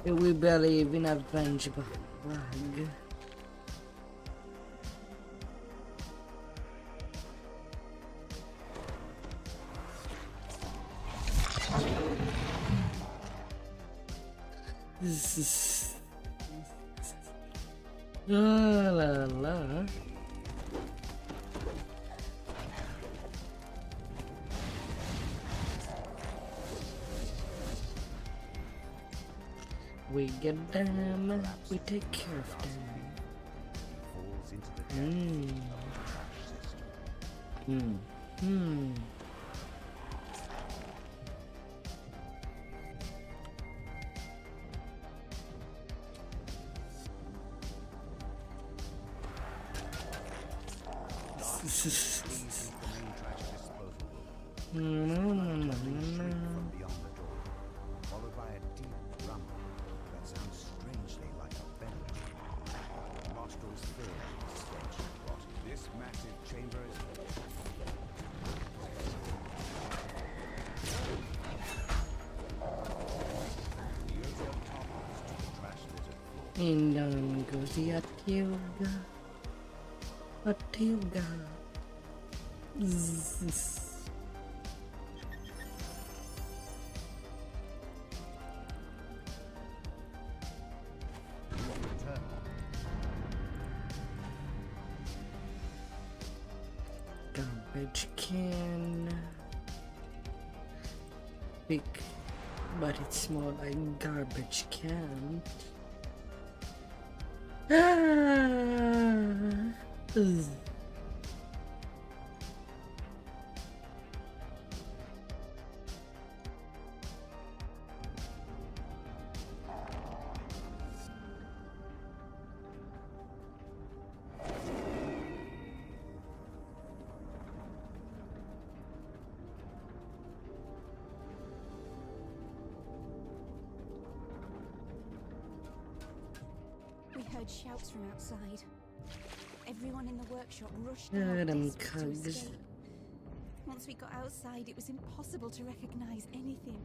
We believe in a vengeful rag. This is la la la. We get them, we take care of them. Falls into the depths of the system. Please leave the main trash disposal room. From beyond the door, followed by a deep rumble that sounds strangely like a belch. Nostrils filled with stench and rot. This massive chamber is the ozone topples to the trash littered floor. And down goes the Atilga. Atilga. Zzz. Return. Garbage can. Big, but it's more like garbage can. Ugh. We heard shouts from outside. Everyone in the workshop rushed Yeah, out, them desperate to cugs. escape. Once we got outside, it was impossible to recognize anything.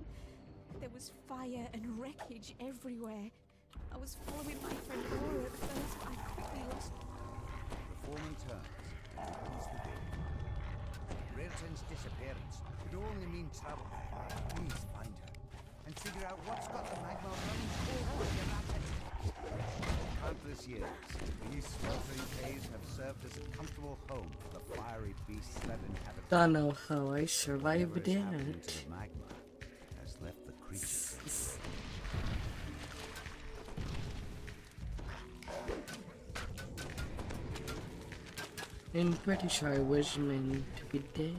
There was fire and wreckage everywhere. I was following my friend Laura at first, but I quickly lost. The foreman turns and opens the door. Railton's disappearance could only mean trouble. Please find her and figure out what's got the magma running over your rapid. Countless years, these sweltering caves have served as a comfortable home for the fiery beasts that inhabit them. Don't know how I survived Whatever has happened that. to the magma has left the creatures. I'm pretty sure I was meant to be dead.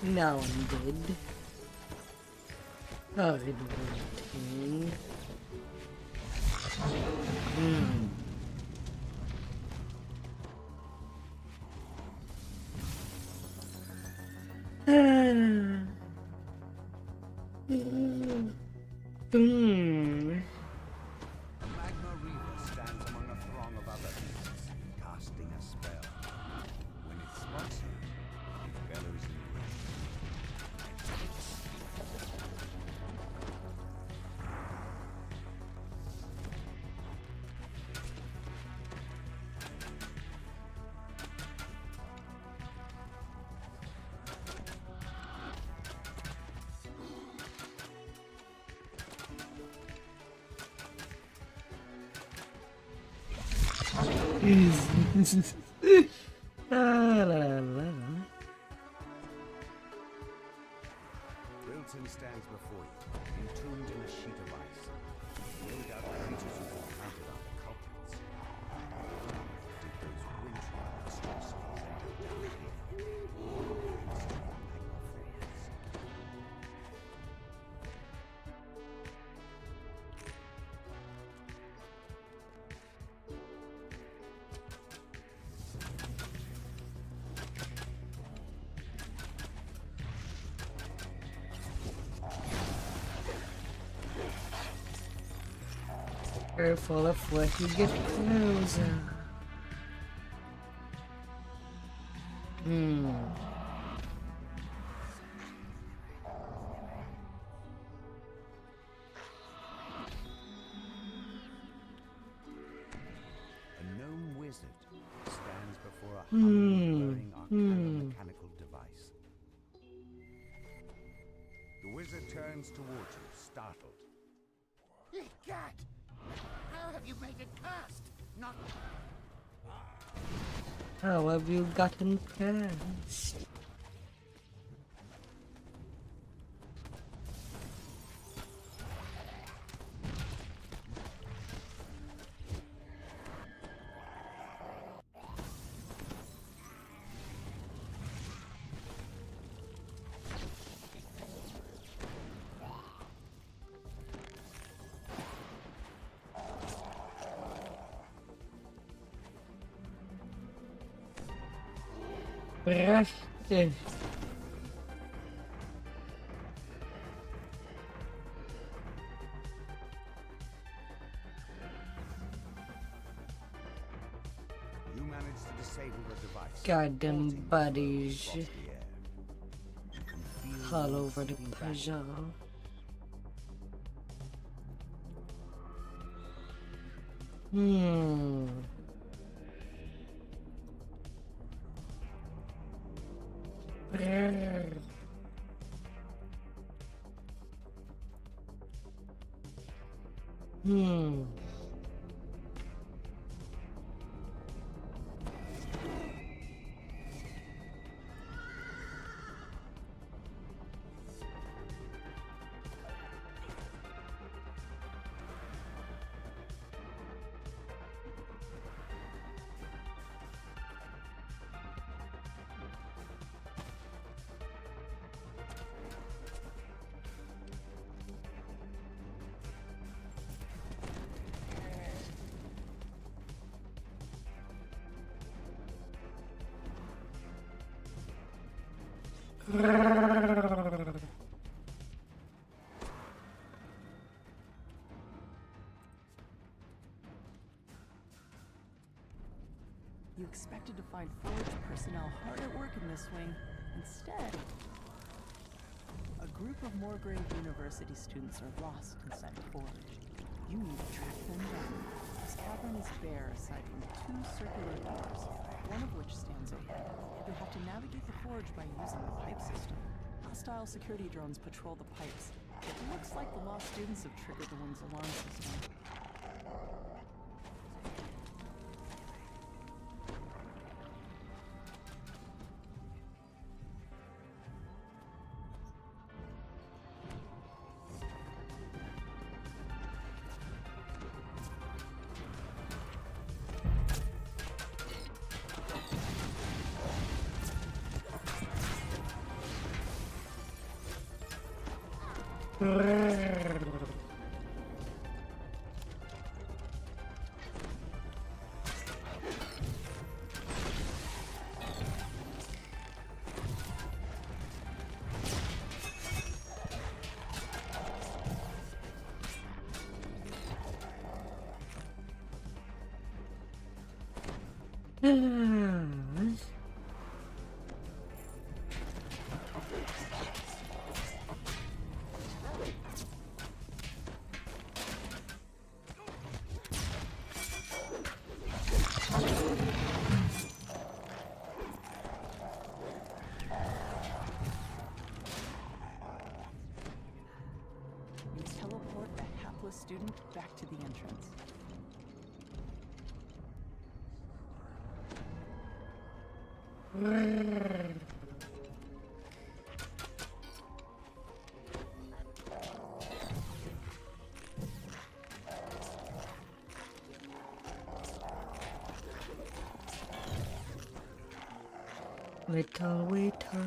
Now I'm dead. Oh, it went. The magma reaver stands among a throng of other beasts, casting a spell. When it spots you, it bellows in rage. La la la. Rilton stands before you, entombed in a sheet of ice. No doubt the creatures who've encountered are the culprits. Did those wintry monstrosities end up down here? Careful of what you get closer. A gnome wizard stands before a humming, whirring arcano-mechanical device. The wizard turns towards you, startled. Egad! How have you made it past? Not How have you gotten past? Prachtig. You manage to disable the device. Goddamn vaulting buddies. across the air. You can feel All them over the slipping back. puzzle. Brrr. You expected to find Forge personnel hard at work in this wing. Instead, a group of Morgrave University students are lost inside Forge. You need to track them down. This cavern is bare aside from two circular doors, one of which stands open. You'll have to navigate the Forge by using the pipe system. Hostile security drones patrol the pipes. It looks like the lost students have triggered the wing's alarm system. You teleport a hapless student back to the entrance. Little waiter.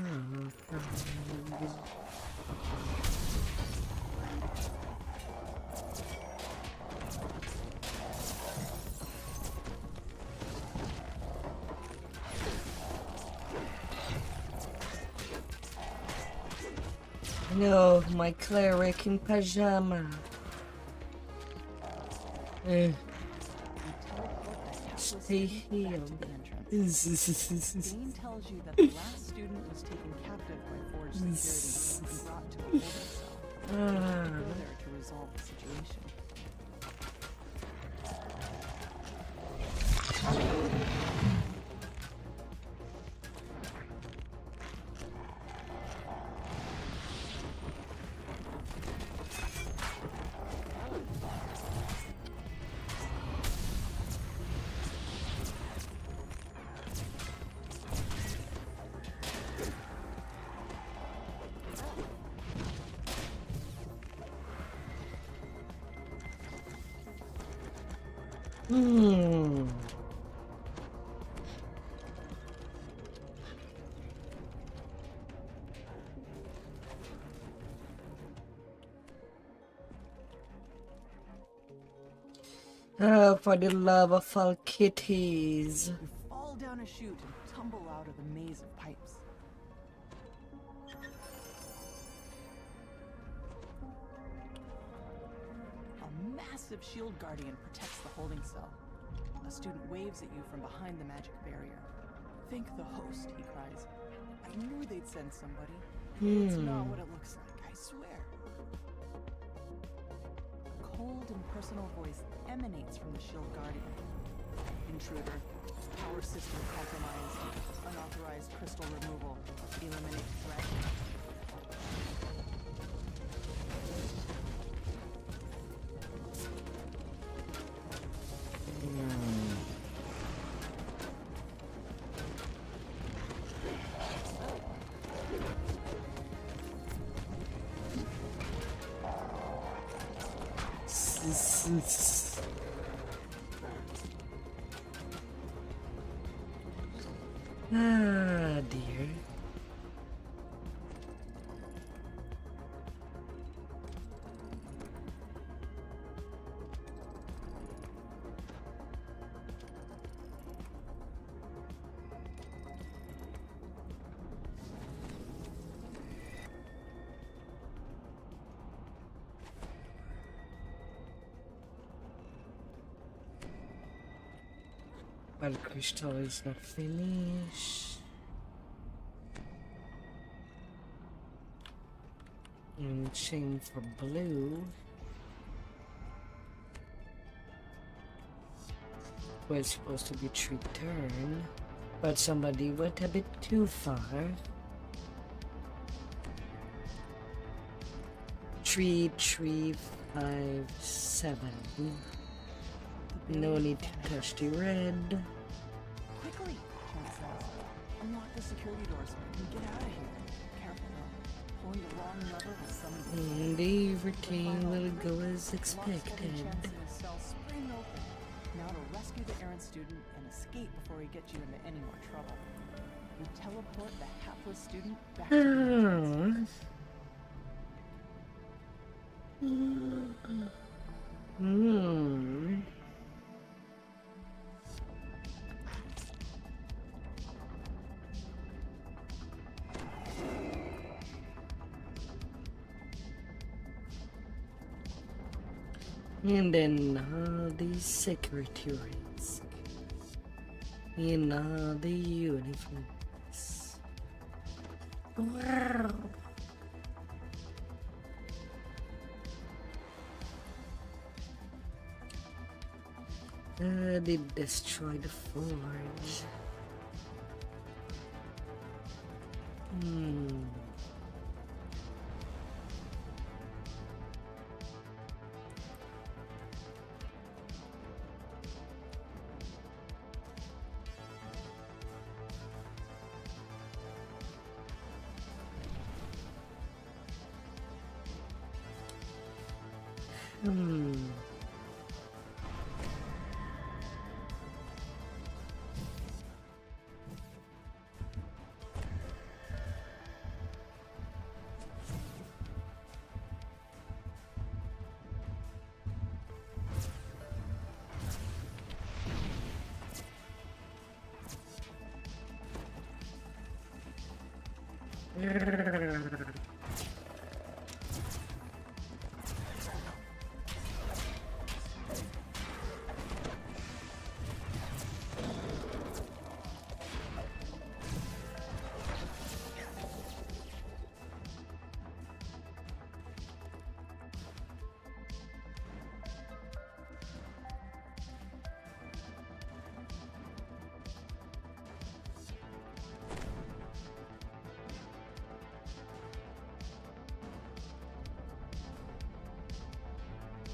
No, my cleric in pajama. You teleport the hapless Stay student back to healed. the entrance. Dane tells you that the last student was taken captive by Forge security and brought to a holding cell. Go there to resolve the situation. For the love of all kitties. You fall down a chute and tumble out of the maze of pipes. A massive shield guardian protects the holding cell. A student waves at you from behind the magic barrier. Thank the host, he cries. I knew they'd send somebody. It's not what it looks like, I swear. A cold and personal voice emanates from the shield guardian. Intruder. Power system compromised. Unauthorized crystal removal. Eliminate threat. Ah, dear. But crystal is not finished. And chain for blue. Was supposed to be 3 turn, but somebody went a bit too far. 3, 3, 5, 7. No need to touch the red. Quickly, Chance says. Unlock the security doors so we can get out of here. Careful though. Pulling the wrong lever will summon the And everything will go as Locks every expected. chance in his cell spring open. Now to rescue the errant student and escape before he gets you into any more trouble. You teleport the hapless student back to the entrance. And then all the security risk in all the uniforms. Wow. They destroyed the forge.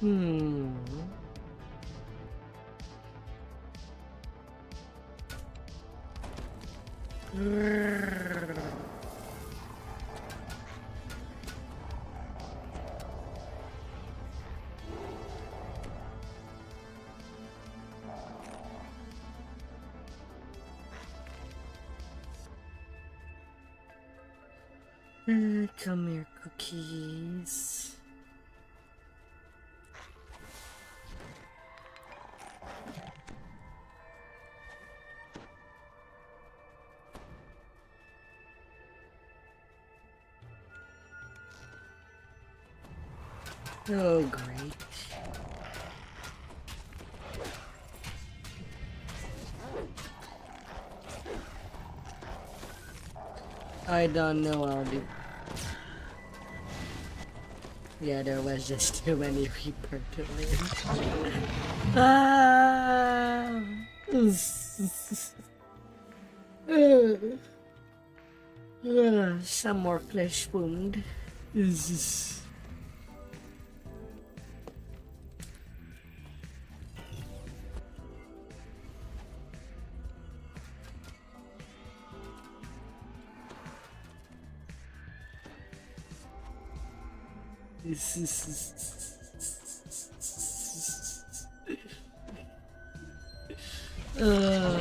Hmm. Come here, cookies. Oh, great. I don't know how to... Yeah, there was just too many Reaper to live. Ah! Some more flesh wound. uh,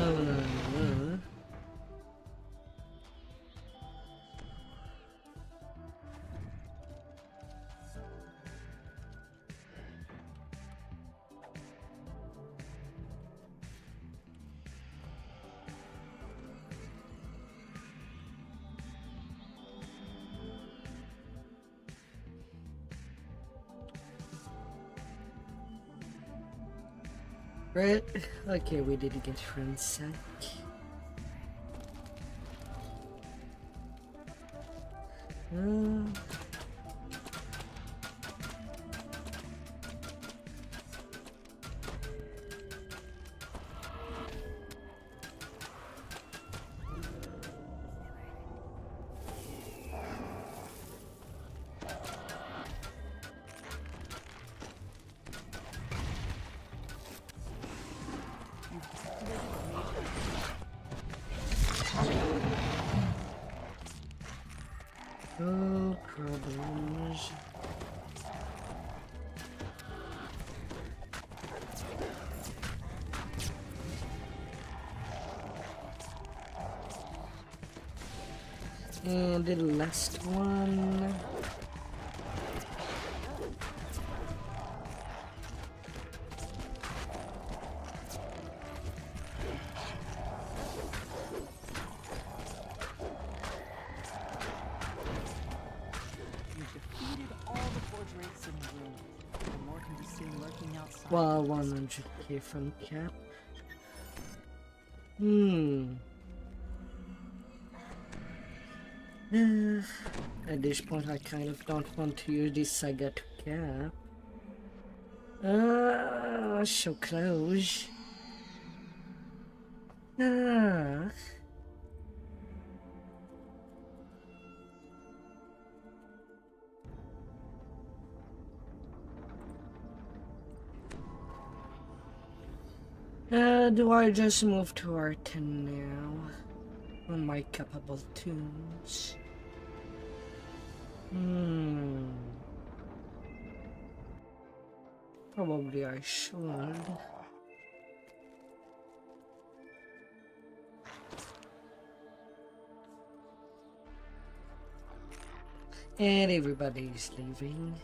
right? Okay, we did get ransack. No problems. And the last one. Well, 100k from cap. At this point, I kind of don't want to use this saga to cap. So close. Do I just move to R10 now? On my capable tunes? Probably I should. And everybody's leaving.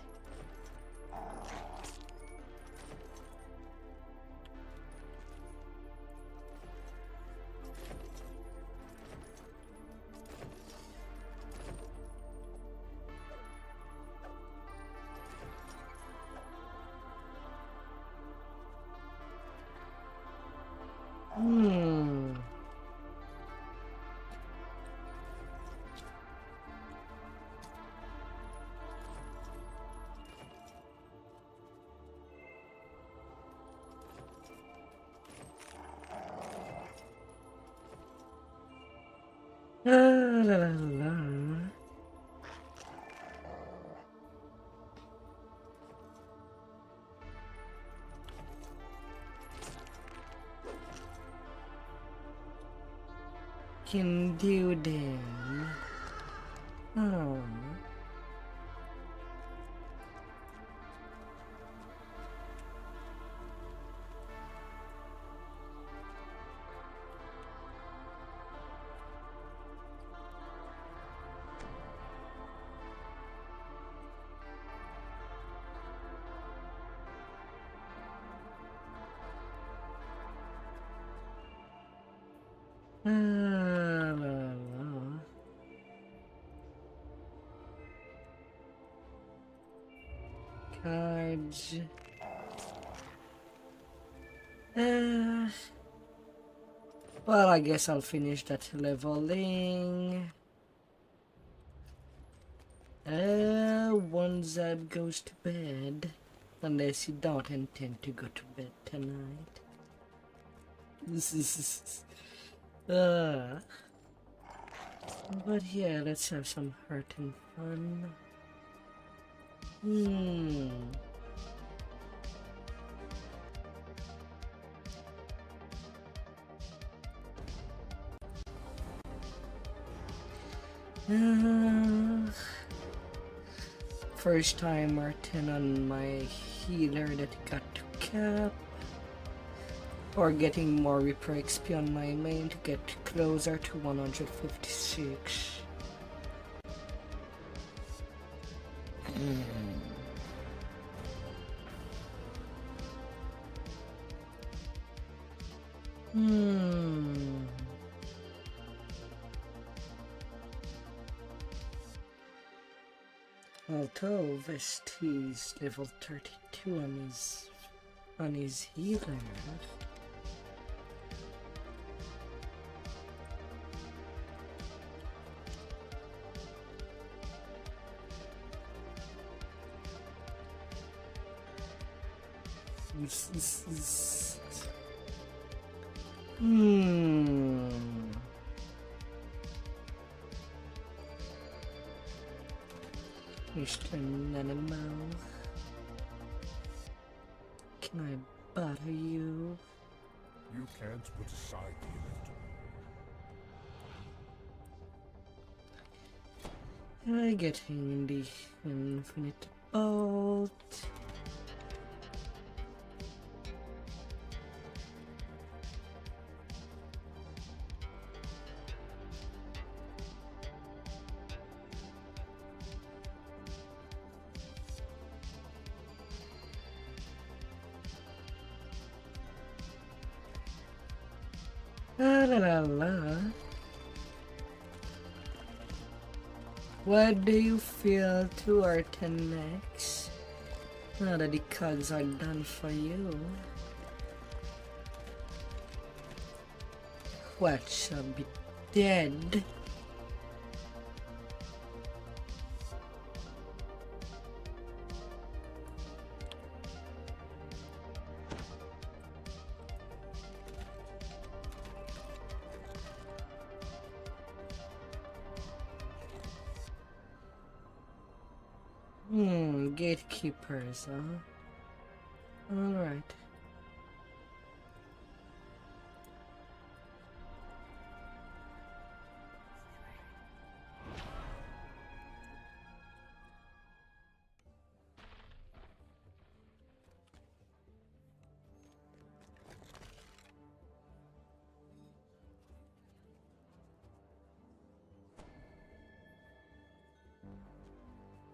La, la, la. Can do them. Oh. La, la, la. Cards. Well, I guess I'll finish that leveling. Once Zeb goes to bed. Unless you don't intend to go to bed tonight. But yeah, let's have some heart and fun. First time R10 on my healer that got to cap. Or getting more Reaper XP on my main to get closer to 156. Although Vesti's level 32 on his healer. Mr. Animal, can I bother you? You can't put aside the inevitable. Getting the infinite bolt. La la la. What do you feel to R10 next? Now that the cogs are done for you. What shall be dead? Gatekeepers, huh? Alright.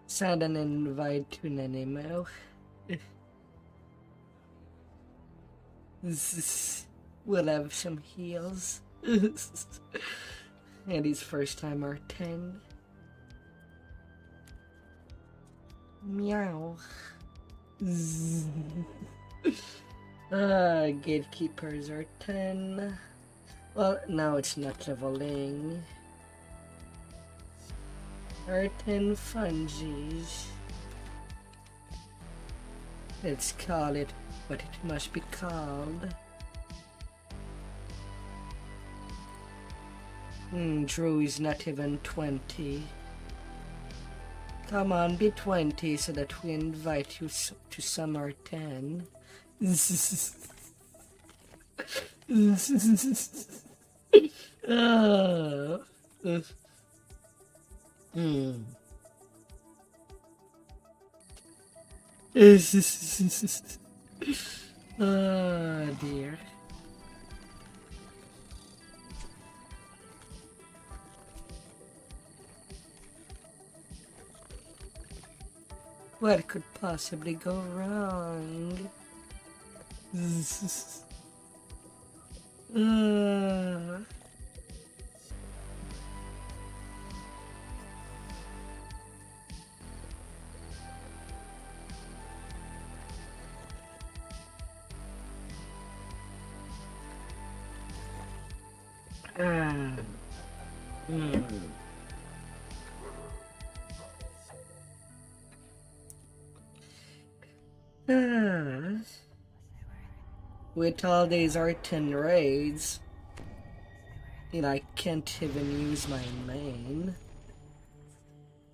Send an invite to an animal. We'll have some heals. And his first time R10. Meow. Gatekeepers are 10. Well, now it's not leveling. R10 fungies. Let's call it what it must be called. Drew is not even 20. Come on, be 20 so that we invite you to Summer 10. Ah. Oh dear. What could possibly go wrong? Uh. With all these R10 raids, and I can't even use my main.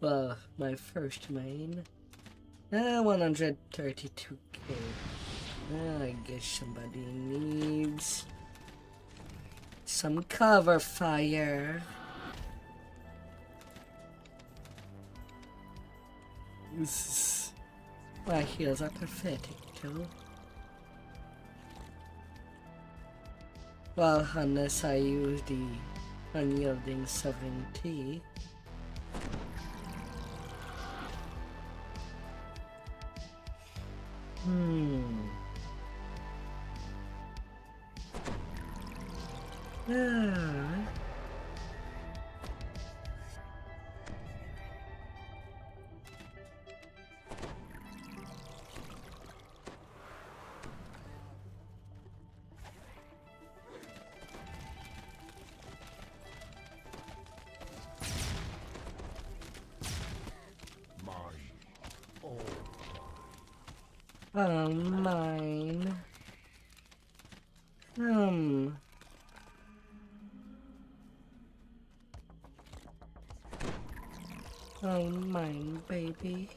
Well, my first main. 132k. I guess somebody needs some cover fire. My heals are pathetic too. Well, unless I use the unyielding sovereignty. Mine. Oh, mine, baby.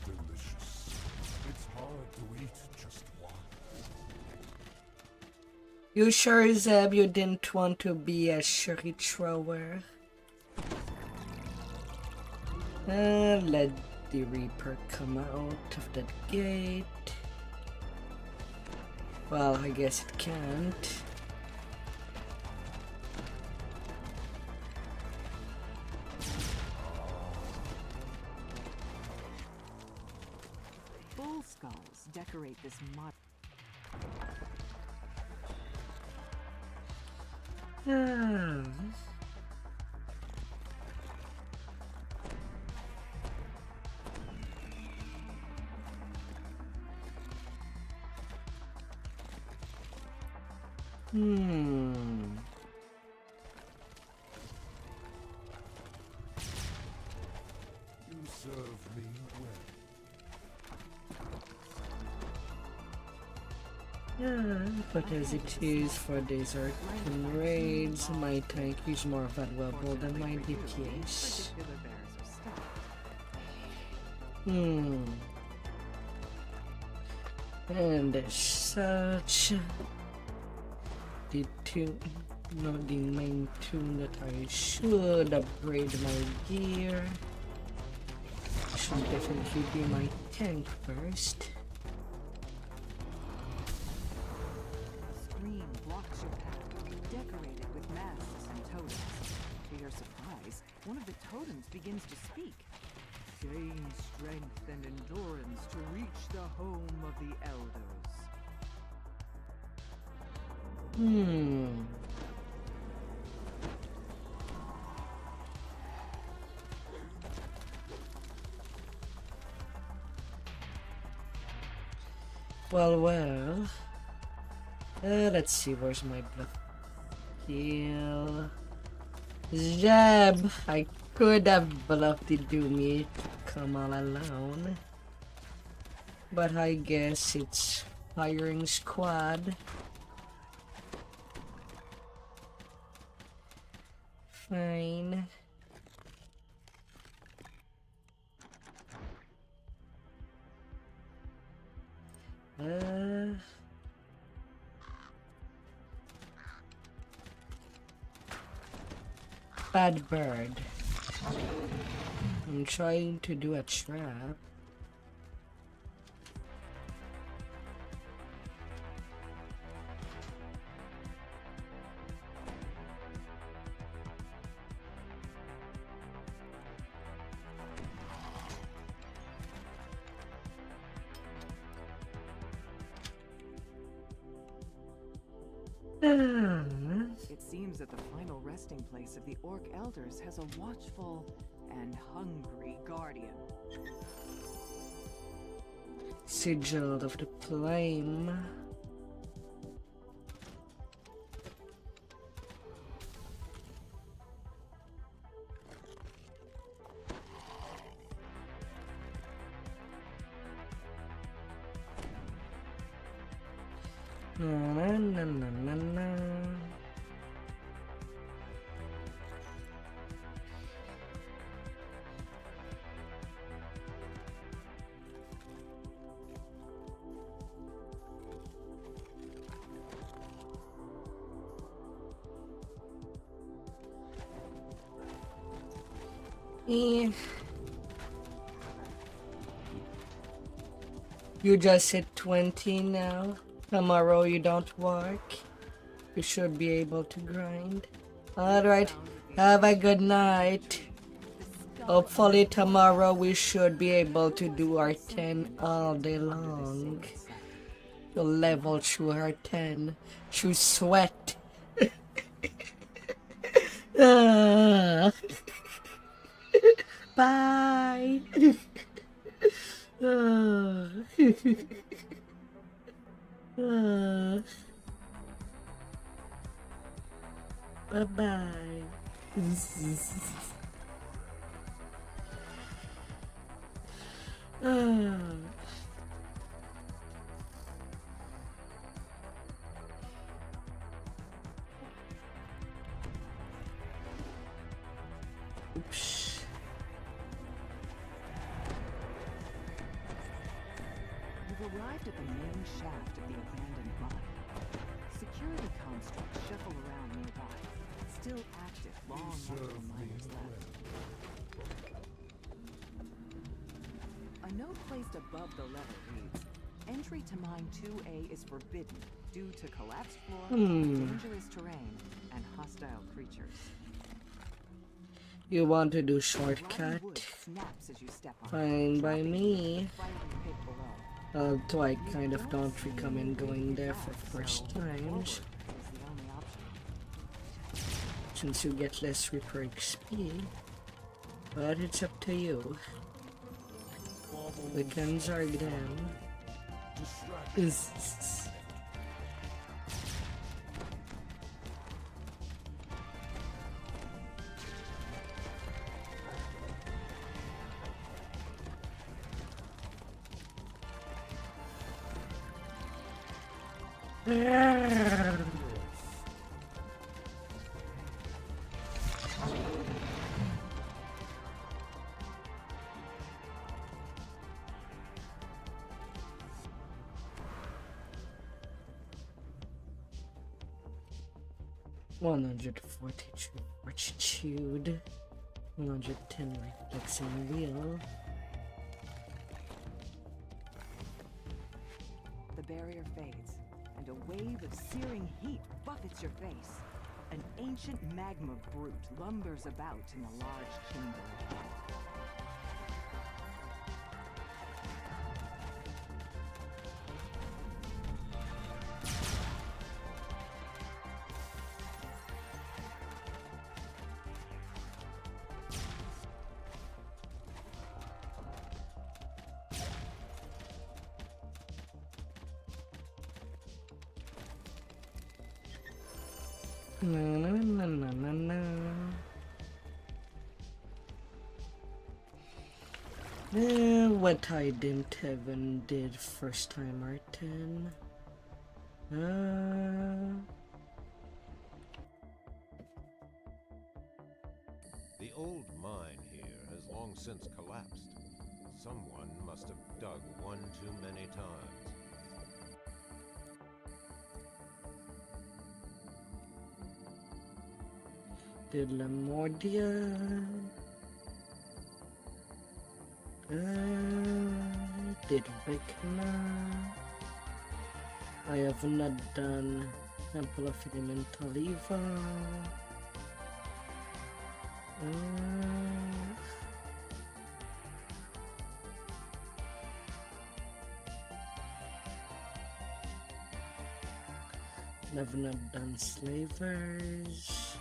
Delicious. It's hard to eat just one. You sure, Zeb, you didn't want to be a sherry thrower? Let the Reaper come out of that gate. Well, I guess it can't. Bull skulls decorate this mud. You serve me well. But as it is for desert and raids, my tank is more valuable than my DPS. And as such, the main tune that I should upgrade my gear should definitely be my tank first. Screen blocks your path, decorated with masks and totems. To your surprise, one of the totems begins to speak. Gain strength and endurance to reach the home of the elders. Well. Let's see, where's my bluff kill? Jab! I could have bluffed the Doomy to come all alone. But I guess it's firing squad. Fine. Bad bird. I'm trying to do a trap. It seems that the final resting place of the Orc Elders has a watchful and hungry guardian. Sigil of the Flame. Na. Eh. You just hit 20 now. Tomorrow you don't work. You should be able to grind. Alright, have a good night. Hopefully tomorrow we should be able to do our 10 all day long. You'll level through our 10 through sweat. Ah. Bye. Ah. Bye-bye. Oops. You've arrived at the main shaft of the abandoned mine. Security constructs shuffle around nearby, still active long after the miners left. A note placed above the lever reads, "Entry to Mine 2A is forbidden due to collapsed floor, dangerous terrain, and hostile creatures." You want to do shortcut? Wood snaps as you step on it, Fine by dropping me. into the fighting pit below. Although I kind of don't recommend going there for first times, since you get less Reaper XP. But it's up to you. Weekends are them. $142 fortitude, 110 reflexing wheel. The barrier fades, and a wave of searing heat buffets your face. An ancient magma brute lumbers about in the large chamber. Na na na na na na. What I didn't even did first time Martin. The old mine here has long since collapsed. Someone must have dug one too many times. Did Lamordia? Did Vecna? I have not done Temple of Elemental Eva. I've not done Slavers.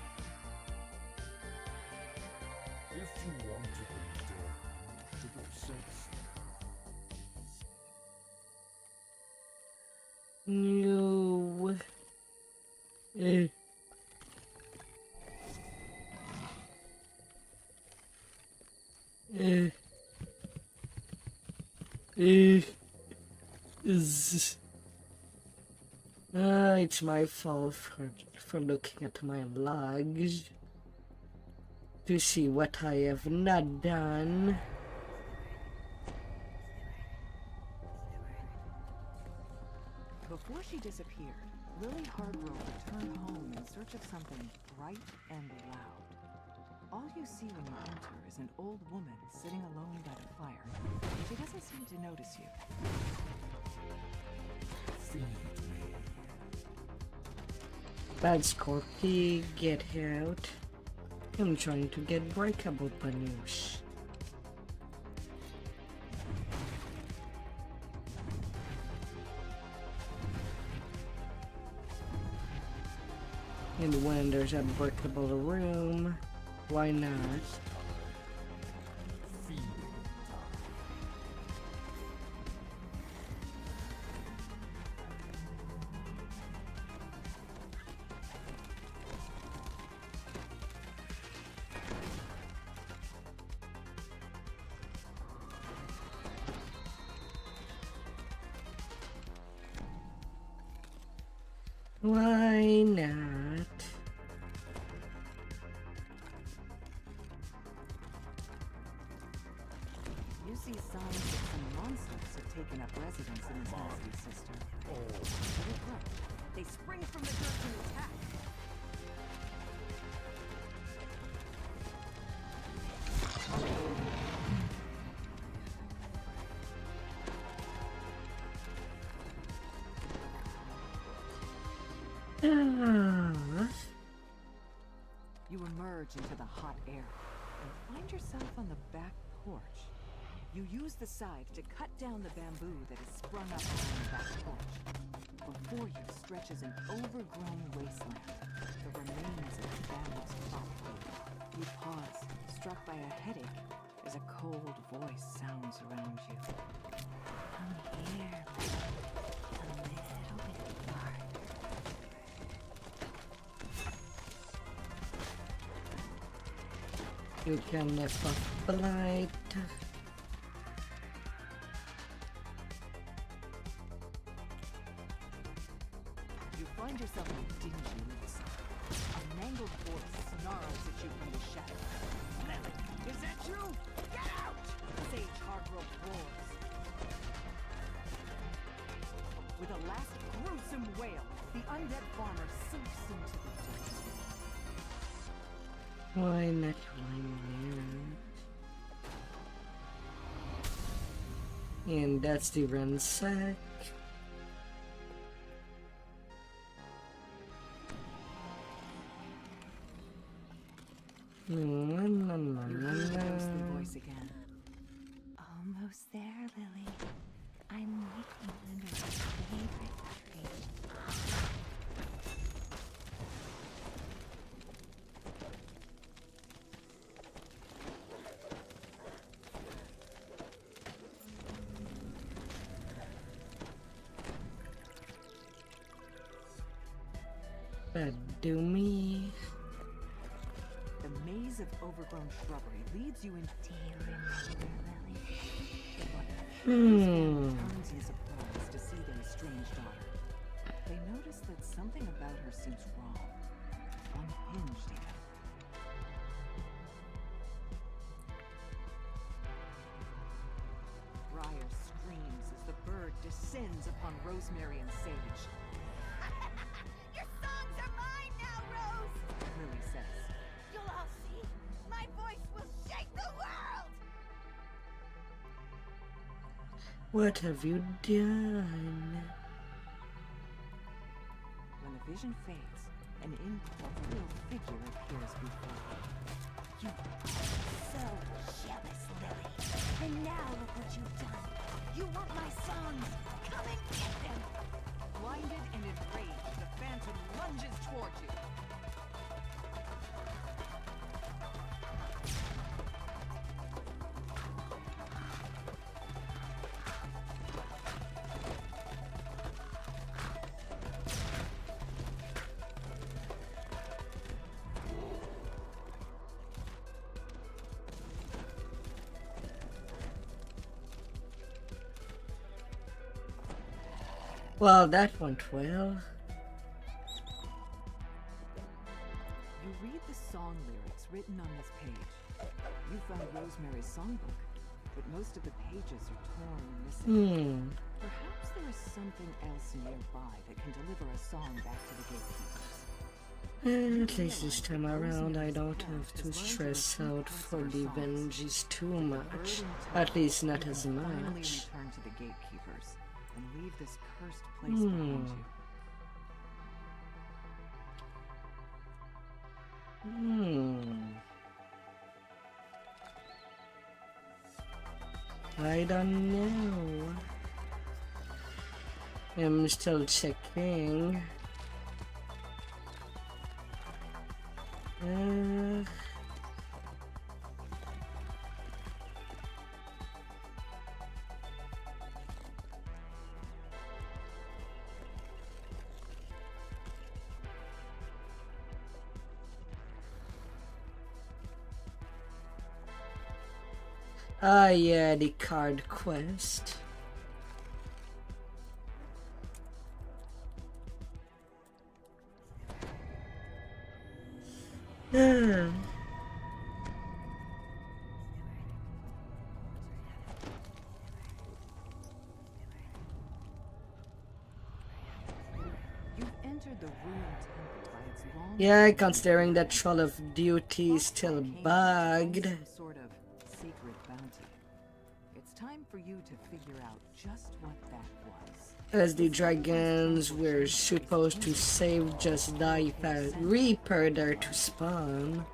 If you want to endure, to go sense. No. Eh. Eh. Eh. It's my fault for looking at my logs to see what I have not done. Before she disappeared, Lily Hargrove returned home in search of something bright and loud. All you see when you enter is an old woman sitting alone by the fire. She doesn't seem to notice you. Feed me. Bad Scorpy, get out. I'm trying to get breakable news. And when there's a breakable room, why not? Feed me. Why not? You see signs that some monsters have taken up residence in this nasty sister. Oh, But look, they spring from the dirt to attack. You emerge into the hot air and find yourself on the back porch. You use the scythe to cut down the bamboo that is sprung up along the back porch. Before you stretches an overgrown wasteland, the remains of the family's crop field. You pause, struck by a headache, as a cold voice sounds around you. Come here, a little bit farther. You can lift off Blight. You find yourself in a dingy mess. A mangled voice snarls at you from the shadows. Lily, is that you? Get out! Sage Hargrove roars. With a last gruesome wail, the undead farmer sinks into the dirt. Why not lying there? And that's the ransack. You hear the ghostly voice again. Almost there, Lily. I'm waiting under my favorite tree. Bad do me. The maze of overgrown shrubbery leads you into. Do you remember, Lily? Turns in surprise to see their estranged daughter. They notice that something about her seems wrong, unhinged even. Briar screams as the bird descends upon Rosemary and Sage. Your songs are mine now, Rose! Lily says. You'll all see. My voice will shake the world! What have you done? When the vision fades, an incorporeal figure appears before her. You so jealous, Lily. And now look what you've done. You want my songs? Come and get them! Blinded and enraged, the phantom lunges toward you. Well, that went well. You read the song lyrics written on this page. You found Rosemary's songbook, but most of the pages are torn and missing. Perhaps there is something else nearby that can deliver a song back to the gatekeepers. At least this time around, I don't have to stress out for the vengeance too much. At least not as Finally much. return to the gatekeepers and leave this cursed place behind you. I don't know. I'm still checking. Ah, yeah, the card quest. You've entered the ruined temple by its long. Yeah, considering that Troll of Duty is still bugged. Some sort of sacred bounty. It's time for you to figure out just what that was. As the dragons we're supposed to save just died a Reaper there to spawn.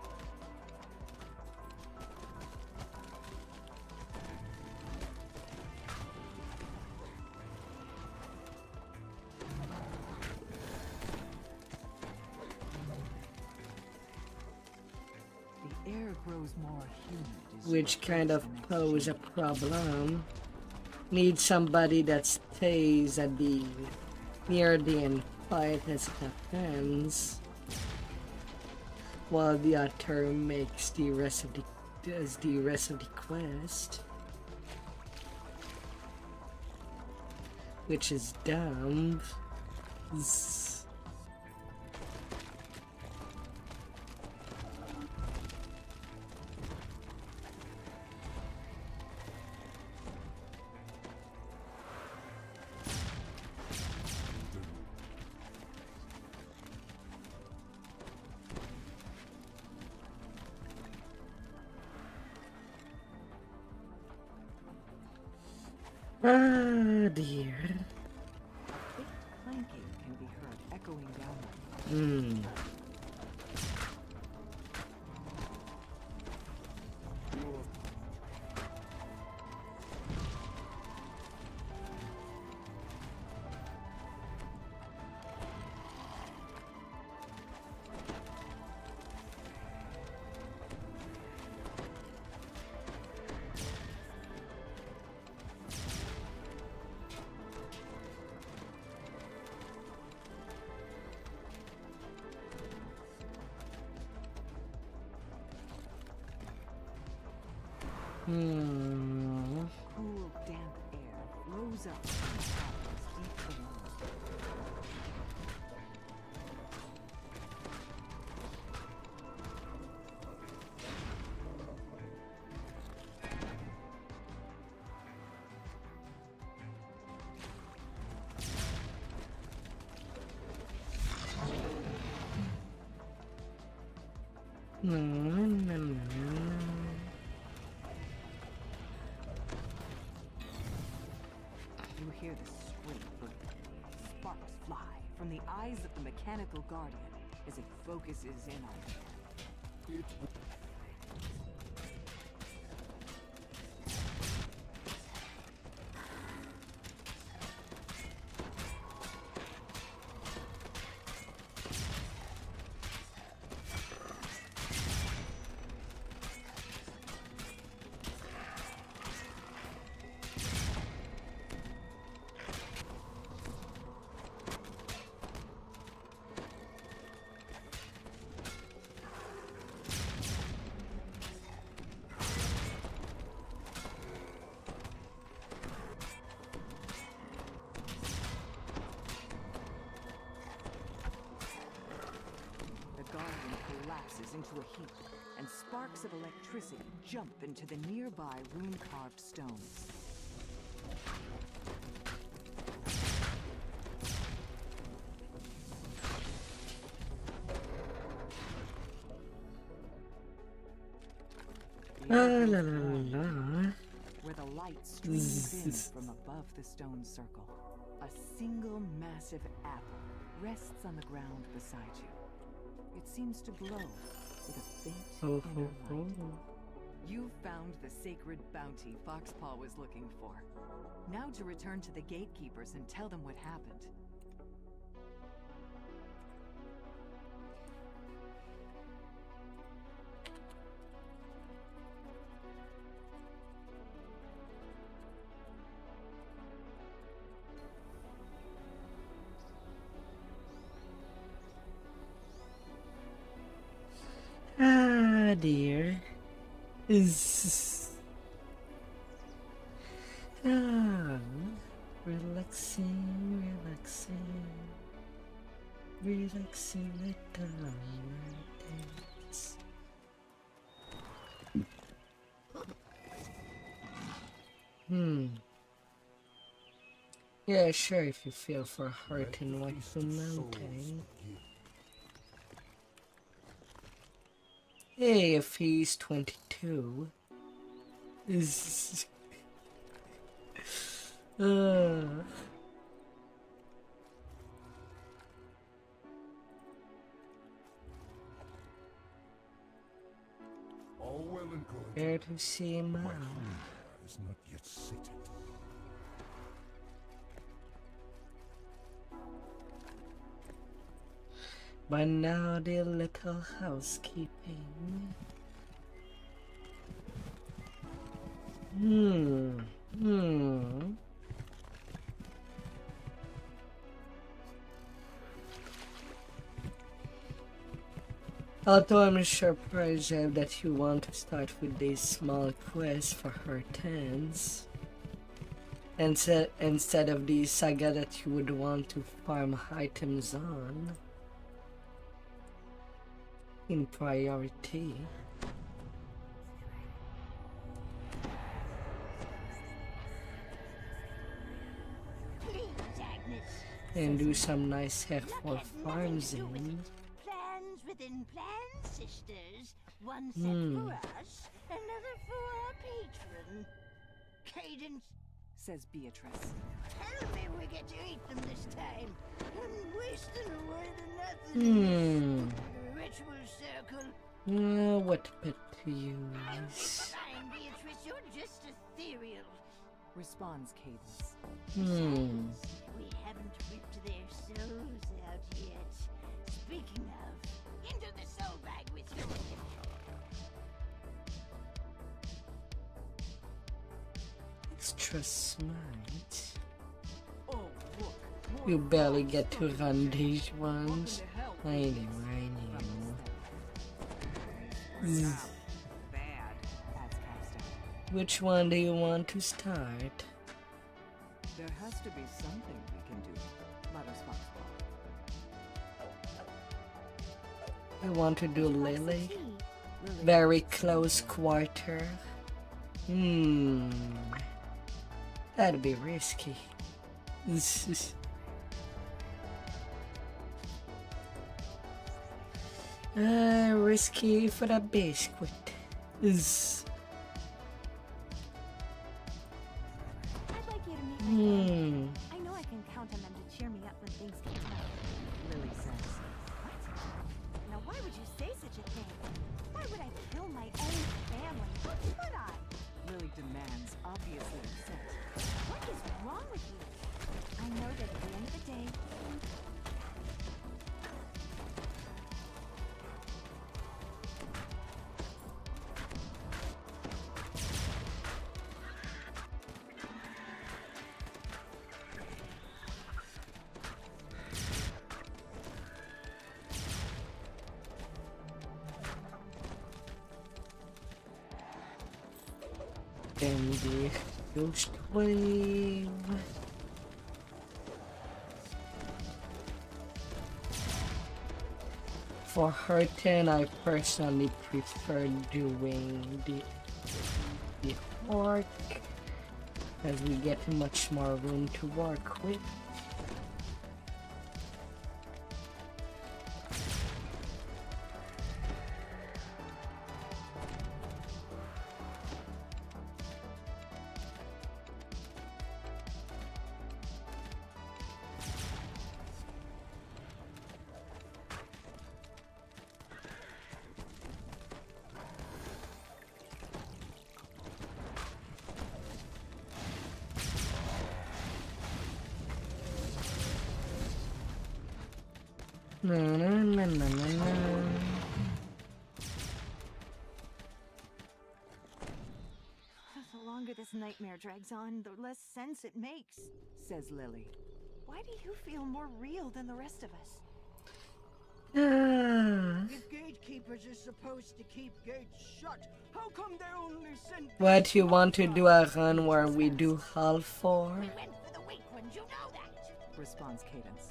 The air grows more humid. as Which you kind of approach the next pose a chamber. problem. Need somebody that stays at the near the end fight as it happens, while the other makes the rest of the quest, which is dumb. Ah, dear. Faint clanking can be heard echoing downward. Cool, damp air flows up from the caverns deep below. You hear the scrape of sparks fly from the eyes of the mechanical guardian as it focuses in on you. The guardian collapses into a heap, and sparks of electricity jump into the nearby rune-carved stones. Where the light streams in from above the stone circle, a single massive apple rests on the ground beside you. It seems to glow with a faint inner light. You found the sacred bounty Foxpaw was looking for. Now to return to the gatekeepers and tell them what happened. Ah, dear. Relaxing, little dance. Yeah, sure, if you feel for heart in White Mountain. Hey, if he's 22. All well and good. There to see My Mom. hunger is not yet sated. But now the little housekeeping. Although I'm surprised that you want to start with these small quests for her tens. Instead of the saga that you would want to farm items on. In priority. Please, Agnes. And do some nice helpful farms in. Plans within plans, sisters. One set for us, another for our patron. Cadence, Says Beatrice. tell me we get to eat them this time. I'm wasting away to nothing. Ritual circle. What pet to I'll keep use? fine, Beatrice. You're just ethereal. Responds Cadence. We haven't ripped their souls out yet. Speaking of, into the soul bag with you. Extra smart. Oh, look. More You barely frogs get to from the run shack. these Welcome ones. to hell, I Cadence. know. Bad, adds Capstone. Which one do you want to start? There has to be something we can do. Let us find out. I want to do What's the Lily. key? Lily, Very close quarter. That'd be risky. Risky for the biscuit. I'd like you to meet my family. Hmm. I know I can count on them to cheer me up when things get tough. Lily says. Now, why would you say such a thing? Why would I kill my own family? How could I? Lily demands, obviously upset. What is wrong with you? I know that at the end of the day, And the ghost wave. For her turn, I personally prefer doing the orc, as we get much more room to work with. Na, na, na, na, na, na. the longer this nightmare drags on, the less sense it makes. Says Lily. Why do you feel more real than the rest of us? If gatekeepers are supposed to keep gates shut, how come they only send... What, you want to do a run where we do half 4? We went for the weak ones, you know that. Responds Cadence.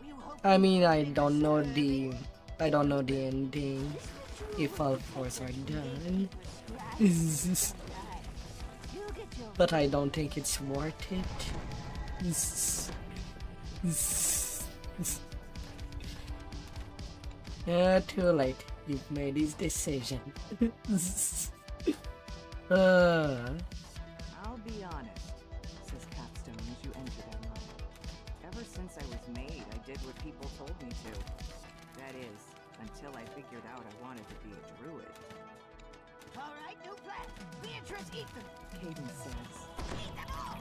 We hope I mean, I don't know the ending. If all 4s are done. But I don't think it's worth it. Too late. You've made his decision. I'll be honest, says Capstone as you enter their mind. Ever since I was made, I did what people told me to. That is, until I figured out I wanted to be a druid. All right, new plan. Beatrice, eat them. Cadence says. Eat them all.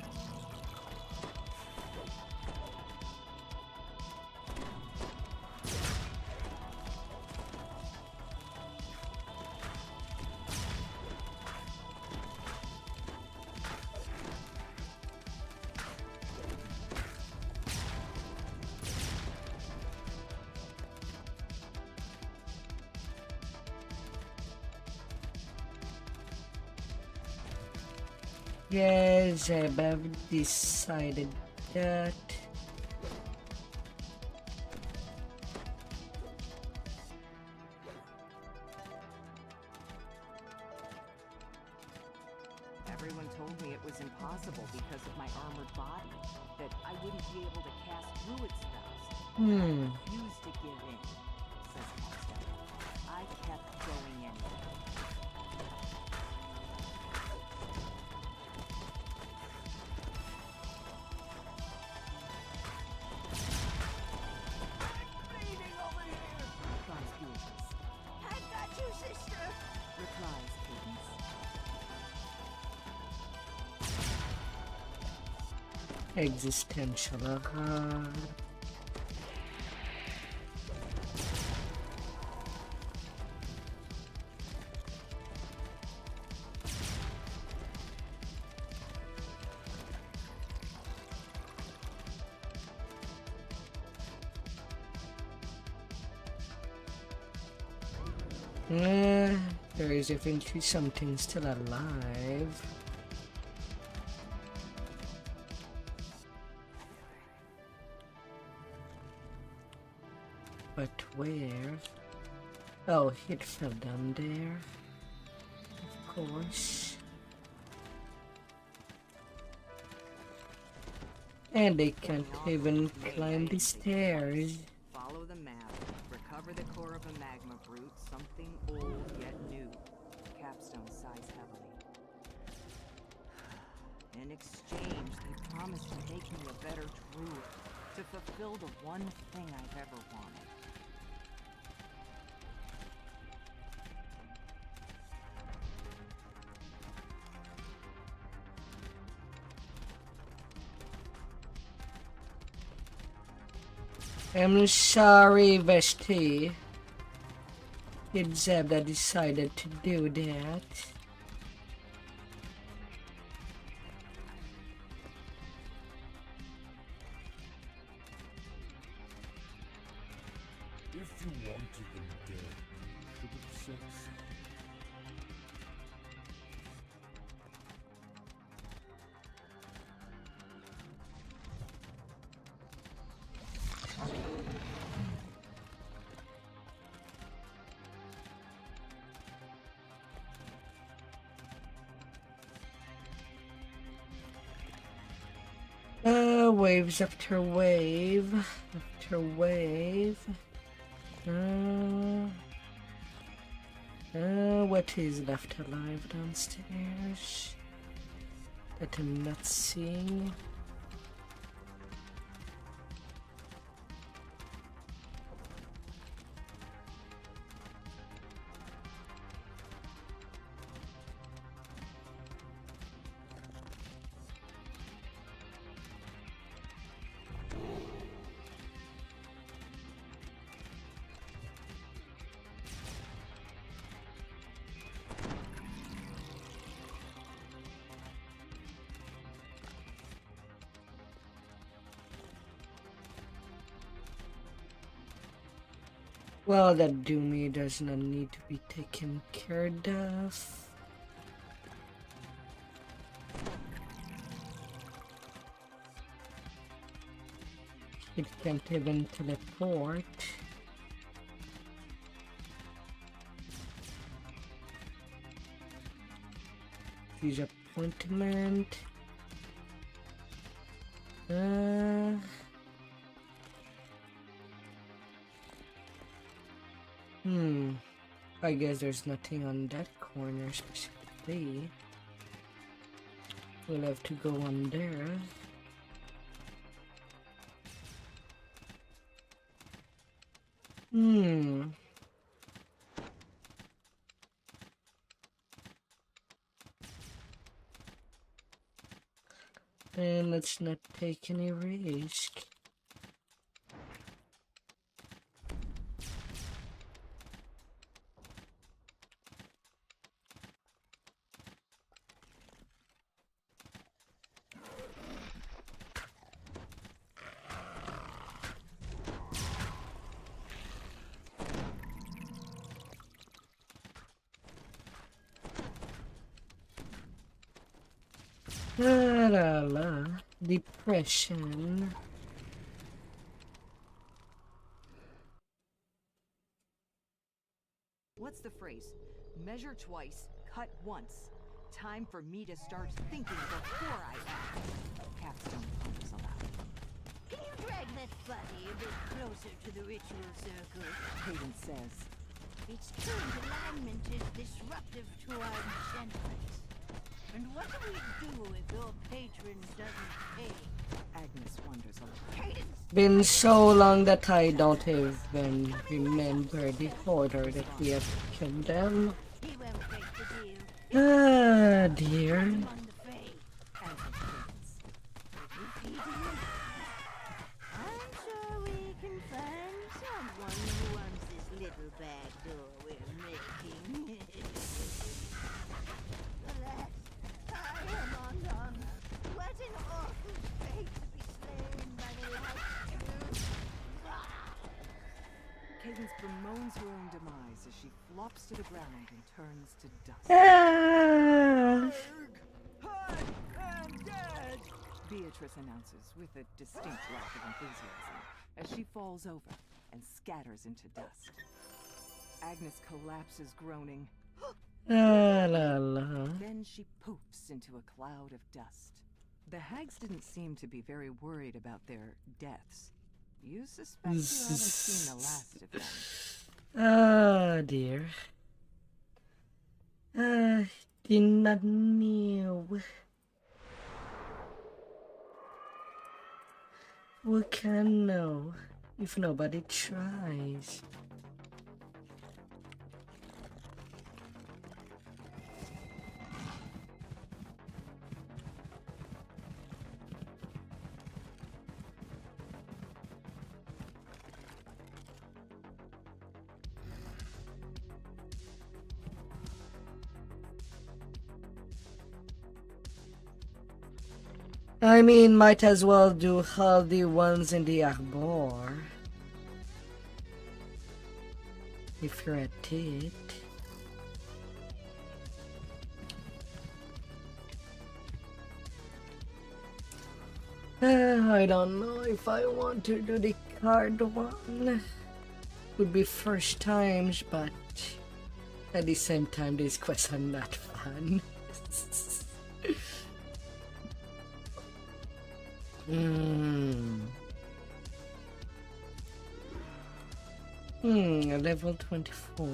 Yes, I've decided that. Everyone told me it was impossible because of my armored body, that I wouldn't be able to cast druid spells. I refused to give in, says Capstone. I kept going anyway. Bleeding over here. Cries Beatrice. I've got you, sister. Replies Cadence. Existential. There is eventually something still alive. But where? Oh, it fell down there. Of course. And they can't even climb the stairs. Follow the map. Recover the core of a magma brute, something old yet new. Capstone size heavily. In exchange, they promised to make me a better druid, to fulfill the one thing I've ever wanted. I'm sorry, Vesti. It's Zeb that decided to do that. If you wanted them dead, you should have said so. Waves after wave after wave. What is left alive downstairs that I'm not seeing? Well, that Doomy does not need to be taken care of. It can't even teleport. Disappointment. I guess there's nothing on that corner specifically. We'll have to go on there. And let's not take any risk. Depression. What's the phrase? Measure twice, cut once. Time for me to start thinking before I act. Capstone pumps aloud. Can you drag that body a bit closer to the ritual circle? Cadence says. Its current alignment is disruptive to our enchantment. And what do we do if your patron doesn't pay? Agnes wonders a little. Cadence! Been so long that I don't even remember the order that we have killed them. He won't break the deal. Ah, dear. On the fray. Answers Cadence. I'm sure we can find someone who wants this little back door we're making. Alas, I am undone. What an awful fate to be slain by the light. Cadence bemoans her own demise as she flops to the ground and turns to dust. Ah. I'm dead! Beatrice announces with a distinct lack of enthusiasm as she falls over and scatters into dust. Agnes collapses, groaning. La la la. Then she poofs into a cloud of dust. The hags didn't seem to be very worried about their deaths. You suspect you haven't seen the last of them. Ah, dear. I did not know. We can know if nobody tries. I mean, might as well do all the ones in the arbor. If you're at it. I don't know if I want to do the card one. Would be first times, but at the same time, these quests are not fun. 24.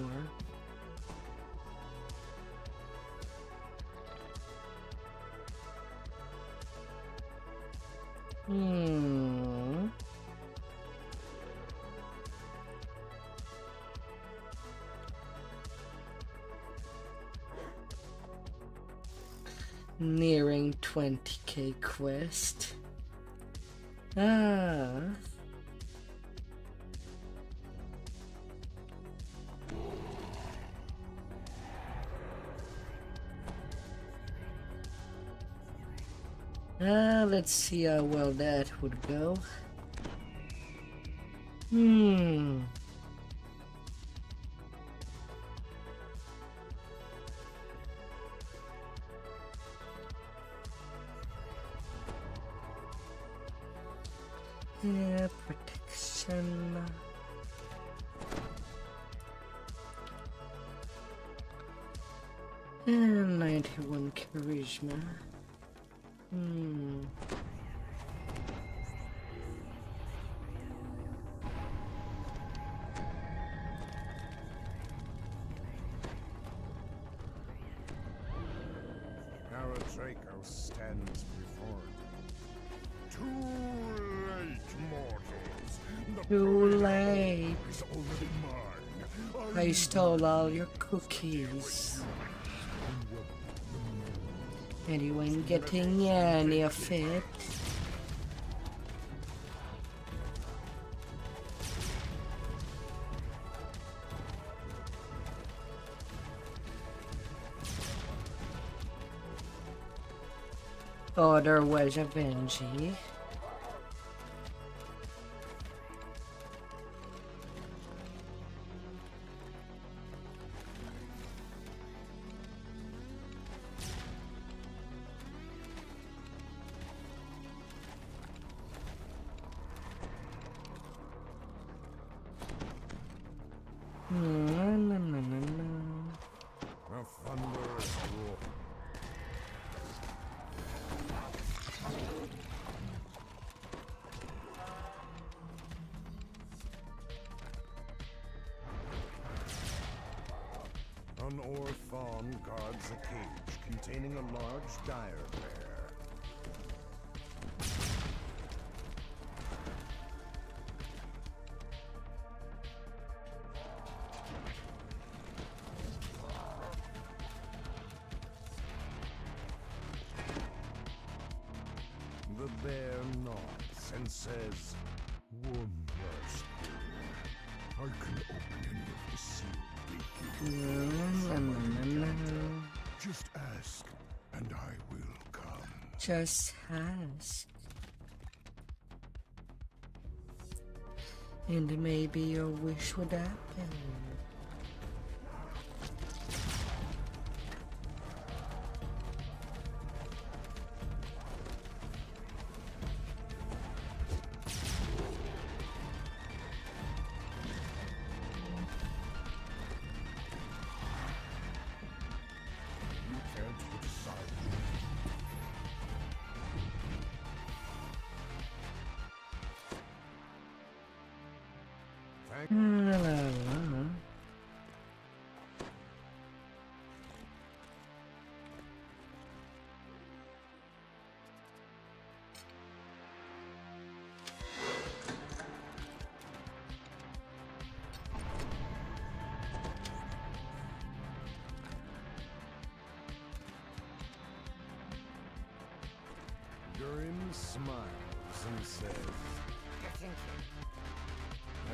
Nearing 20k quest. Let's see how well that would go. Yeah, protection. And 91 charisma. Draco stands before me. Too late, mortals. The Too late. is already mine. I stole all your cookies. And you ain't getting any of it. Oh, there was a Benji. The thunderous roar. An orphan guards a cage containing a large dire bear. The bear nods and says, "One last thing. I can open any of the sealed gates. Just ask, and I will come." Just ask. And maybe your wish would happen. I La, la, la. Grim smiles and says,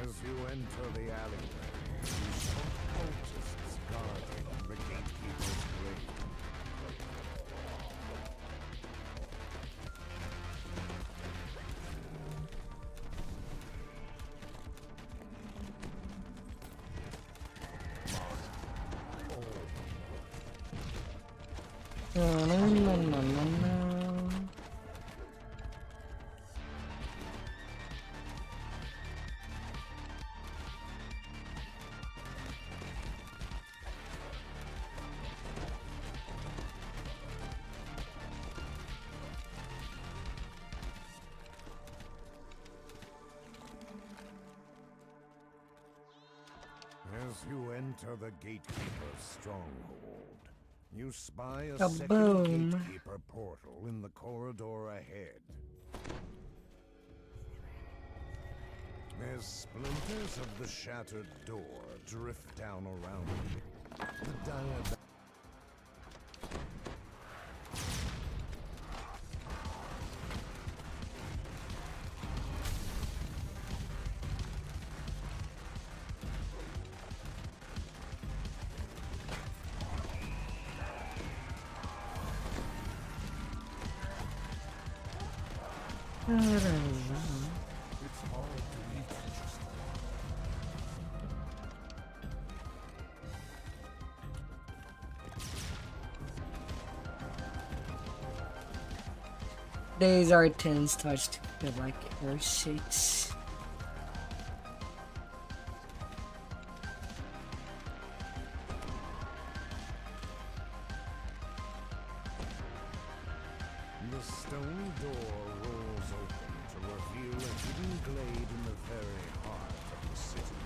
as you enter the alleyway, you spot cultists guarding the gatekeeper's grave. La, la, la, la, la, la. As you enter the gatekeeper's stronghold, you spy a Kaboom. second gatekeeper portal in the corridor ahead. As splinters of the shattered door drift down around you, the diagram. La, la, la. It's hard to reach just Days are 10 starts to feel like air 6. The stone door rolls open to reveal a hidden glade in the very heart of the city.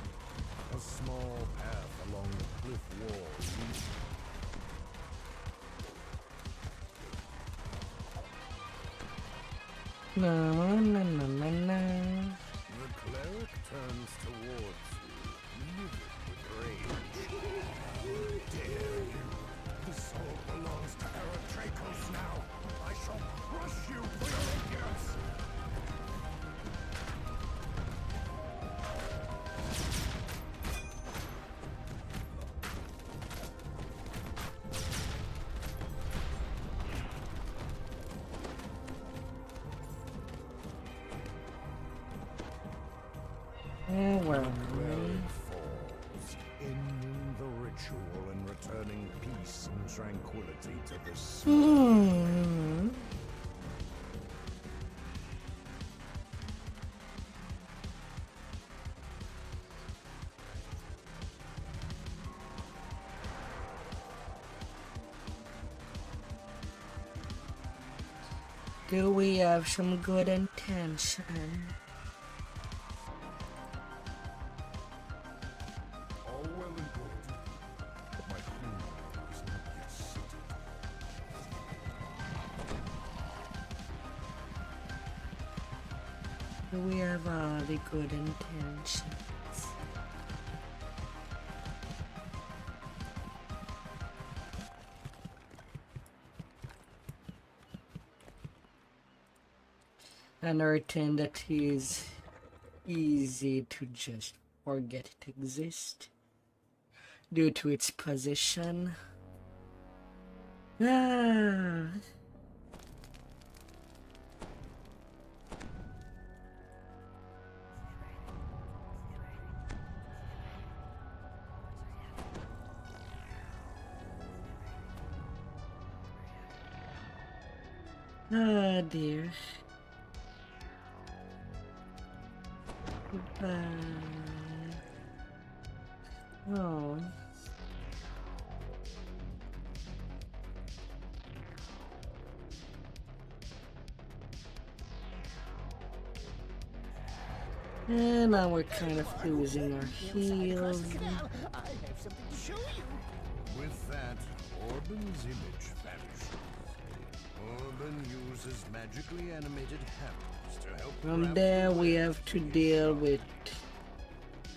A small path along the cliff wall leads. La, la, la, la, la, la. The cleric turns towards you, livid with rage. How dare you! This soul belongs to Eretracos now! I shall crush you for your ignorance! Oh, well. Cleric falls, ending the ritual and returning peace and tranquility to this Hmm. Do we have some good intention? all well and good, but my queen is not yet seated. Do we have all the good intentions? Unearthing that is easy to just forget it exists due to its position. Ah. Oh dear. Goodbye. Oh. And now we're kind of losing our heals. I have something to show you. With that, Orban's image vanishes. Orban uses magically animated hammers to help. From there, we have to deal with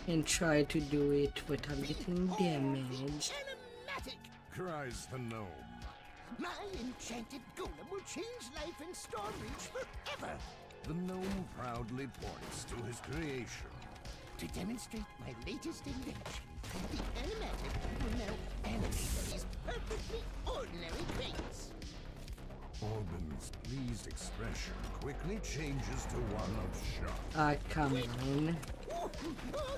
and try to do it without getting damaged. Animatic! Cries the gnome. My enchanted golem will change life in Stormreach forever. The gnome proudly points to his creation. To demonstrate my latest invention, the animatic will now animate these perfectly ordinary crates. Orban's pleased expression quickly changes to one of shock. Come on. Oh,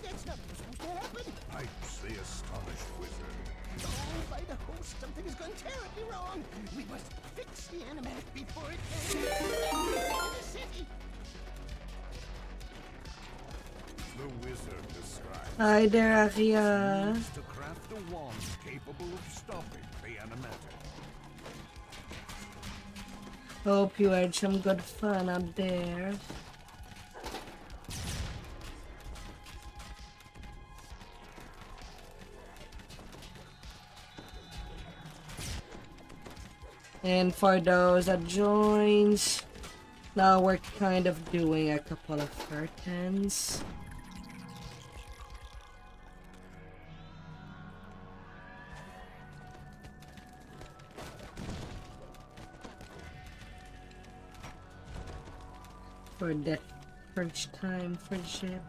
that's not supposed to happen! Pipes the astonished wizard. Oh, by the host, something has gone terribly wrong. We must fix the animatic before it can into the city. The wizard describes. Hi there, Aria. To craft a wand capable of stopping the animatic. Hope you had some good fun up there. And for those that joins, now we're kind of doing a couple of curtains. For that first time for Jib.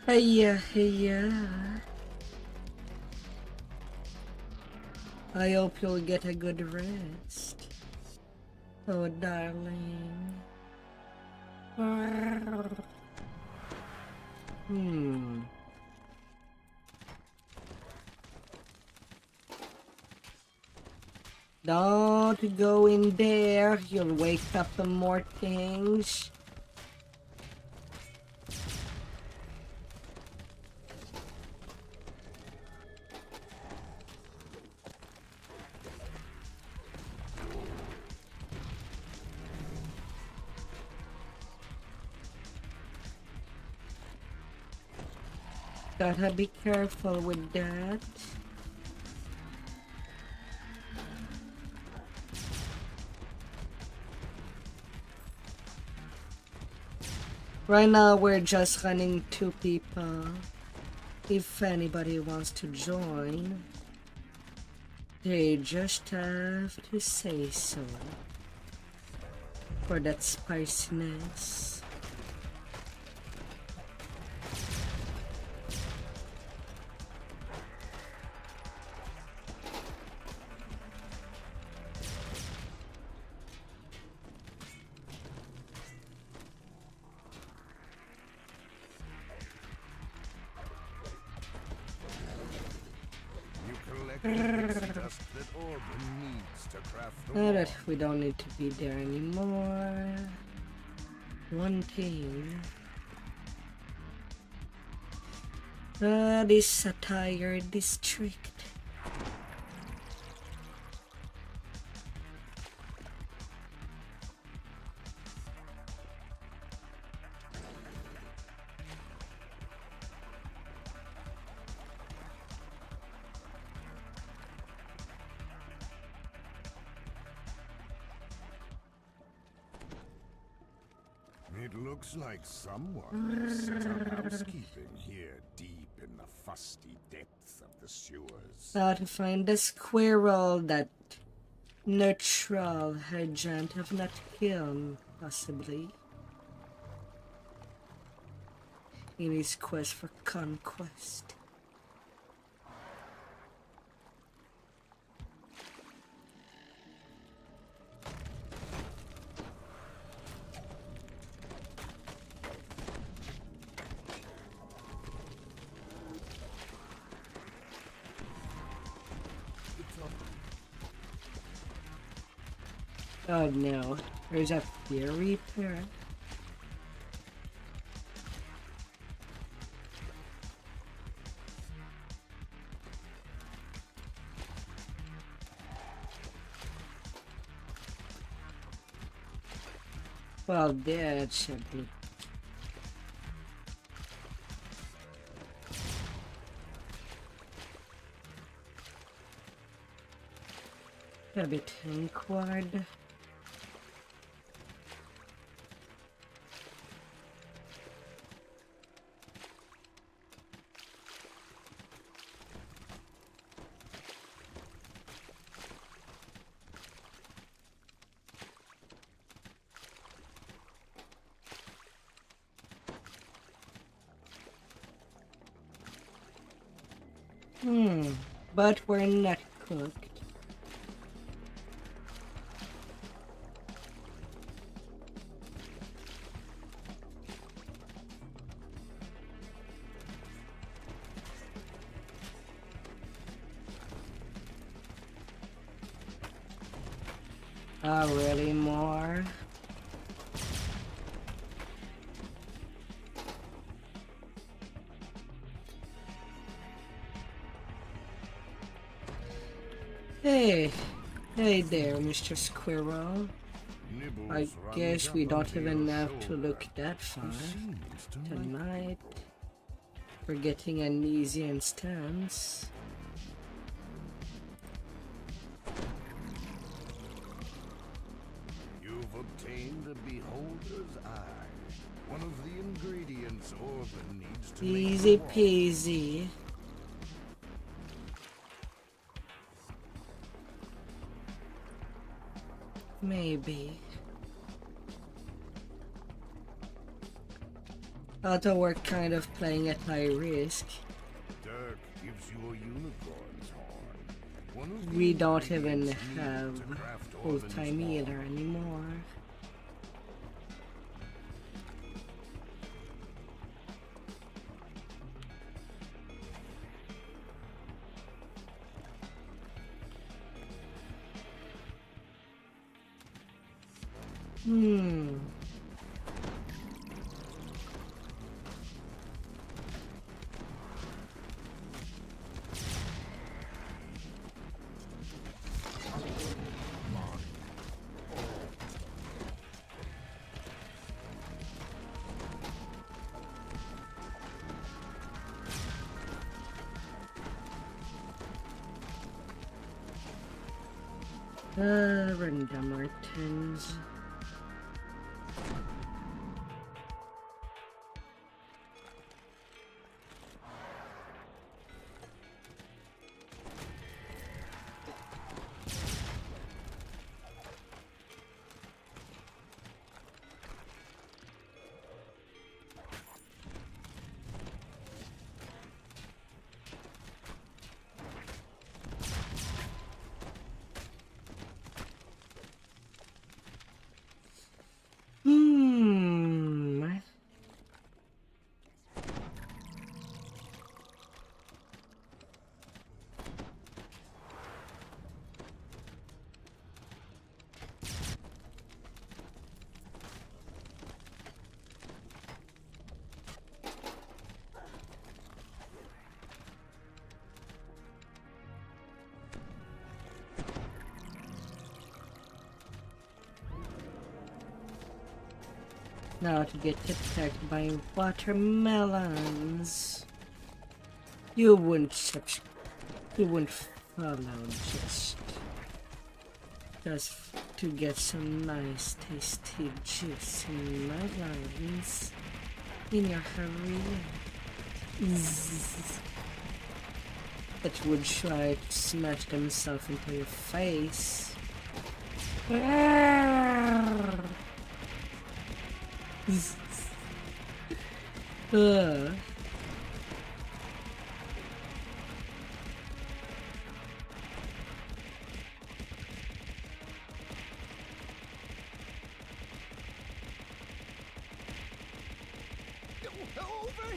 Hey. I hope you'll get a good rest. Oh, darling. Don't go in there. You'll wake up more things. Gotta be careful with that. Right now we're just running 2 people. If anybody wants to join, they just have to say so. For that spiciness. That we don't need to be there anymore. One thing. This satire district. It looks like someone set up housekeeping here deep in the fusty depths of the sewers. Now to find the squirrel that neutral agent have not killed, possibly. In his quest for conquest. Oh no, there's a fear reaper. Well, that should be. A bit inquad. But we're not cooked. Really more? Hey there, Mr. Squirrel. I guess we don't even have to look that far tonight. We're getting an easy instance. You've obtained a beholder's eye. One of the ingredients Orban needs to Easy make peasy. Maybe. Although we're kind of playing at high risk. Dirk gives you a unicorn's horn. One of the We don't even ingredients needed have to craft full-time Orban's either horn. anymore. Random Martins. Now to get attacked by watermelons. You wouldn't follow just to get some nice tasty juicy melons in your hurry. That would try to smash themselves into your face. Over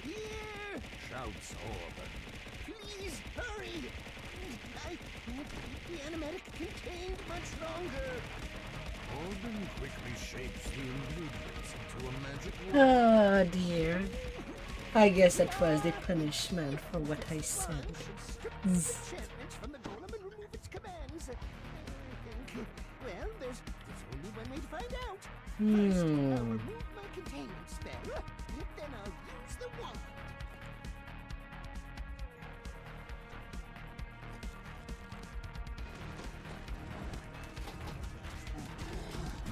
here! Shouts Orban. Please hurry! I can't keep the animatic contained much longer. Orban quickly shapes the ingredients into a magic wand. Oh dear. I guess that was the punishment for what I said. Enchantments from the golem and remove its commands. Well, there's only one way to find out. First, I'll remove my containment spell, then I'll use the wand.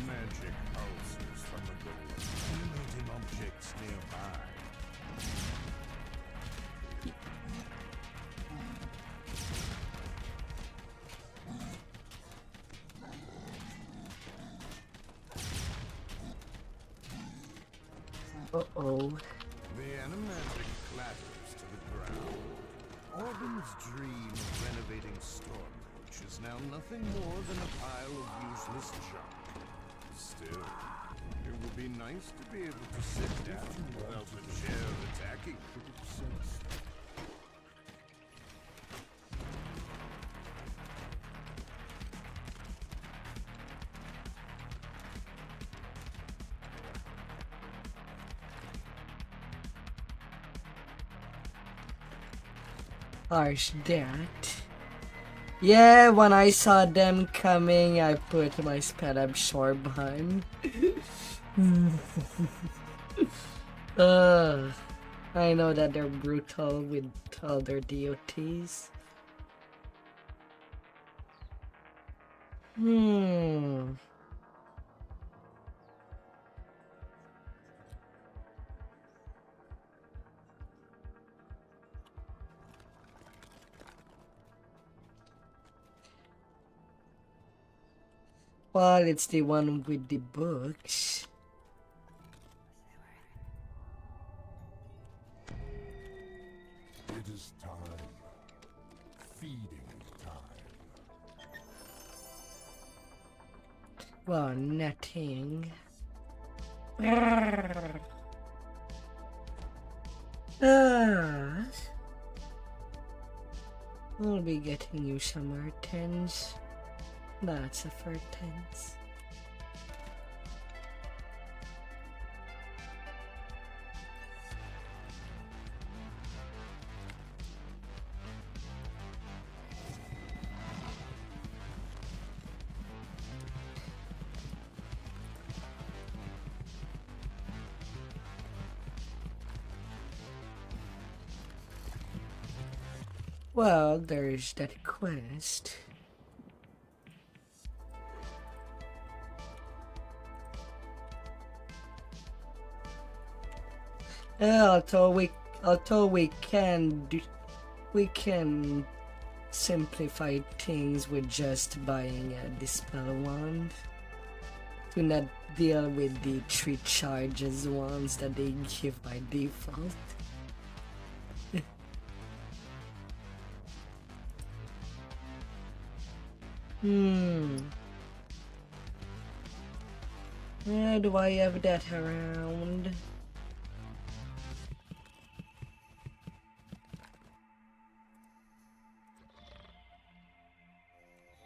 Magic pulses from the golem, illuminating objects nearby. Uh-oh. The animagic clatters to the ground. Orban's dream of renovating Stormbridge is now nothing more than a pile of useless junk. Still, it would be nice to be able to sit down without the chair attacking. Harsh that. Yeah, when I saw them coming, I put my spell absorb on. I know that they're brutal with all their DOTs. Well, it's the one with the books. It is time. Feeding time. Well, nothing. We'll be getting you some Earthens. Lots of Earthens. Well, there's that quest. Although we can simplify things with just buying a dispel wand. Do not deal with the 3 charges ones that they give by default. Do I have that around?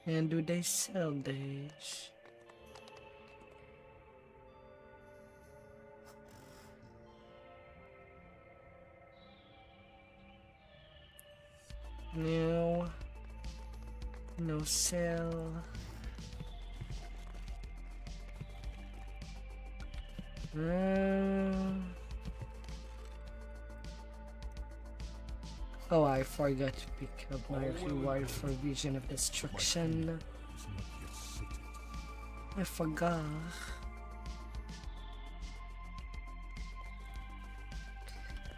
And do they sell this? No. No sell. Oh, I forgot to pick up my reward for Vision of Destruction. I forgot.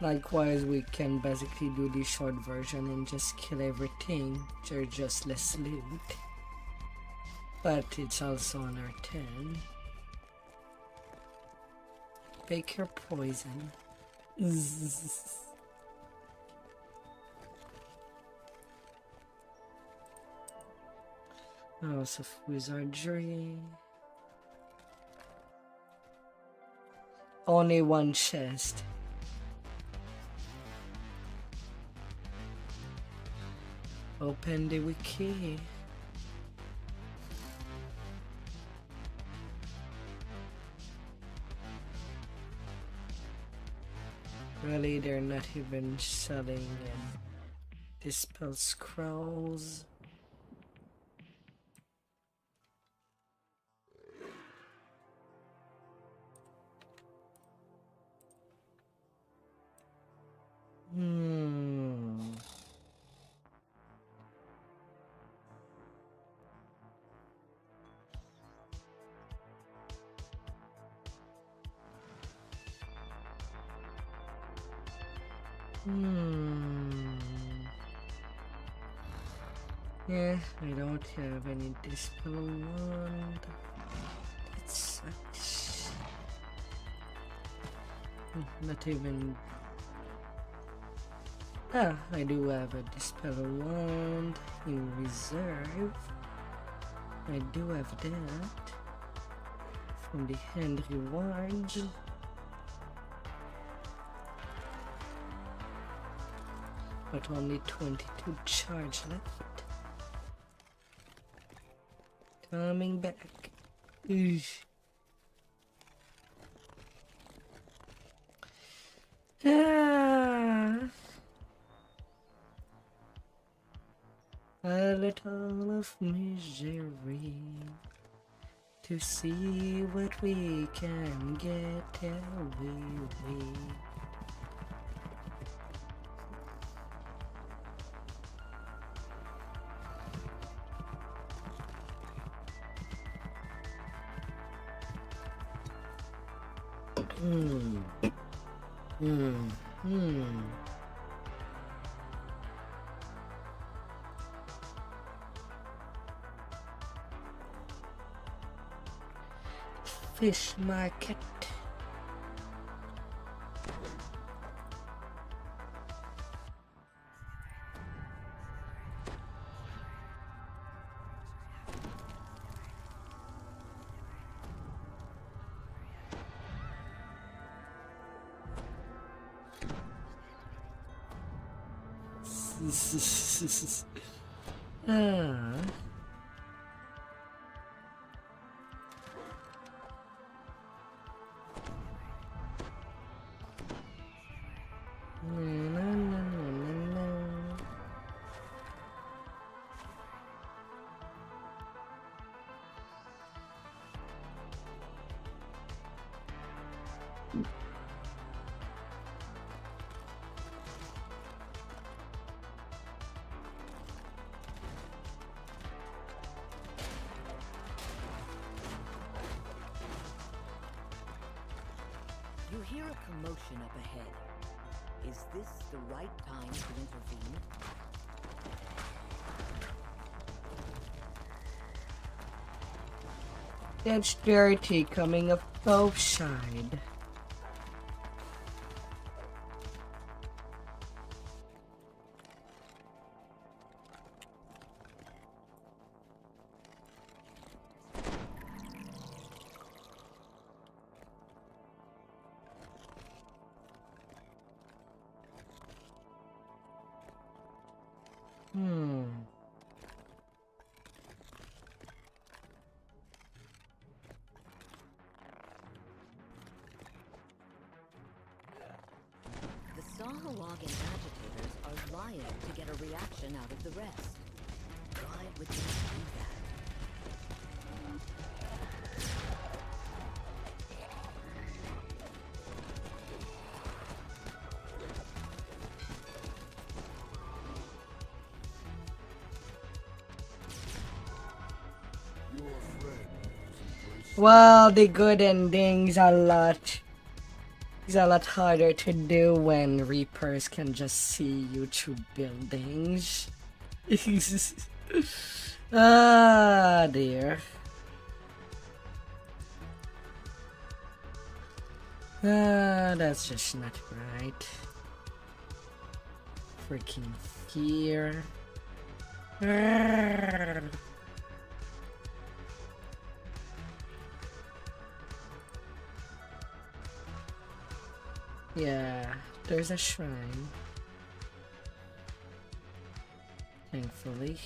Likewise, we can basically do the short version and just kill everything. They're just less loot. But it's also on our 10. Bake your poison. House of Wizardry. Only one chest. Open the wiki. Really, they're not even selling dispel scrolls. Yeah, I don't have any dispel wand. That sucks. Not even. Ah, I do have a dispel wand in reserve. I do have that from the hand rewards. But only 22 charge left. Coming back. Eesh. Ah. A little of misery to see what we can get away with. Fish market. Ah. You hear a commotion up ahead. Is this the right time to intervene? That's dirty coming up both sides. The Sahawagan agitators are lying to get a reaction out of the rest. Why would they do that? Well, the good ending's a lot. It's a lot harder to do when Reapers can just see you through buildings. Ah, dear. Ah, that's just not right. Freaking fear. Yeah, there's a shrine. Thankfully.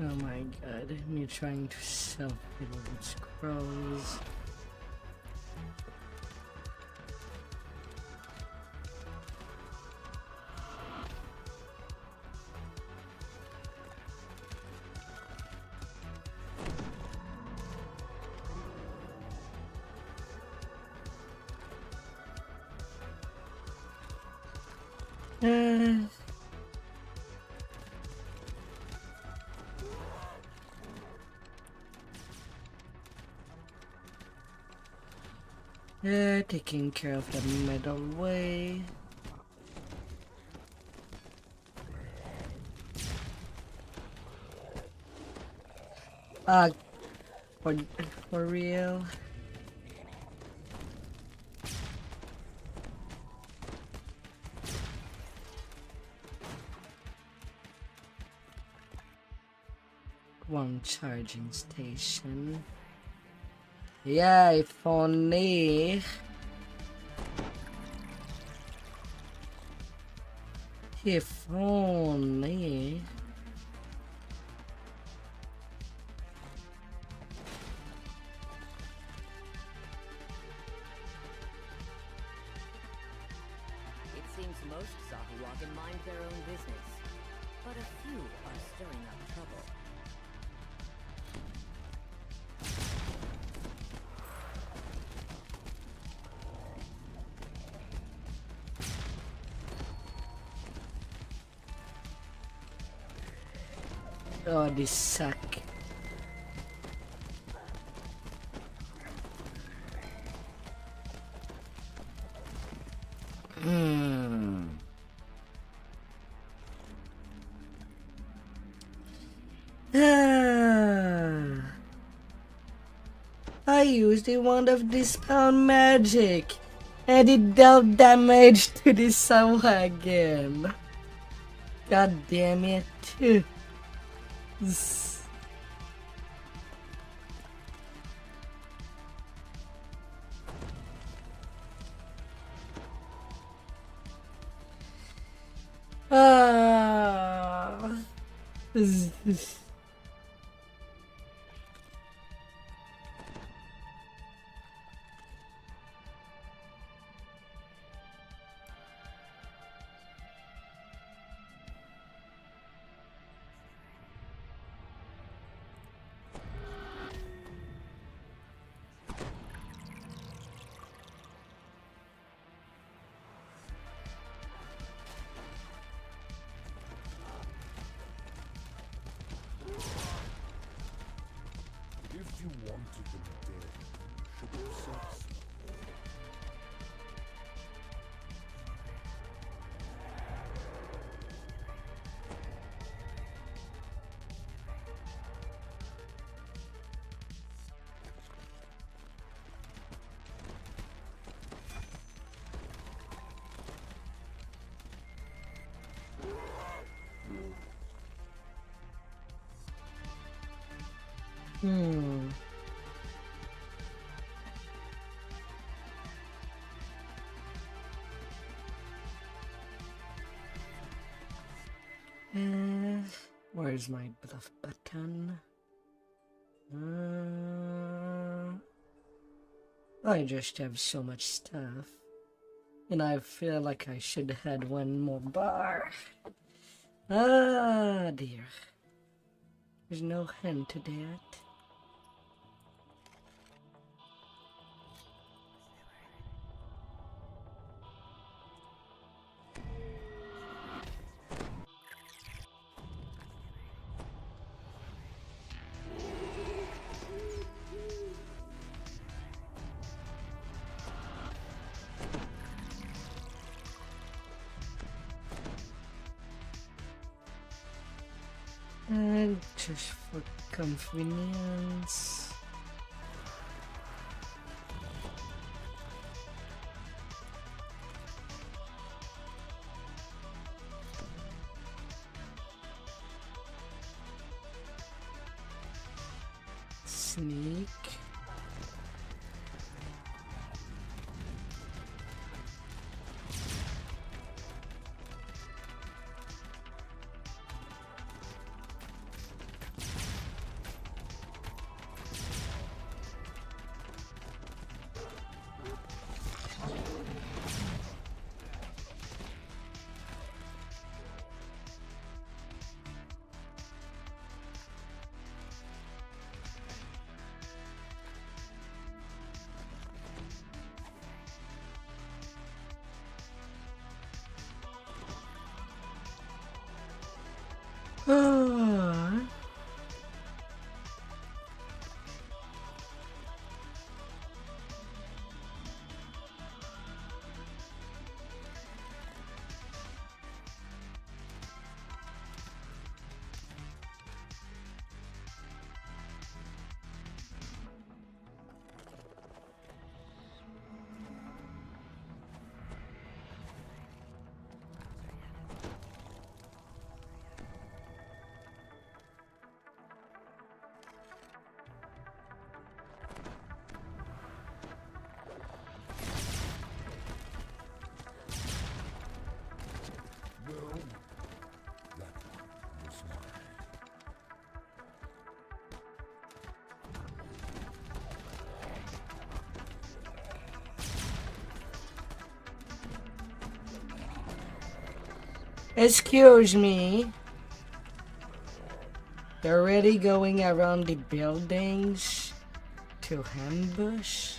Oh my god, me trying to self-fiddle with scrolls. Taking care of the middle way. Uh, for real? One charging station. Yeah, if only. If only. It seems most Zahuagin mind their own business, but a few are stirring up trouble. Oh, this suck. I used a wand of dispel magic, and it dealt damage to the Zahuagin. God damn it. If you wanted them dead, you should have said so. Where's my bluff button? I just have so much stuff, and I feel like I should have had one more bar. Ah dear, there's no hint to that. And just for convenience. Sneak. Ah. No, that was mine. Excuse me. They're already going around the buildings to ambush.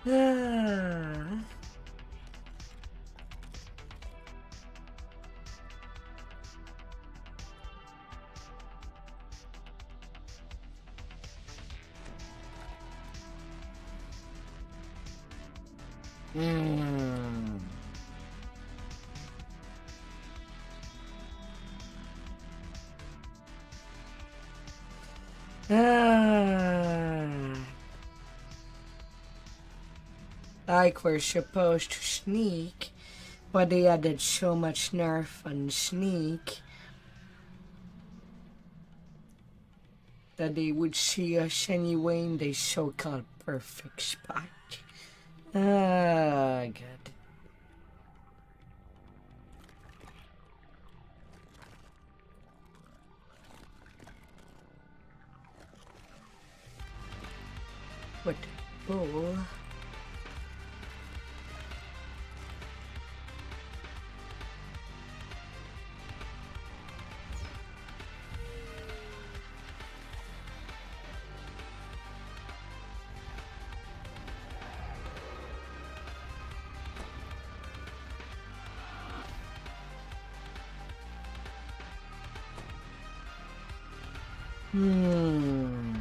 Ah. Hmm. Ah. Like we're supposed to sneak, but they added so much nerf on sneak that they would see us anyway in the so-called perfect spot. Ah, good. What the bull? Hmm.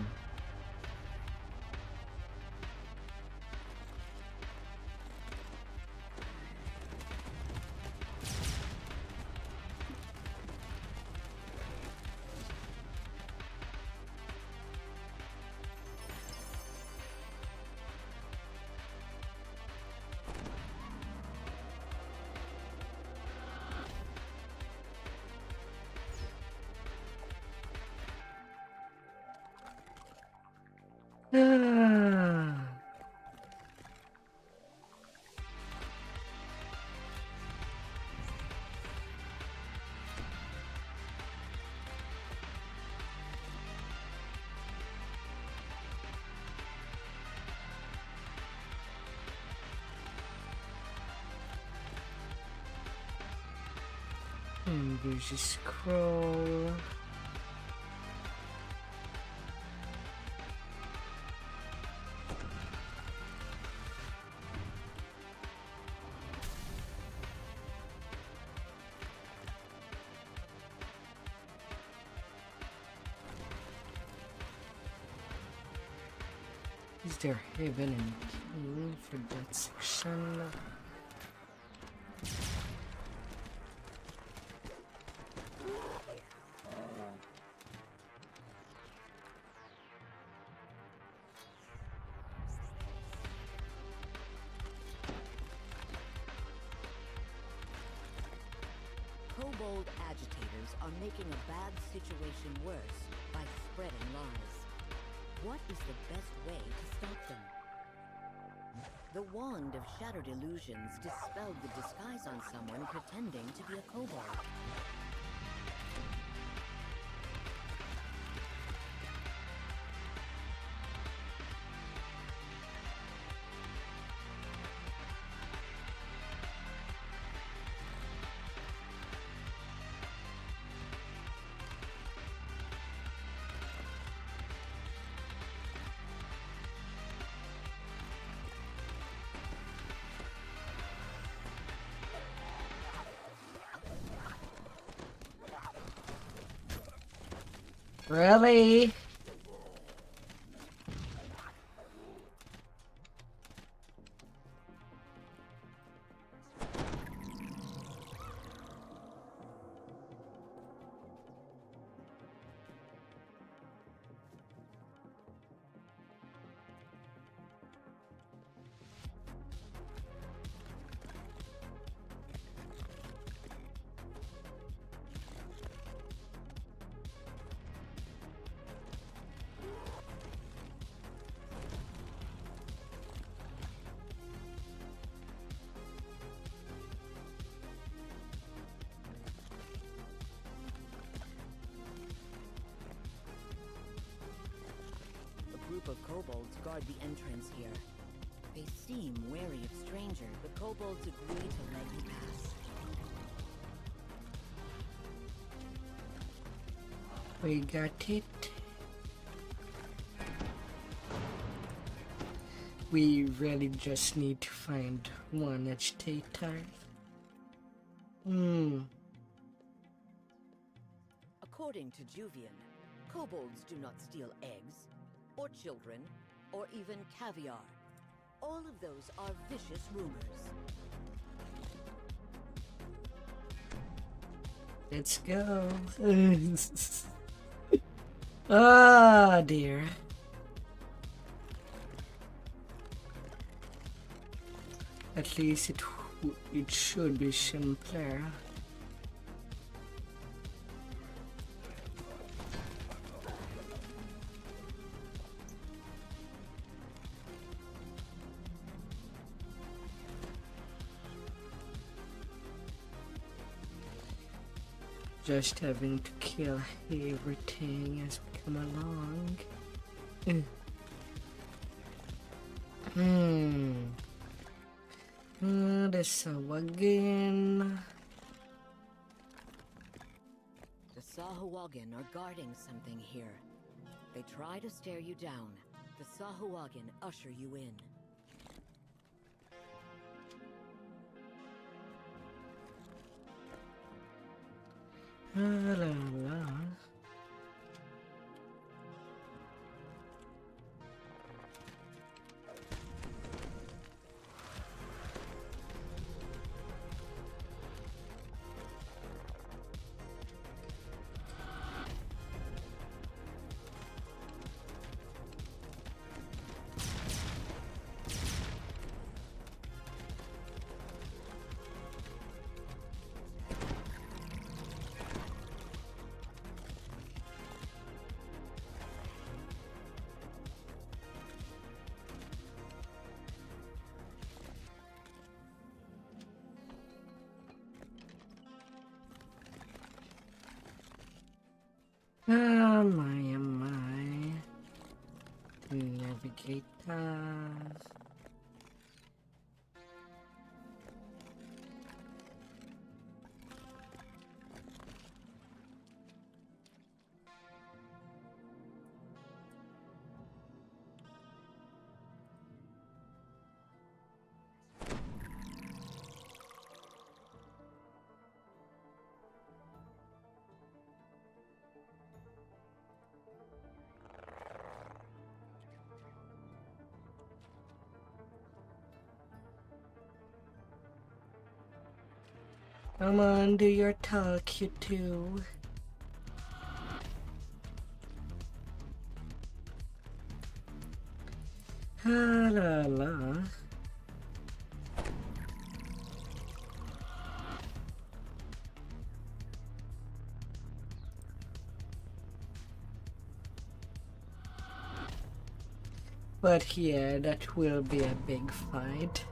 Ah. And there's a scroll. Is there heaven and king for that section? Kobold agitators are making a bad situation worse by spreading lies. What is the best way to stop them? The Wand of Shattered Illusions dispelled the disguise on someone pretending to be a kobold. Really? A group of kobolds guard the entrance here. They seem wary of strangers, but kobolds agree to let you pass. We got it. We really just need to find one agitator. According to Juvian, kobolds do not steal eggs, or children, or even caviar. All of those are vicious rumors. Let's go. Ah, dear. At least it should be simpler. Just having to kill everything as we come along. The Sahuagin. The Sahuagin are guarding something here. They try to stare you down. The Sahuagin usher you in. La la la. Oh my. Navigate path. Come on, do your talk, you two. La la la. But yeah, that will be a big fight.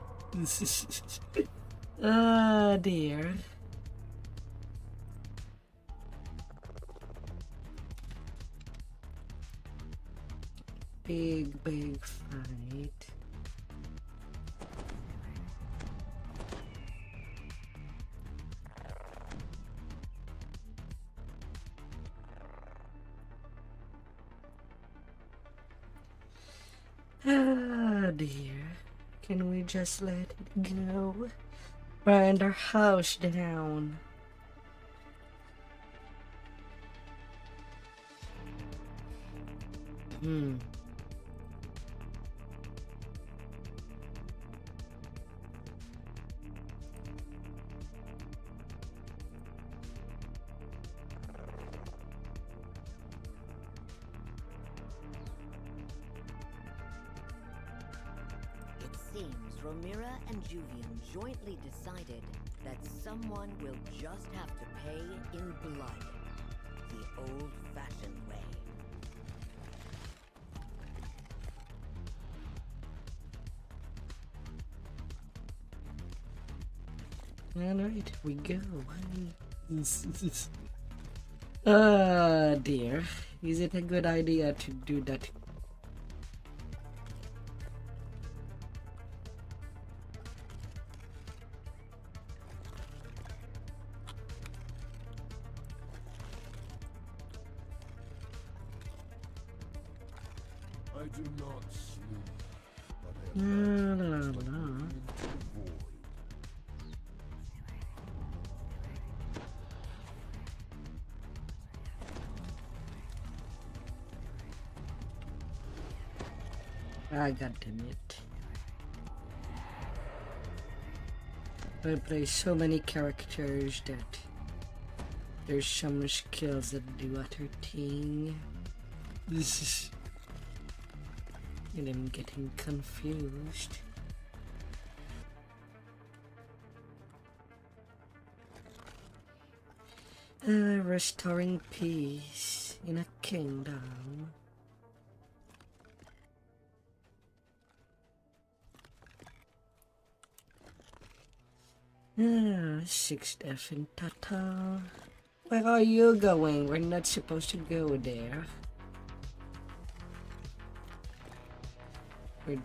Ah, dear. Big fight. Ah, dear. Can we just let it go? Burn our house down. Hmm. It seems Romira and Juvian jointly decided that someone will just have to pay in blood. The old-fashioned way. Alright, we go. Ah, dear. Is it a good idea to do that? I do not sleep, but I La, am la, not la. into the void. I got damn it. I play so many characters that there's some skills that do other thing. This is... And I'm getting confused. Restoring peace in a kingdom. Sixth F in total. Where are you going? We're not supposed to go there. We're...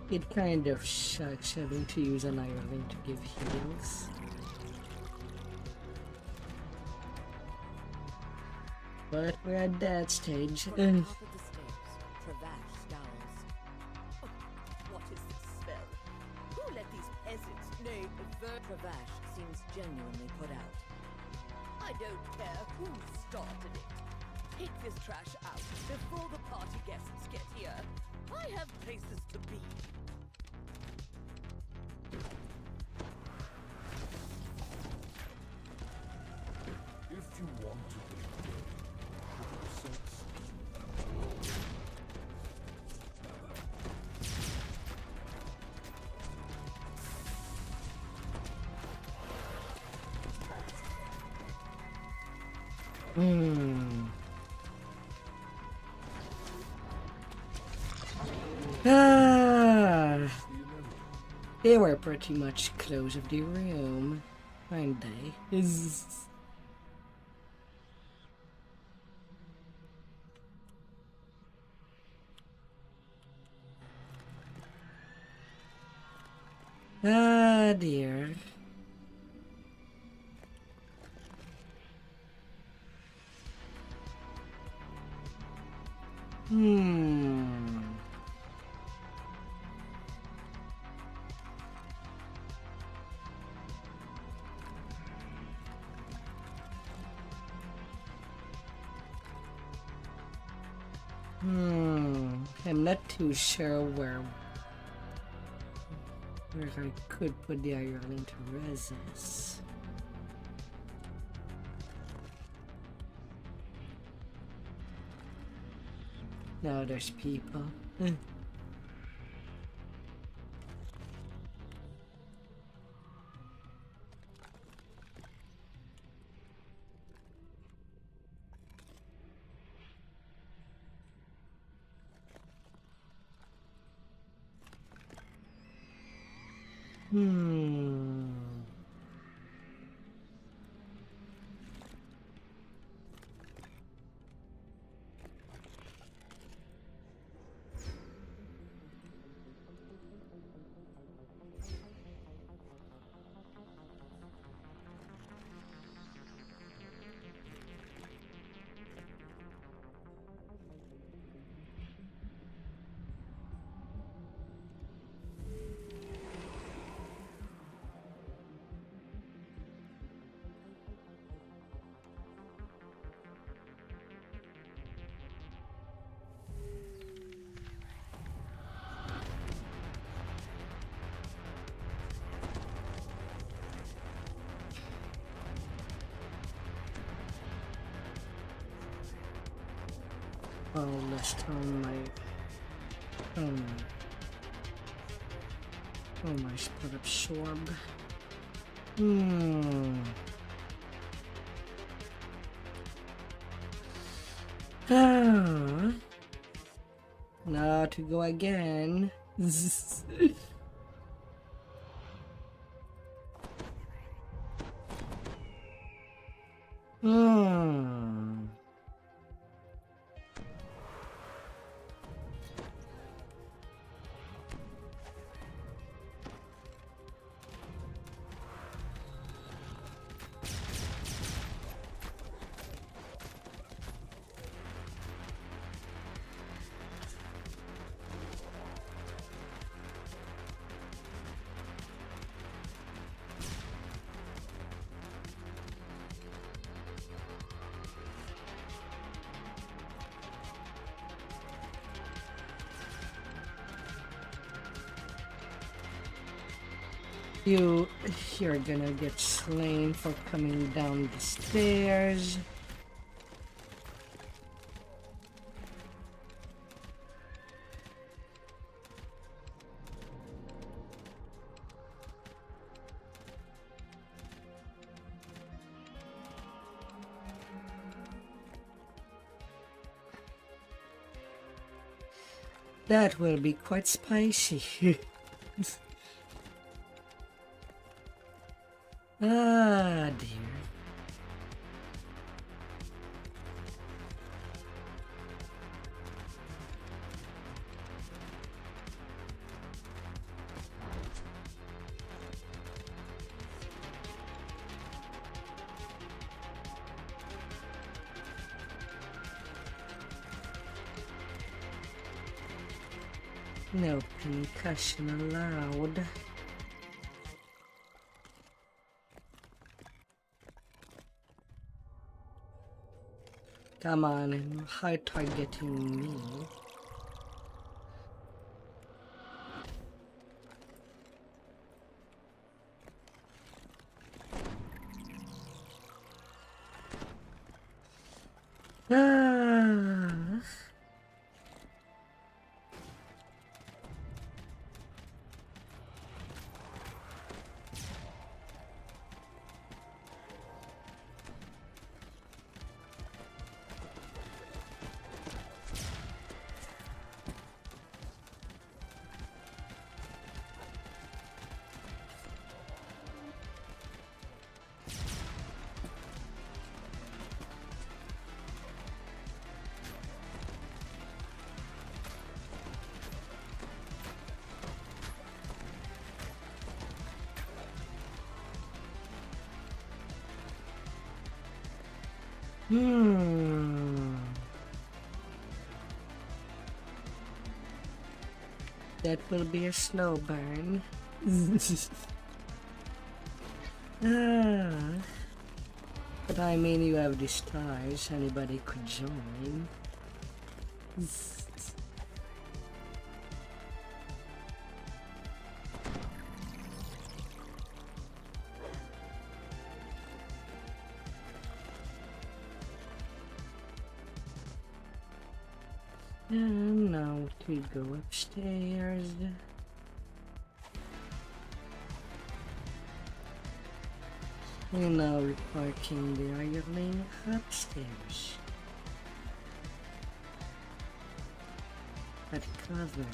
It kind of sucks having to use an Ireland to give heals. But we're at that stage. From the top of the stairs, Travash scowls. Oh, what is this spell? Who let these peasants nay Travash seems genuinely put out. I don't care who started it. Take this trash out before the party guests get here. I have places to be. If you want to be good, put yourself They were pretty much close of the room, aren't they? Ah, dear. I'm not too sure where I could put the Ireland to resist. Now there's people. Oh, last time my split absorb. Now to go again. You're gonna get slain for coming down the stairs. That will be quite spicy. Ah, dear. No concussion allowed. Come on, high targeting me. Ah. That will be a slow burn. But I mean, you have the stars, anybody could join. And now we go upstairs. We're now reparking the ironing upstairs. At cover.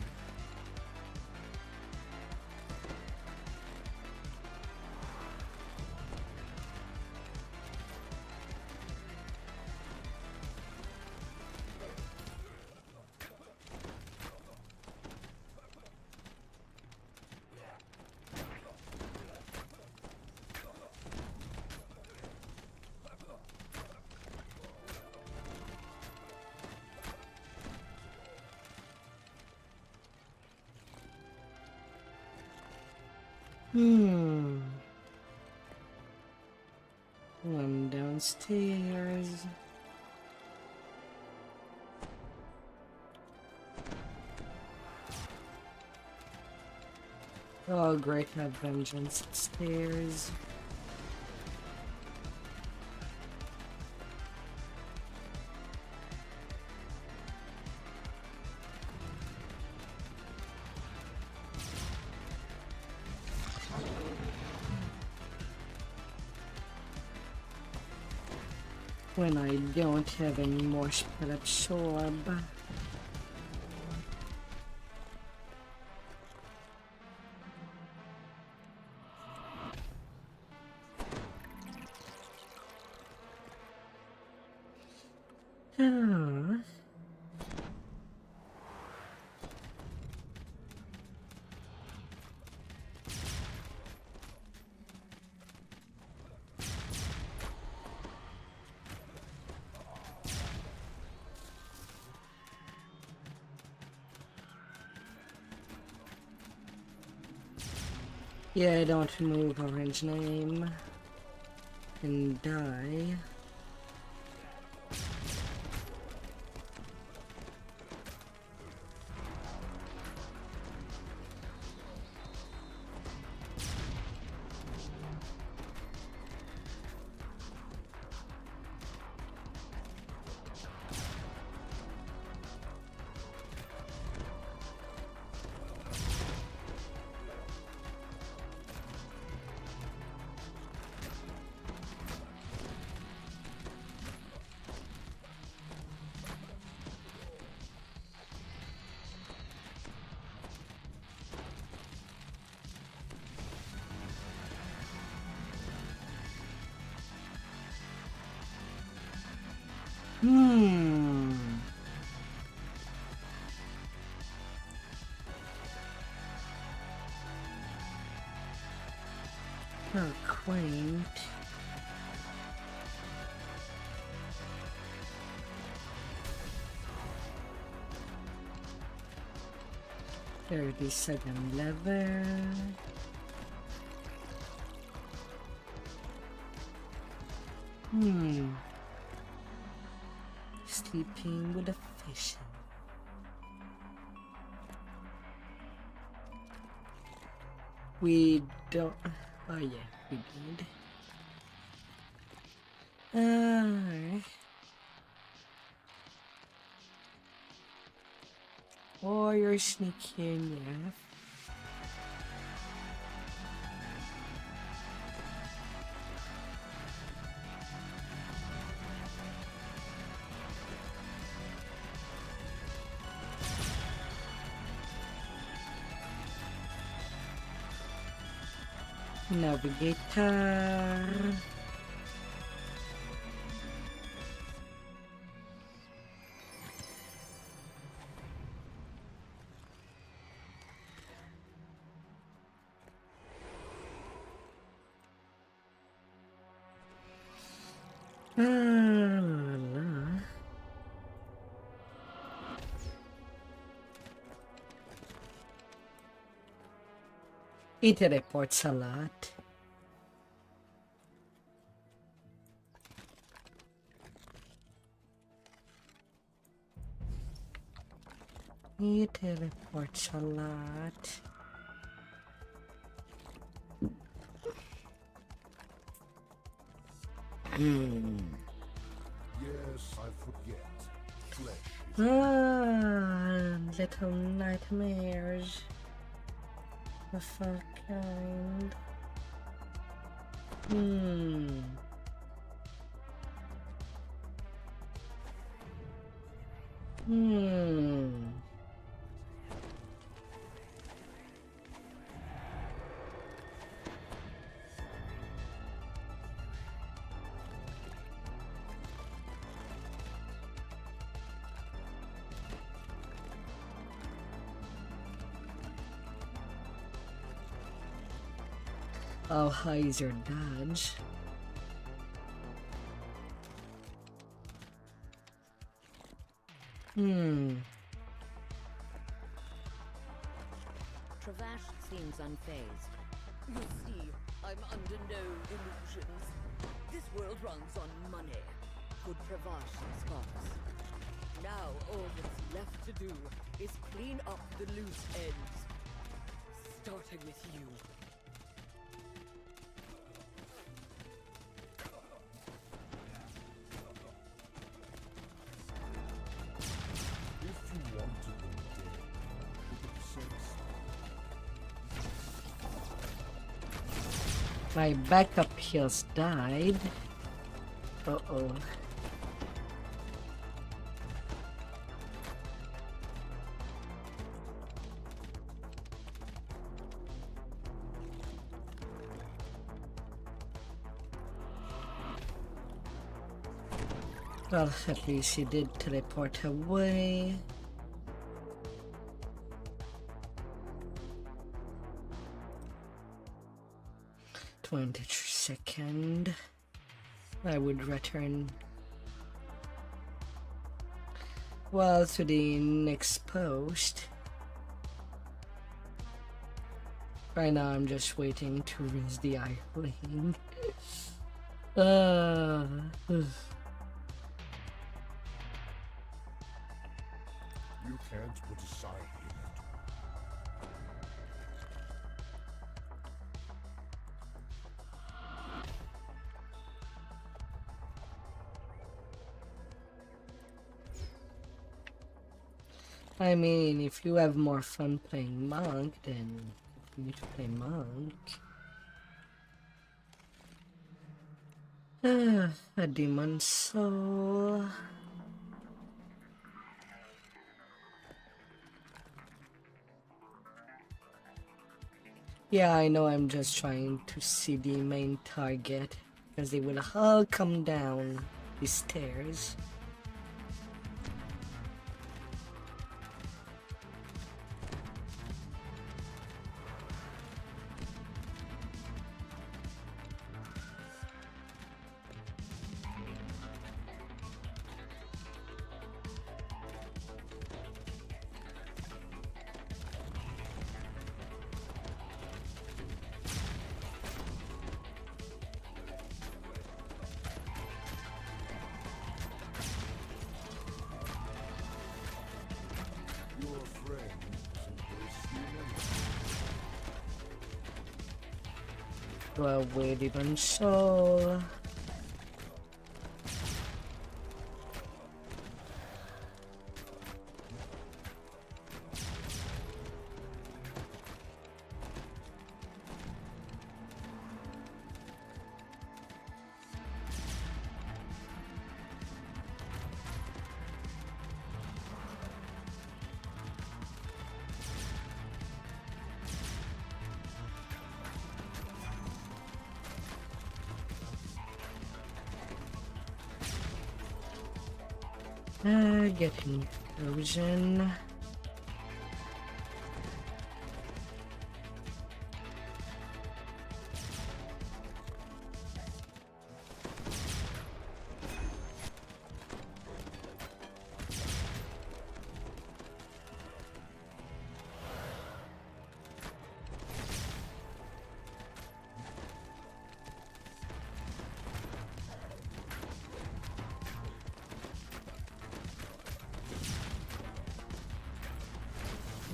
One downstairs. Oh, great, have vengeance upstairs. when I don't have any more spell absorb. Yeah, don't remove orange name and die. How quaint. $37 level. Sleeping with a fish. We don't. Oh yeah, we did. Warrior sneaking, yeah. Navigator. It reports a lot. It reports a lot. Yes, I forget. Flesh is Little nightmares of a kind. How high is your dodge? Travash seems unfazed. You see, I'm under no illusions. This world runs on money. Good Travash sparks. Now all that's left to do is clean up the loose ends. Starting with you. if you wanted them dead, you could have said so. My backup heals died. Uh-oh. Well, at least he did teleport away. "23 seconds. I would return well to the next post. Right now I'm just waiting to raise the island. You can't put aside the I mean, if you have more fun playing monk, then you need to play monk. A demon soul. Yeah, I know, I'm just trying to see the main target, because they will all come down the stairs. Well, wait, even so. Getting frozen.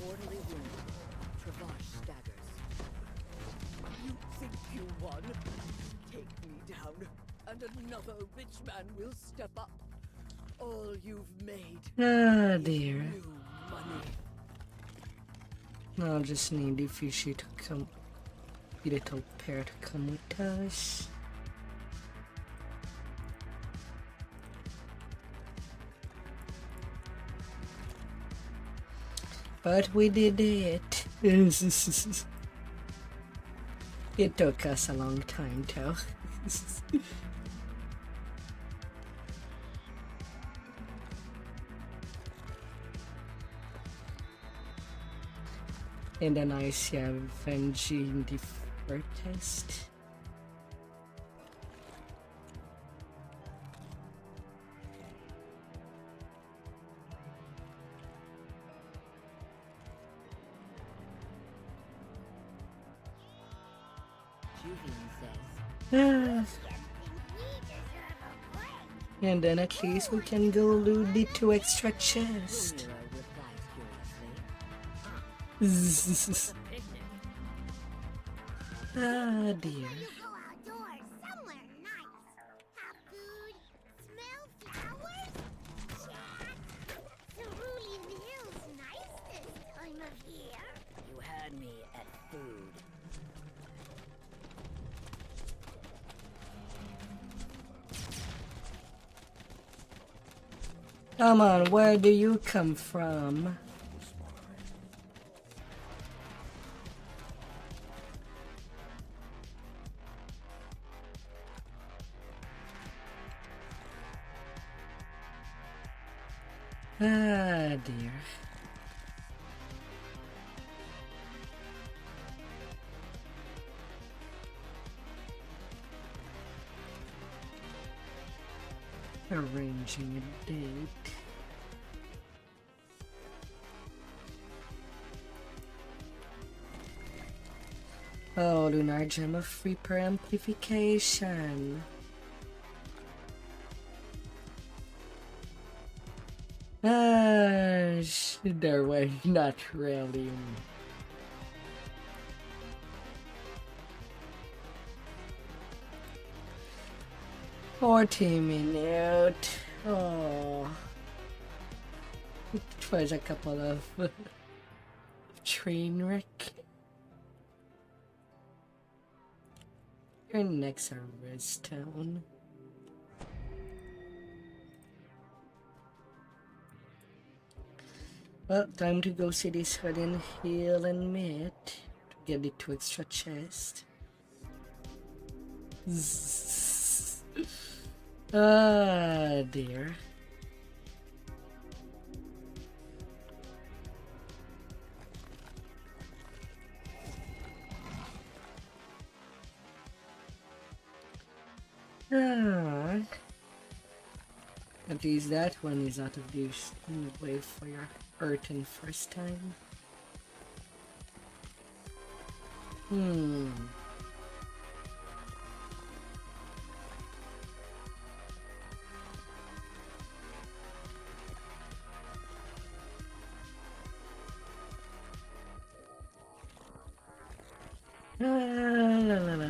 Mortally wounded, Travash staggers. You think you won? Take me down, and another rich man will step up. All you've made Ah, is dear. new money. I'll just need the fishy to come, the little pair to come with us. But we did it. It took us a long time though. And then I see avenging the protest. Julian says, And then at least we can go loot the 2 extra chests. Nero replies curiously. Ah, dear. Go outdoors somewhere nice. Have food, smell flowers, chat. Cerulean Hill's nice this time of year. You had me at food. Come on, where do you come from? Ah, dear. Arranging a date. Oh, Lunar Gem of Reaper Amplification. There were not really. 40 minutes. Oh. It was a couple of train wreck. Your next are redstone. Well, time to go see this hidden hill and meet to get the 2 extra chests. Ah, dear. Ah. At least that one is out of the way for your earthen first time. La la la la.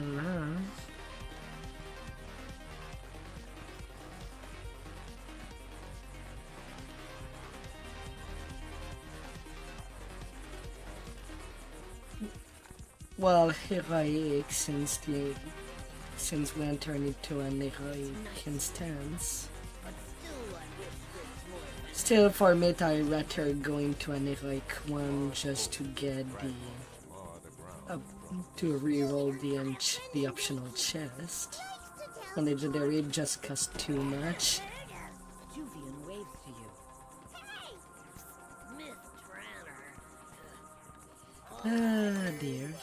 Well, heroic since we turned into an heroic instance. Still, for me, I rather going to an heroic one just to get the to reroll the optional chest. And it just cost too much. Juvian waves to you. Ah, dear.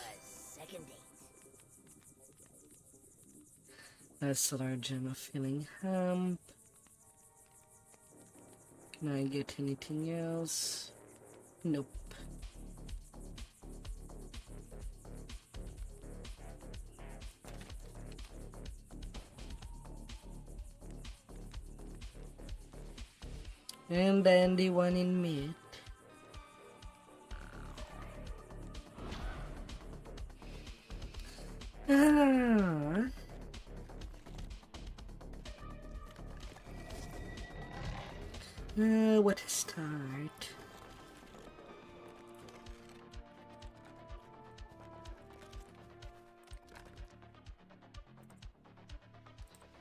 That's a large gem of filling hemp. Can I get anything else? Nope. And then the one in mid. Ah. What a start.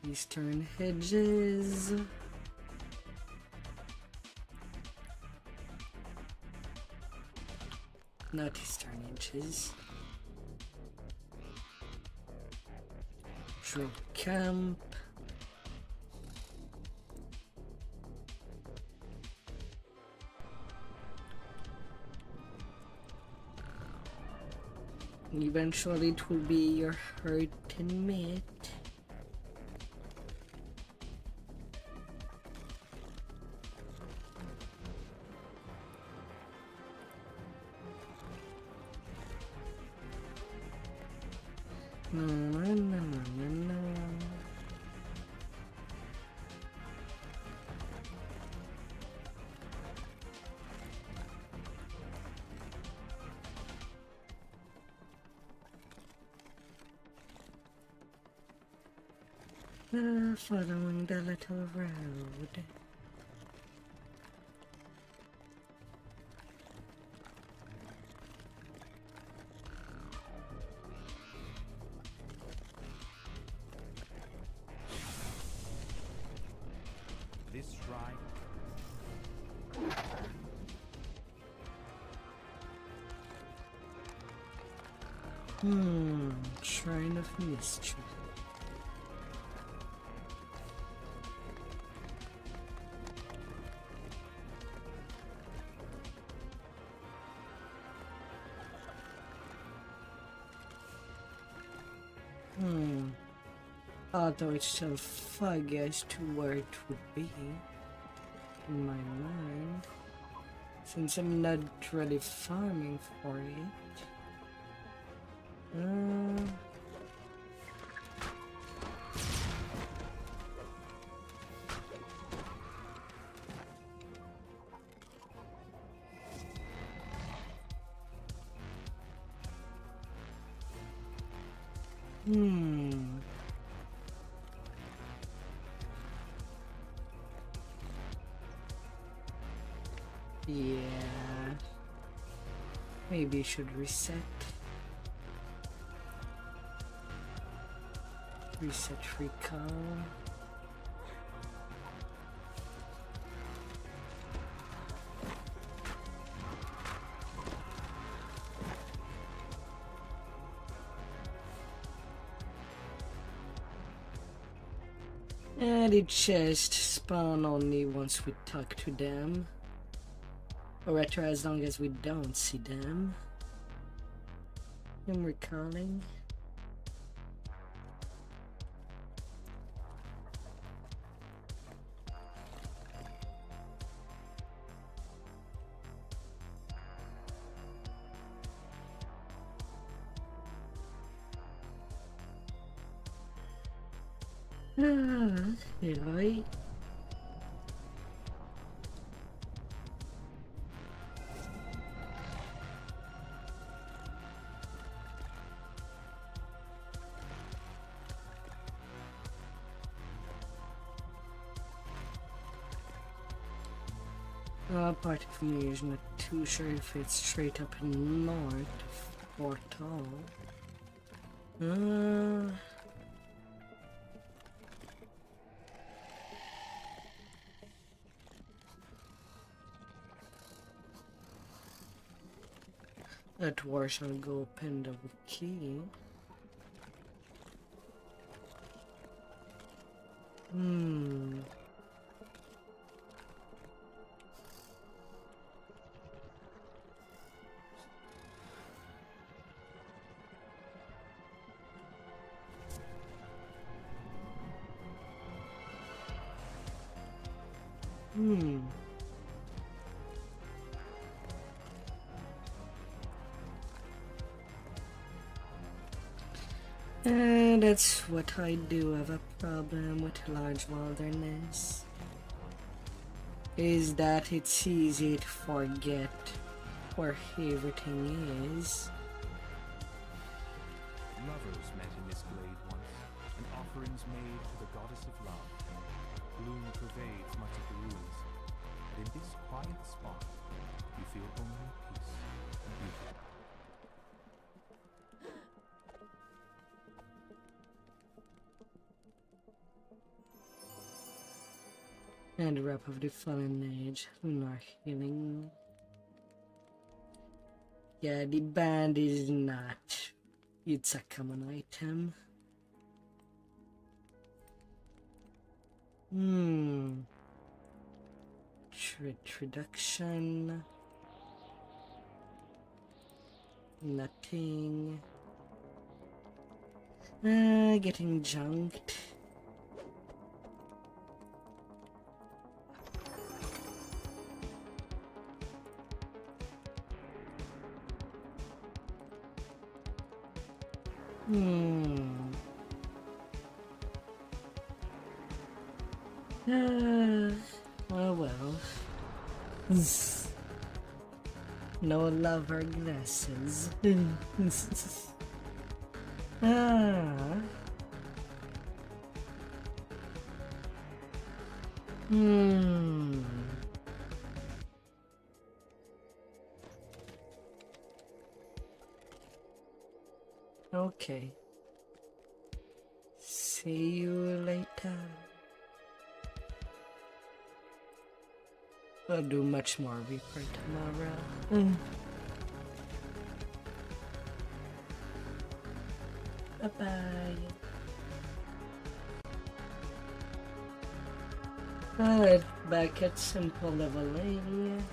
Eastern hedges. Not eastern edges. Drill camp. Eventually it will be your hurt and mate. No. Following the little road. This shrine. Shrine of Mystery. Hmm. Although it's still foggy as to where it would be in my mind, since I'm not really farming for it. Yeah. Maybe you should reset. Reset recall. And it just spawn only once we talk to them. Or rather, as long as we don't see them. I'm recalling. Right. Part of me is not too sure if it's straight up north or tall. That war shall go open the key. And that's what I do have a problem with large wilderness. Is that it's easy to forget where everything is. Lovers met in this glade once, and offerings made to the goddess of love. Gloom pervades much of the ruins, but in this quiet spot, you feel only peace and beauty. And Wrap of the Fallen Age, Lunar Healing. Yeah, the band is not. It's a common item. Threat reduction. Nothing. Getting junked. Oh well. No lover glasses. Okay. See you later. I'll do much more Reaper tomorrow. Bye-bye. Alright, back at simple leveling.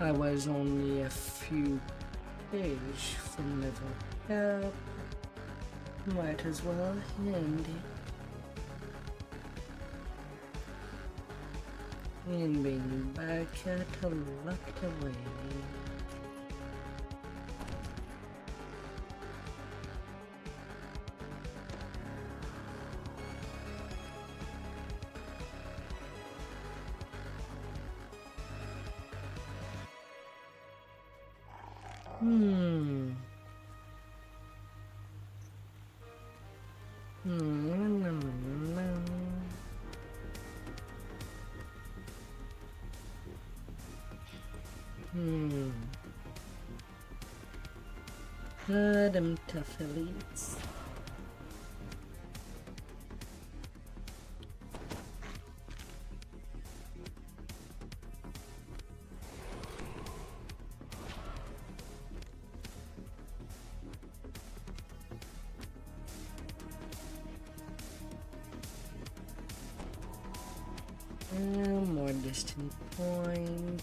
I was only a few days from level up. Might as well end it. And being back at a locked away. Them tough elites. More distant point.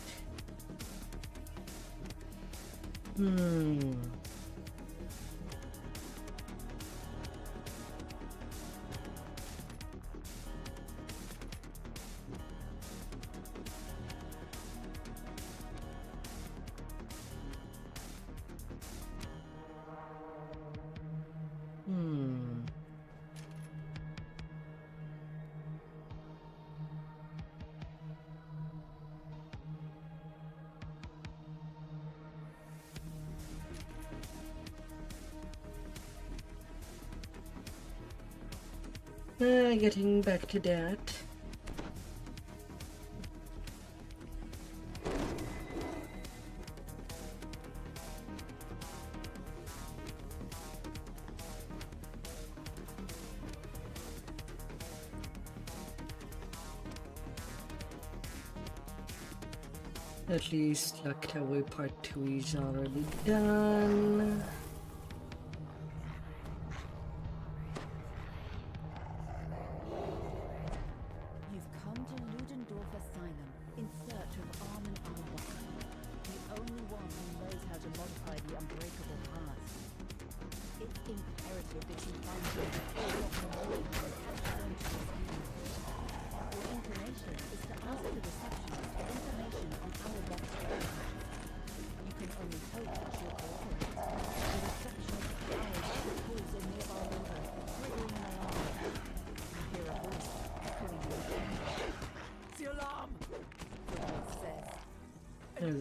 Getting back to that. At least Locked Away Part 2 is already done.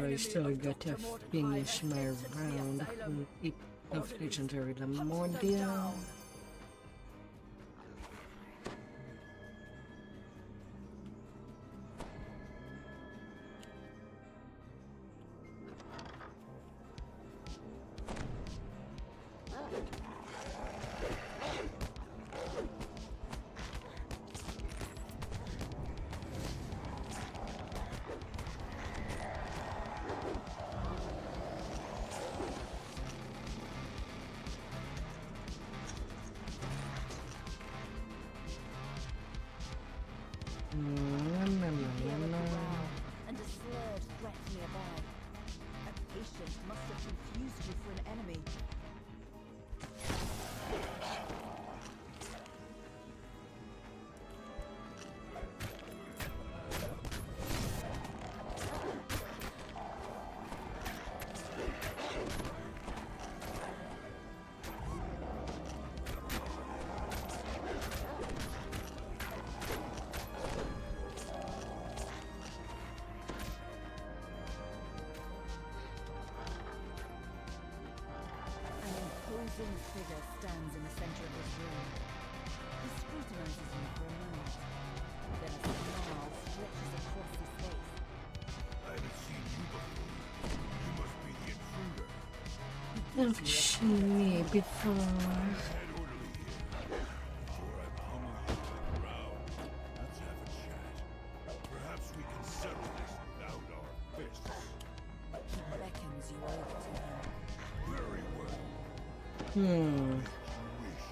I still got to finish my round of Legendary Lamordia. And a slurred threat nearby. A patient must have confused you for an enemy. Imposing figure stands in the center of this room. He scrutinizes you for a moment. Then a smile stretches across his face. I haven't seen you before. You must be the intruder. I've seen me before. Head orderly here. Before I pummel you to the ground, let's have a chat. Perhaps we can settle this without our fists. He beckons you over to him. Very well.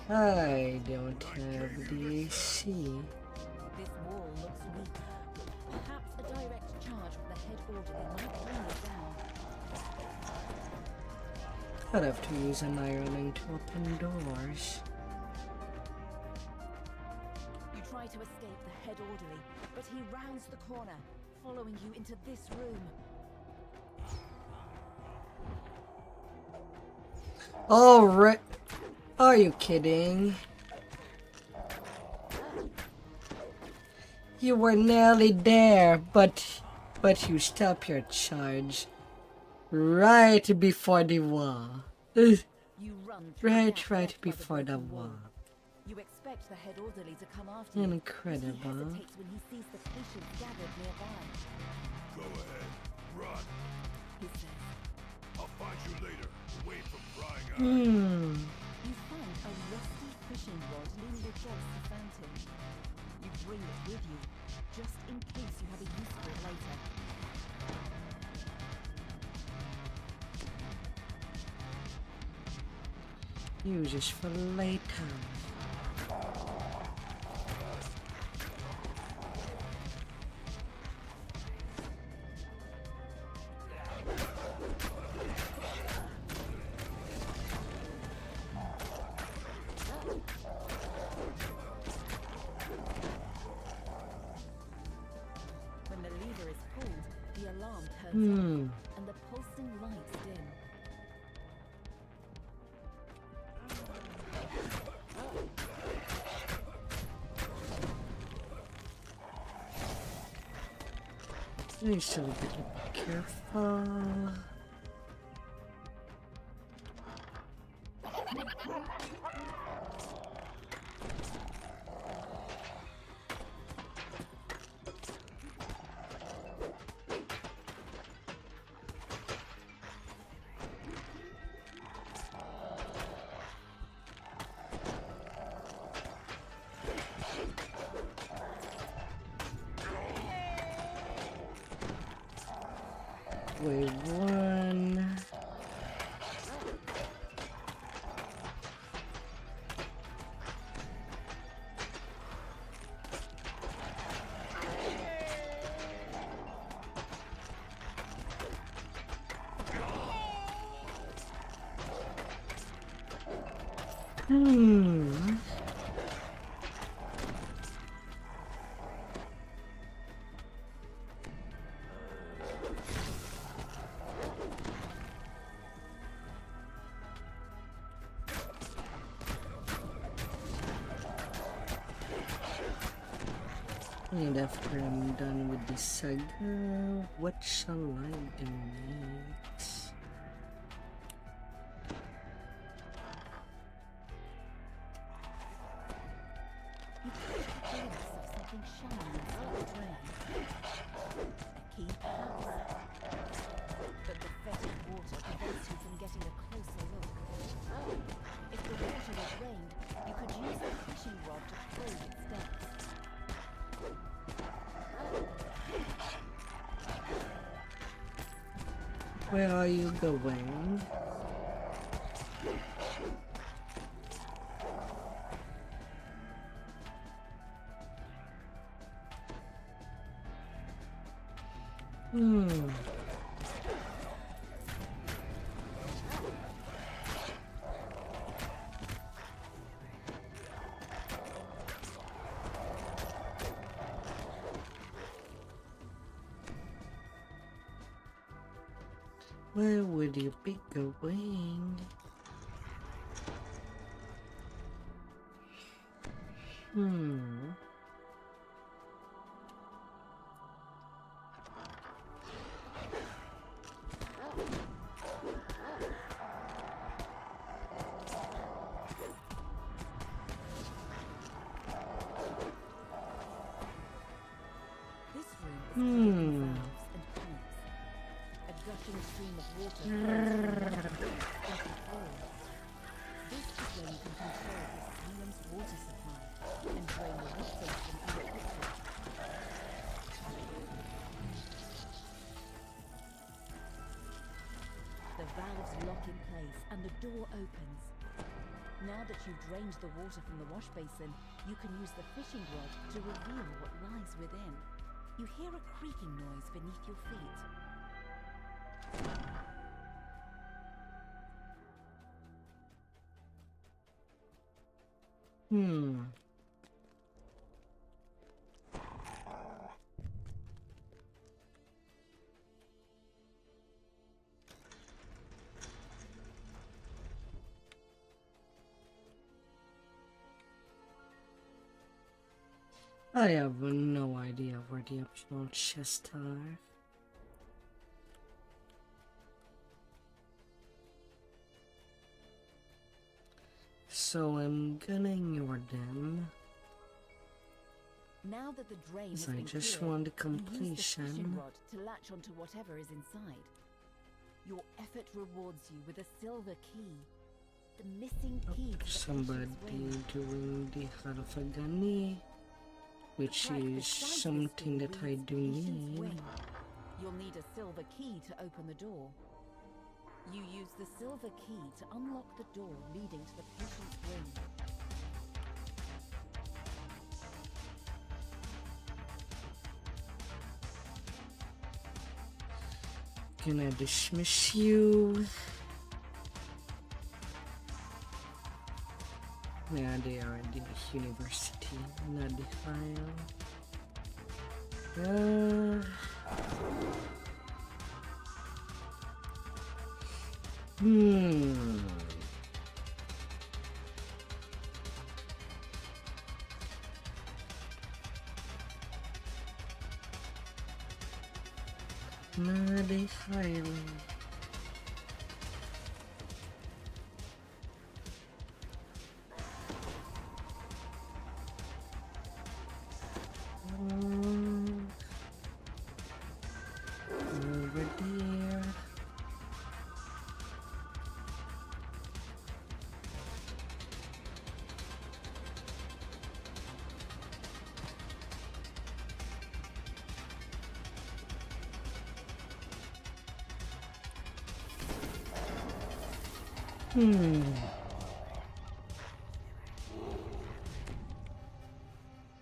I don't have the AC. This wall looks weak. Perhaps a direct charge from the head orderly might bring it down. I'd have to use an ironing to open doors. You try to escape the head orderly, but he rounds the corner, following you into this room. Alright. Are you kidding? You were nearly there, but you stopped your charge right before the wall. You run through the gap Right left by before the broken wall. You expect the head orderly to come after you. Incredible. He hesitates when he sees the patients gathered nearby. Go ahead, run. He says, I'll find you later, away from prying eyes. you find a rusty fishing rod leaning against the fountain. You bring it with you, just in case you have a use for it later. Use this for later. When the lever is pulled, the alarm turns on, and the pulsing lights dim. You should be careful. Wave one. And after I'm done with this saga, what shall I do next? You catch a glimpse of something shining inside the drain. A key, perhaps? But the fetid water prevents you from getting a closer look. If the water was rained, you could use the fishing rod to probe its depths. Where are you going? Where would you be going? This room is filled with valves and pipes. A gushing stream of water flows from the empty floor. This is where you can control the asylum's water supply and drain the wash basin into quickly. The valves lock in place and the door opens. Now that you've drained the water from the wash basin, you can use the fishing rod to reveal what lies within. You hear a creaking noise beneath your feet. Hmm. I have no idea where the optional chests are. So I'm gonna ignore them. Now that the drain has I been just cleared, want the you use the fishing completion. rod to latch onto whatever is inside. Your effort rewards you with a silver key. The missing key to the Somebody ancient's ring. doing the Harafagani, which Crack is beside this something key that I reads do Patient's need. Ring. You'll need a silver key to open the door. You use the silver key to unlock the door leading to the Patient's Ring. Gonna dismiss you. Yeah, they are at the university, not the file. Hmm. Not the file. Over there.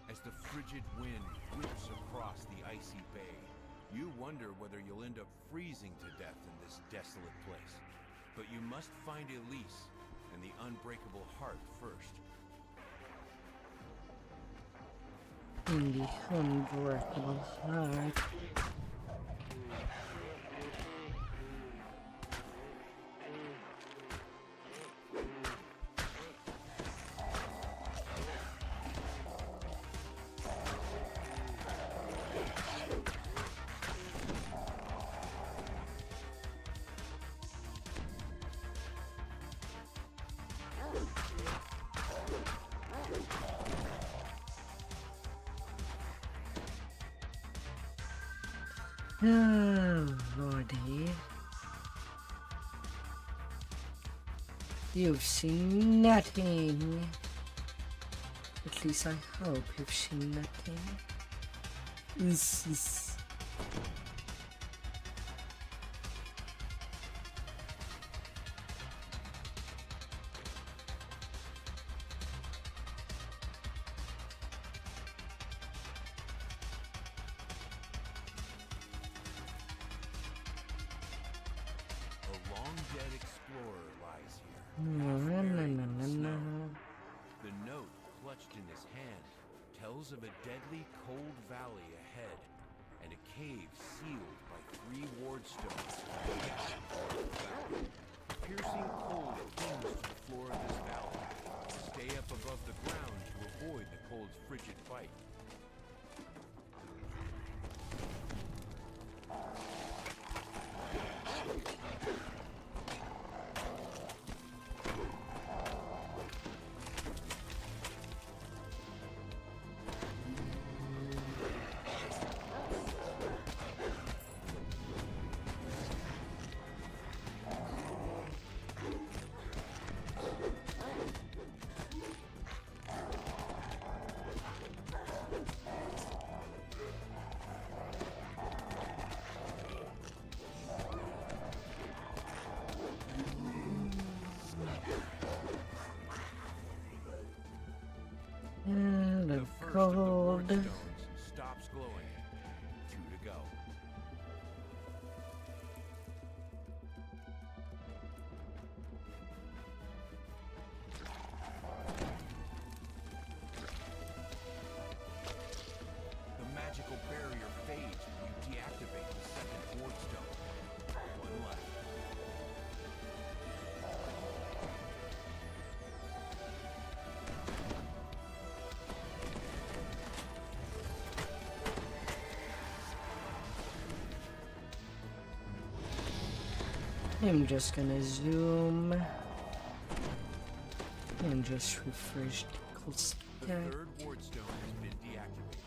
As the frigid wind whips across the icy bay, you wonder whether you'll end up freezing to death in this desolate place. But you must find Elise and the unbreakable heart first. In the unbreakable heart. Oh, Lordy. You've seen nothing. At least I hope you've seen nothing. A long-dead explorer lies here. No, no, no, no, no. The note clutched in his hand tells of a deadly cold valley ahead and a cave sealed by 3 ward stones. Piercing cold clings to the floor of this valley. Stay up above the ground to avoid the cold's frigid bite. The First of the ward cold. stones stops glowing. 2 to go. I'm just gonna zoom and just refresh the cool The stack. third ward stone has been deactivated,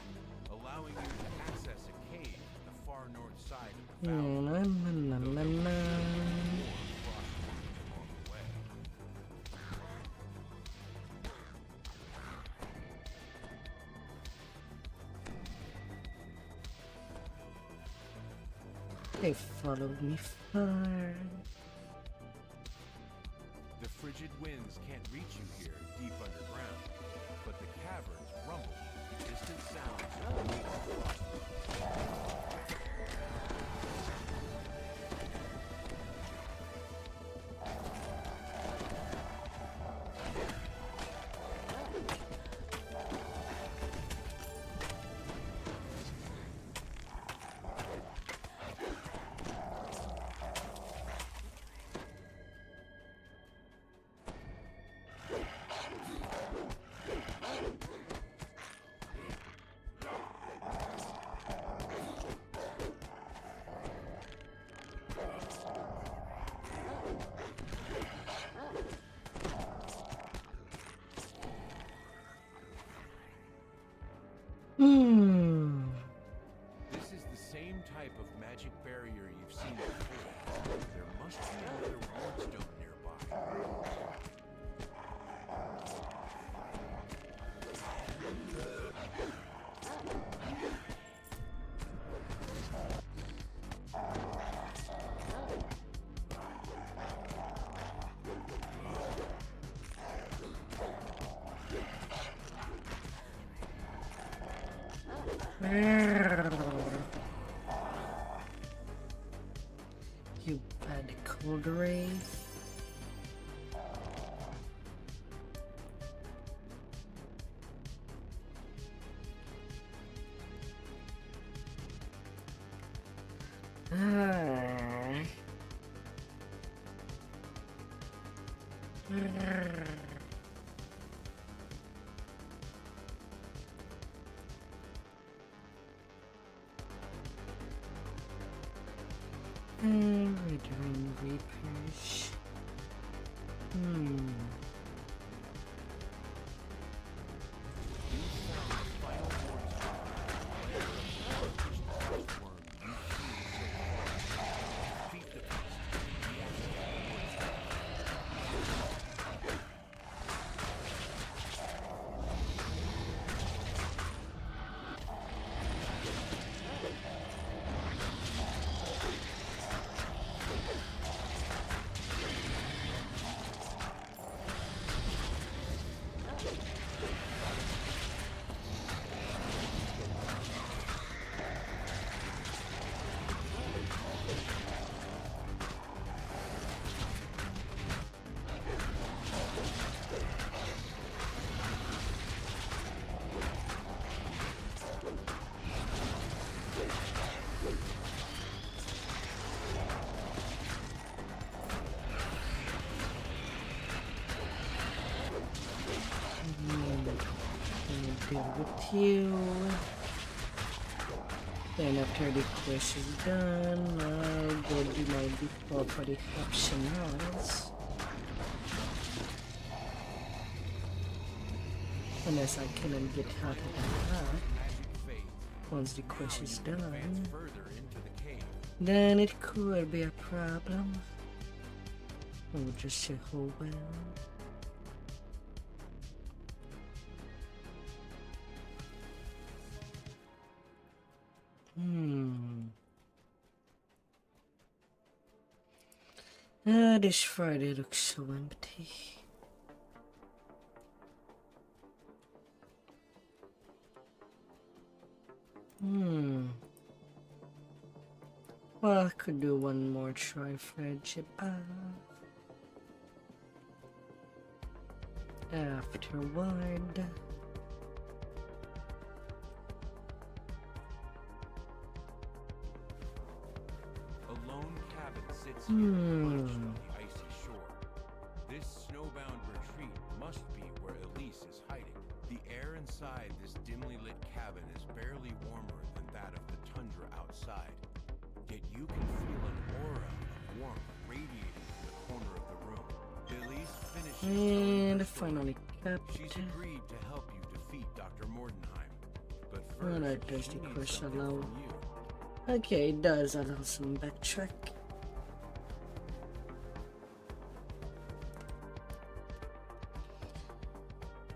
allowing you to access a cave at the far north side of the valley. Na, na, na, na, na. Along the way. They followed me far. The frigid winds can't reach you here deep underground, but the caverns rumble. Distant sounds. This is the same type of magic barrier you've seen before. There must be another wardstone nearby. You bad cold wraith. We're doing repairs. Deal with you. Then after the quest is done, I'll go do my default for the optionals. Unless I cannot get out of the hat once the quest is done. Then it could be a problem. Or just say, oh well. This Friday looks so empty. Well, I could do one more try friendship afterward. Sits here perched on the icy shore. This snowbound retreat must be where Elise is hiding. The air inside this dimly lit cabin is barely warmer than that of the tundra outside. Yet you can feel an aura of warmth radiating from the corner of the room. Elise finishes And telling her finally story. capped. She's agreed to help you defeat Dr. Mordenheim. But And I first, does she the needs quest something allow. from you. Okay, it does allow some backtrack.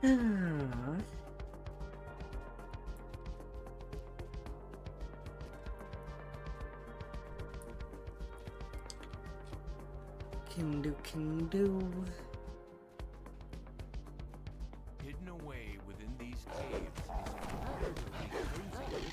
Ah. Can do. Hidden away within these caves is a incredibly cozy.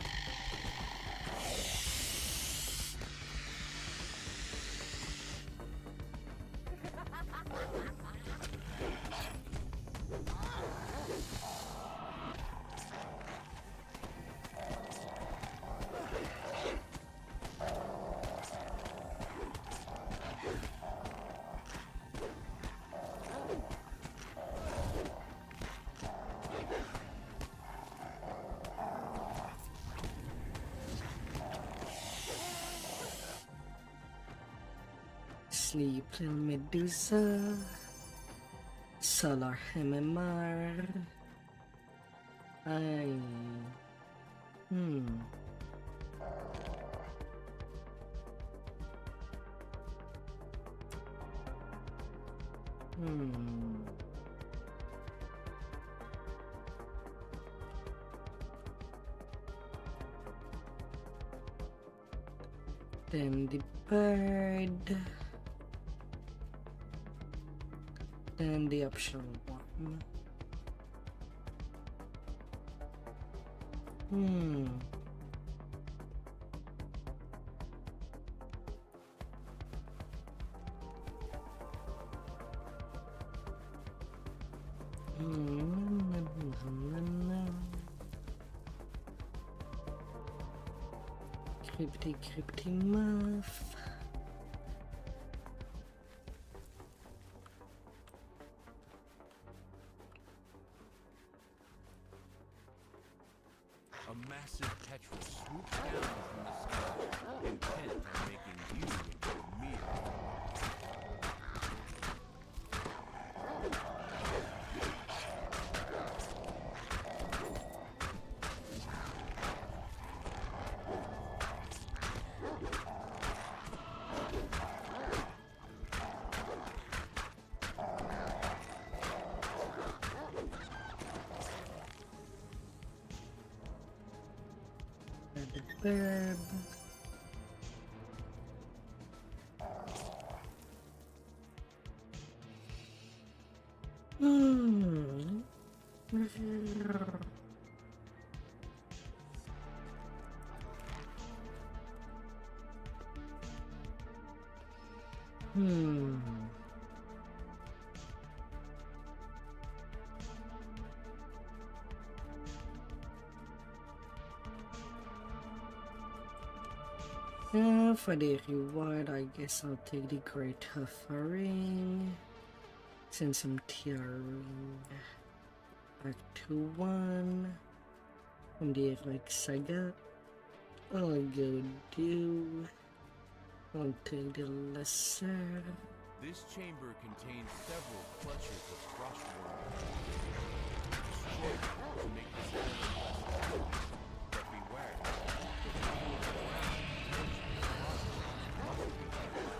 Sleep Little Medusa, Solar MMR. Then the bird. Then the optional one. Crypty muff. A massive petrel swoops down from the sky, intent on making you into a meal. The bird. For the reward, I guess I'll take the Great Offering. Since I'm tearing back to 1 from the Alex I got, I'll go do. I'll take the lesser. This chamber contains several clutches of brushworm. Destroy them to make this island less valuable. But beware, the people around must be careful.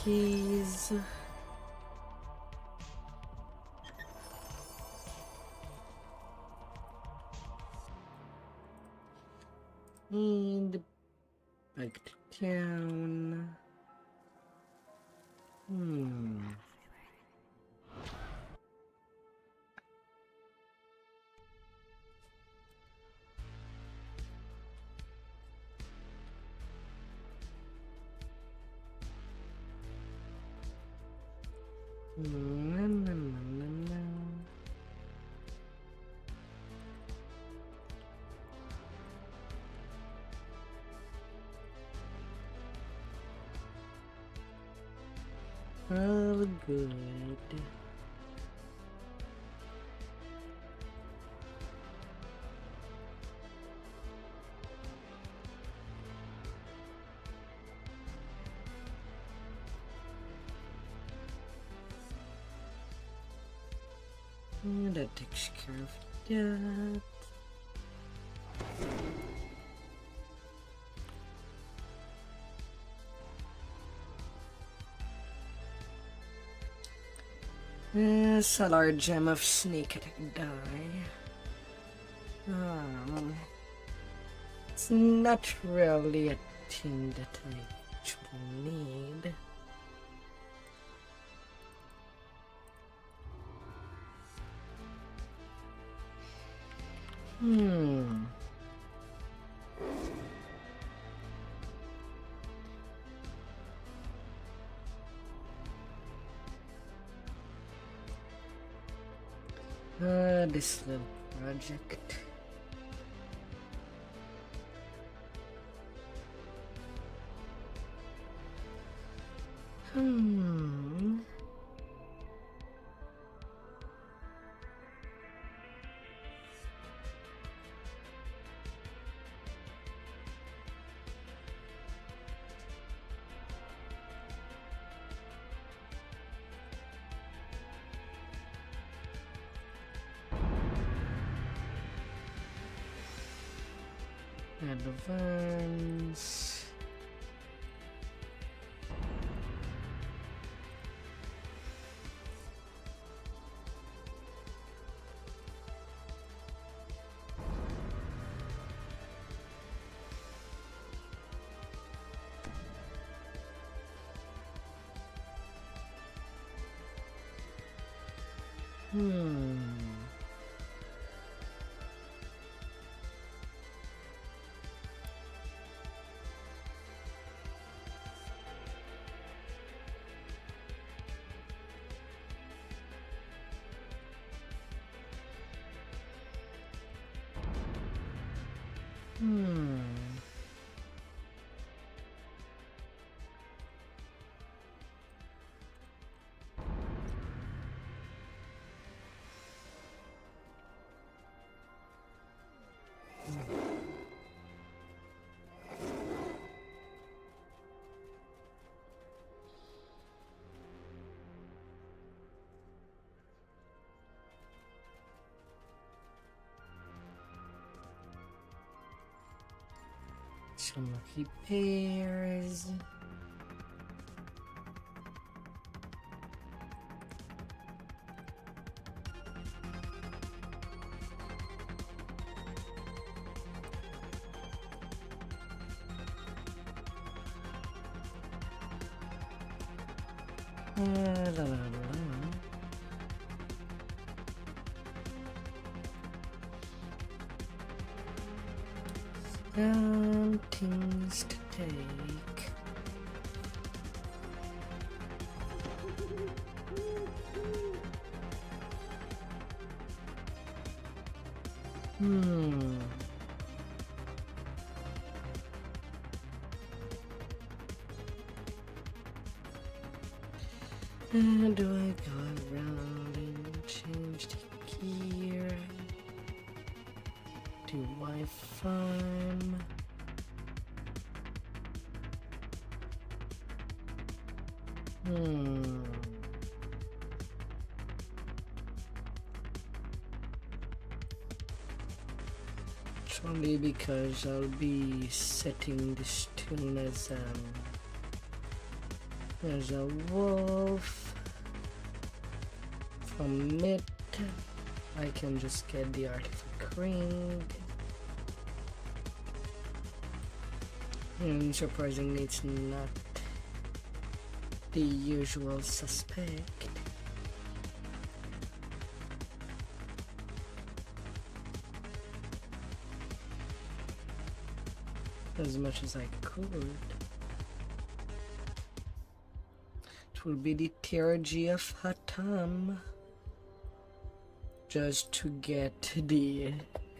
keys. And back to town. All good. That takes care of that. Solar gem of sneak attack die. It's not really a thing that I actually need. This little project. Advance. Some lucky pairs. La, la, la. Things to take. Do I go around and change the gear? Do I farm? It's only because I'll be setting this tune as There's a wolf. From it, I can just get the artifact ring. And surprisingly, it's not the usual suspect. As much as I could. It will be the Theurgy of Hatam. Just to get the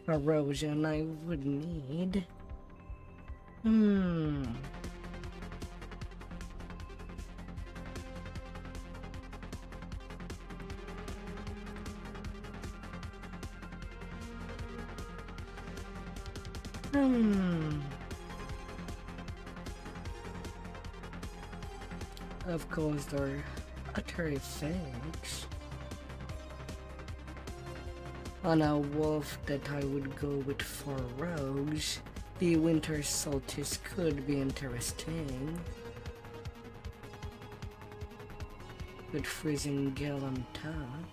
corrosion I would need. Of course, they're utter effects. On a wolf that I would go with for rogues, the winter solstice could be interesting. With freezing gale on top.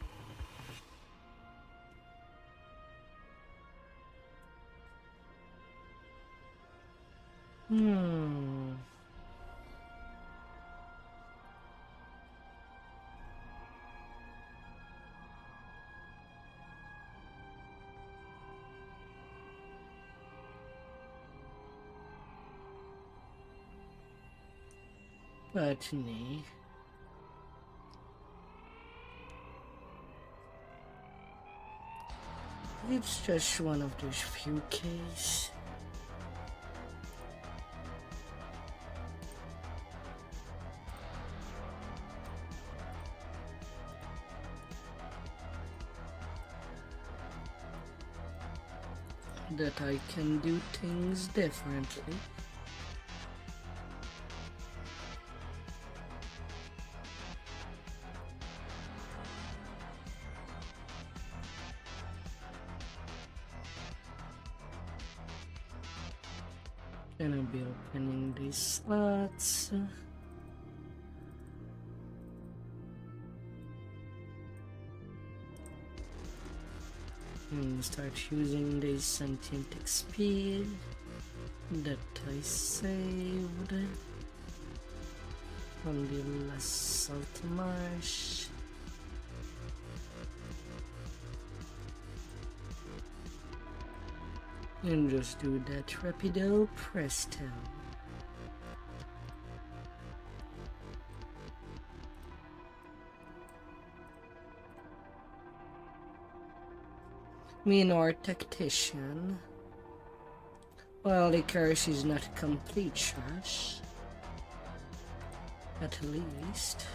Botany. It's just one of those few cases. That I can do things differently. Gonna be opening these slots. And start using the sentient XP that I saved from the last salt marsh. And just do that rapido presto. Minor tactician. Well, the curse is not complete trash. At least.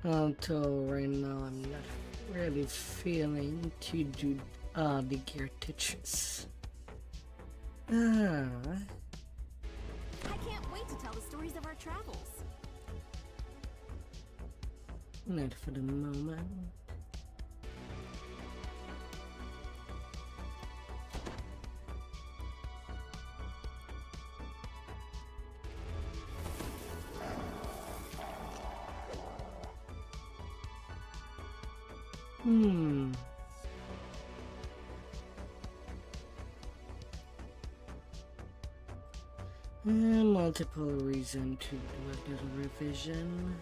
Although right now I'm not really feeling to do the gear teachers. I can't wait to tell the stories of our travels. Not for the moment. Hmm. Multiple reasons to do a little revision.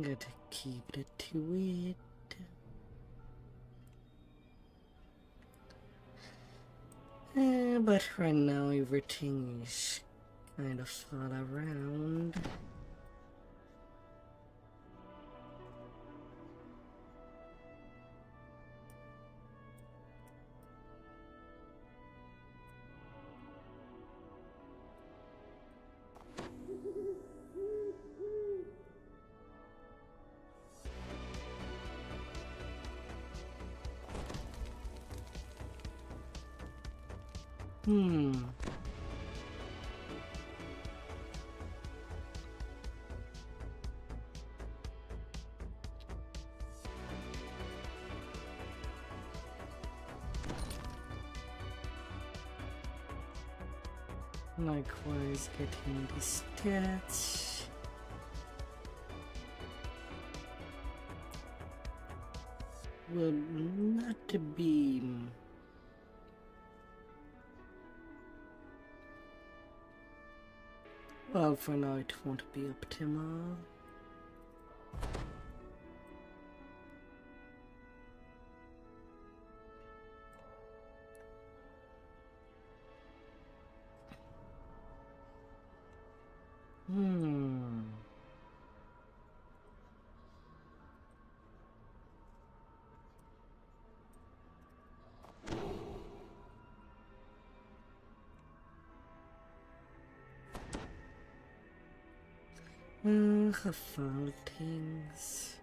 Gotta keep it to it. But right now everything is kind of all around. Likewise, getting the stats. Will not be well, for now it won't be optimal. Of all things.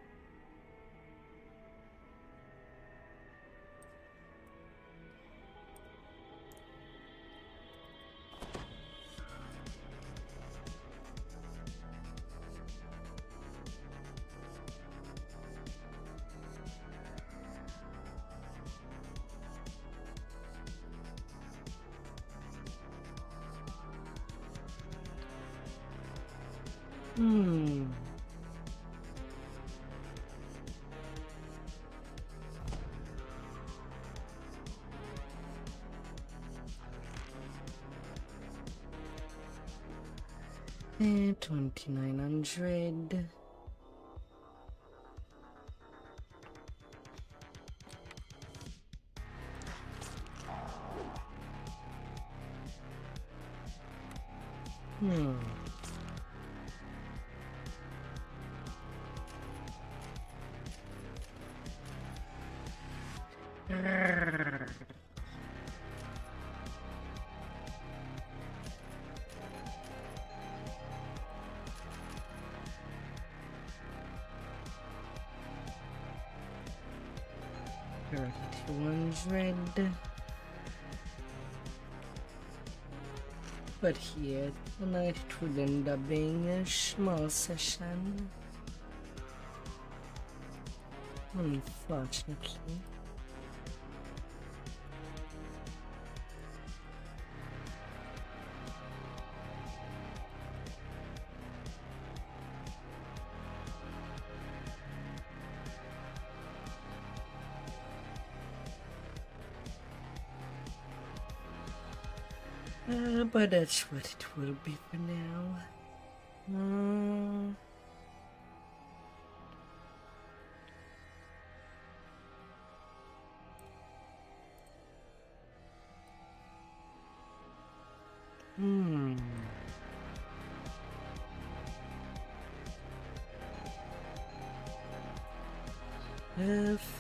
And 2900. $200. But here tonight it would end up being a small session. Unfortunately. But that's what it will be for now.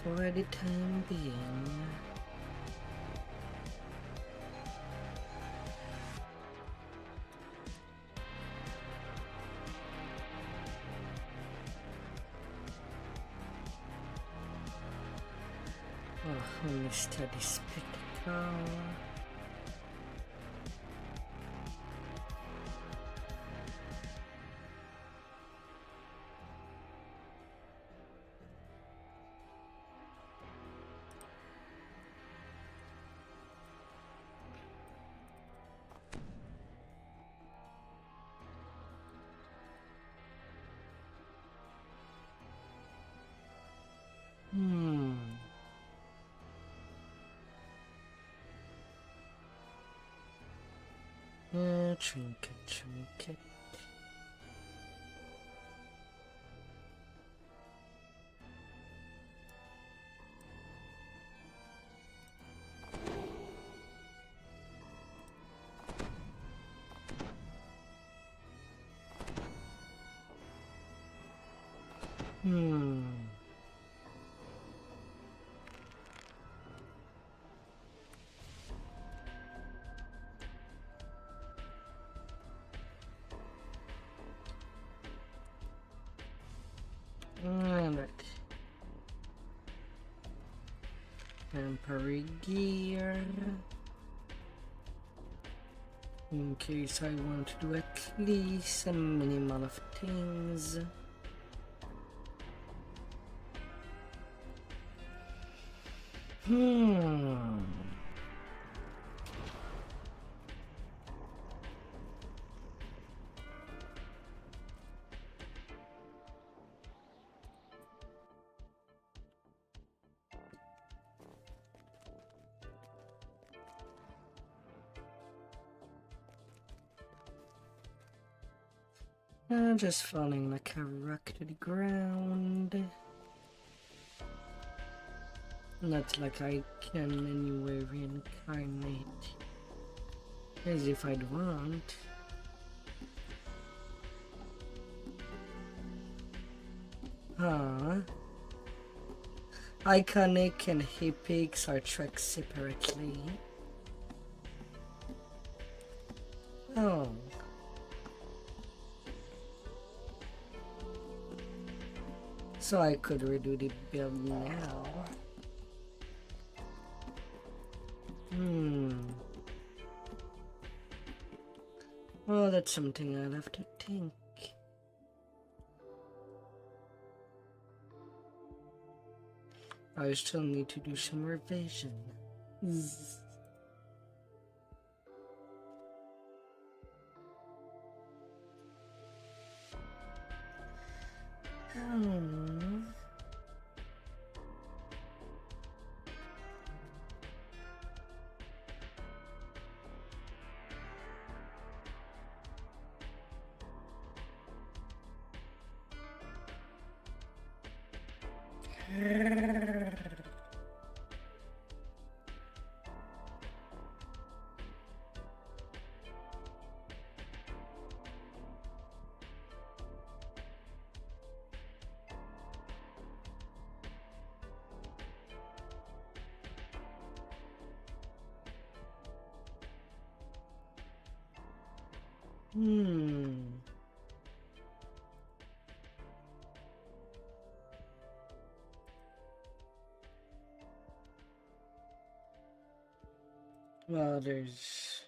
For the time being. Oh, only study spectacle. Trinket. Temporary gear. In case I want to do at least a minimal of things. I'm just falling like a rock to the ground. Not like I can anywhere reincarnate. As if I'd want. Iconic and Epics are tracked separately. Oh. So I could redo the build now. Well, that's something I'll have to think. I still need to do some revision. Well, there's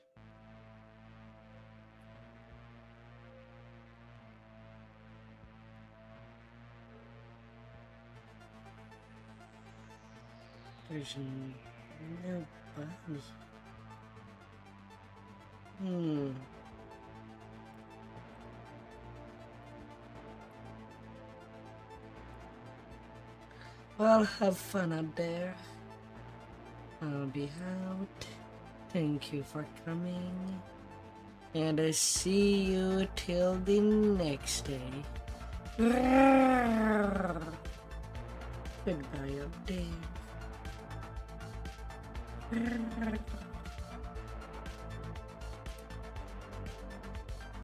no buttons. Well, have fun out there. I'll be out. Thank you for coming. And I see you till the next day. Goodbye out there.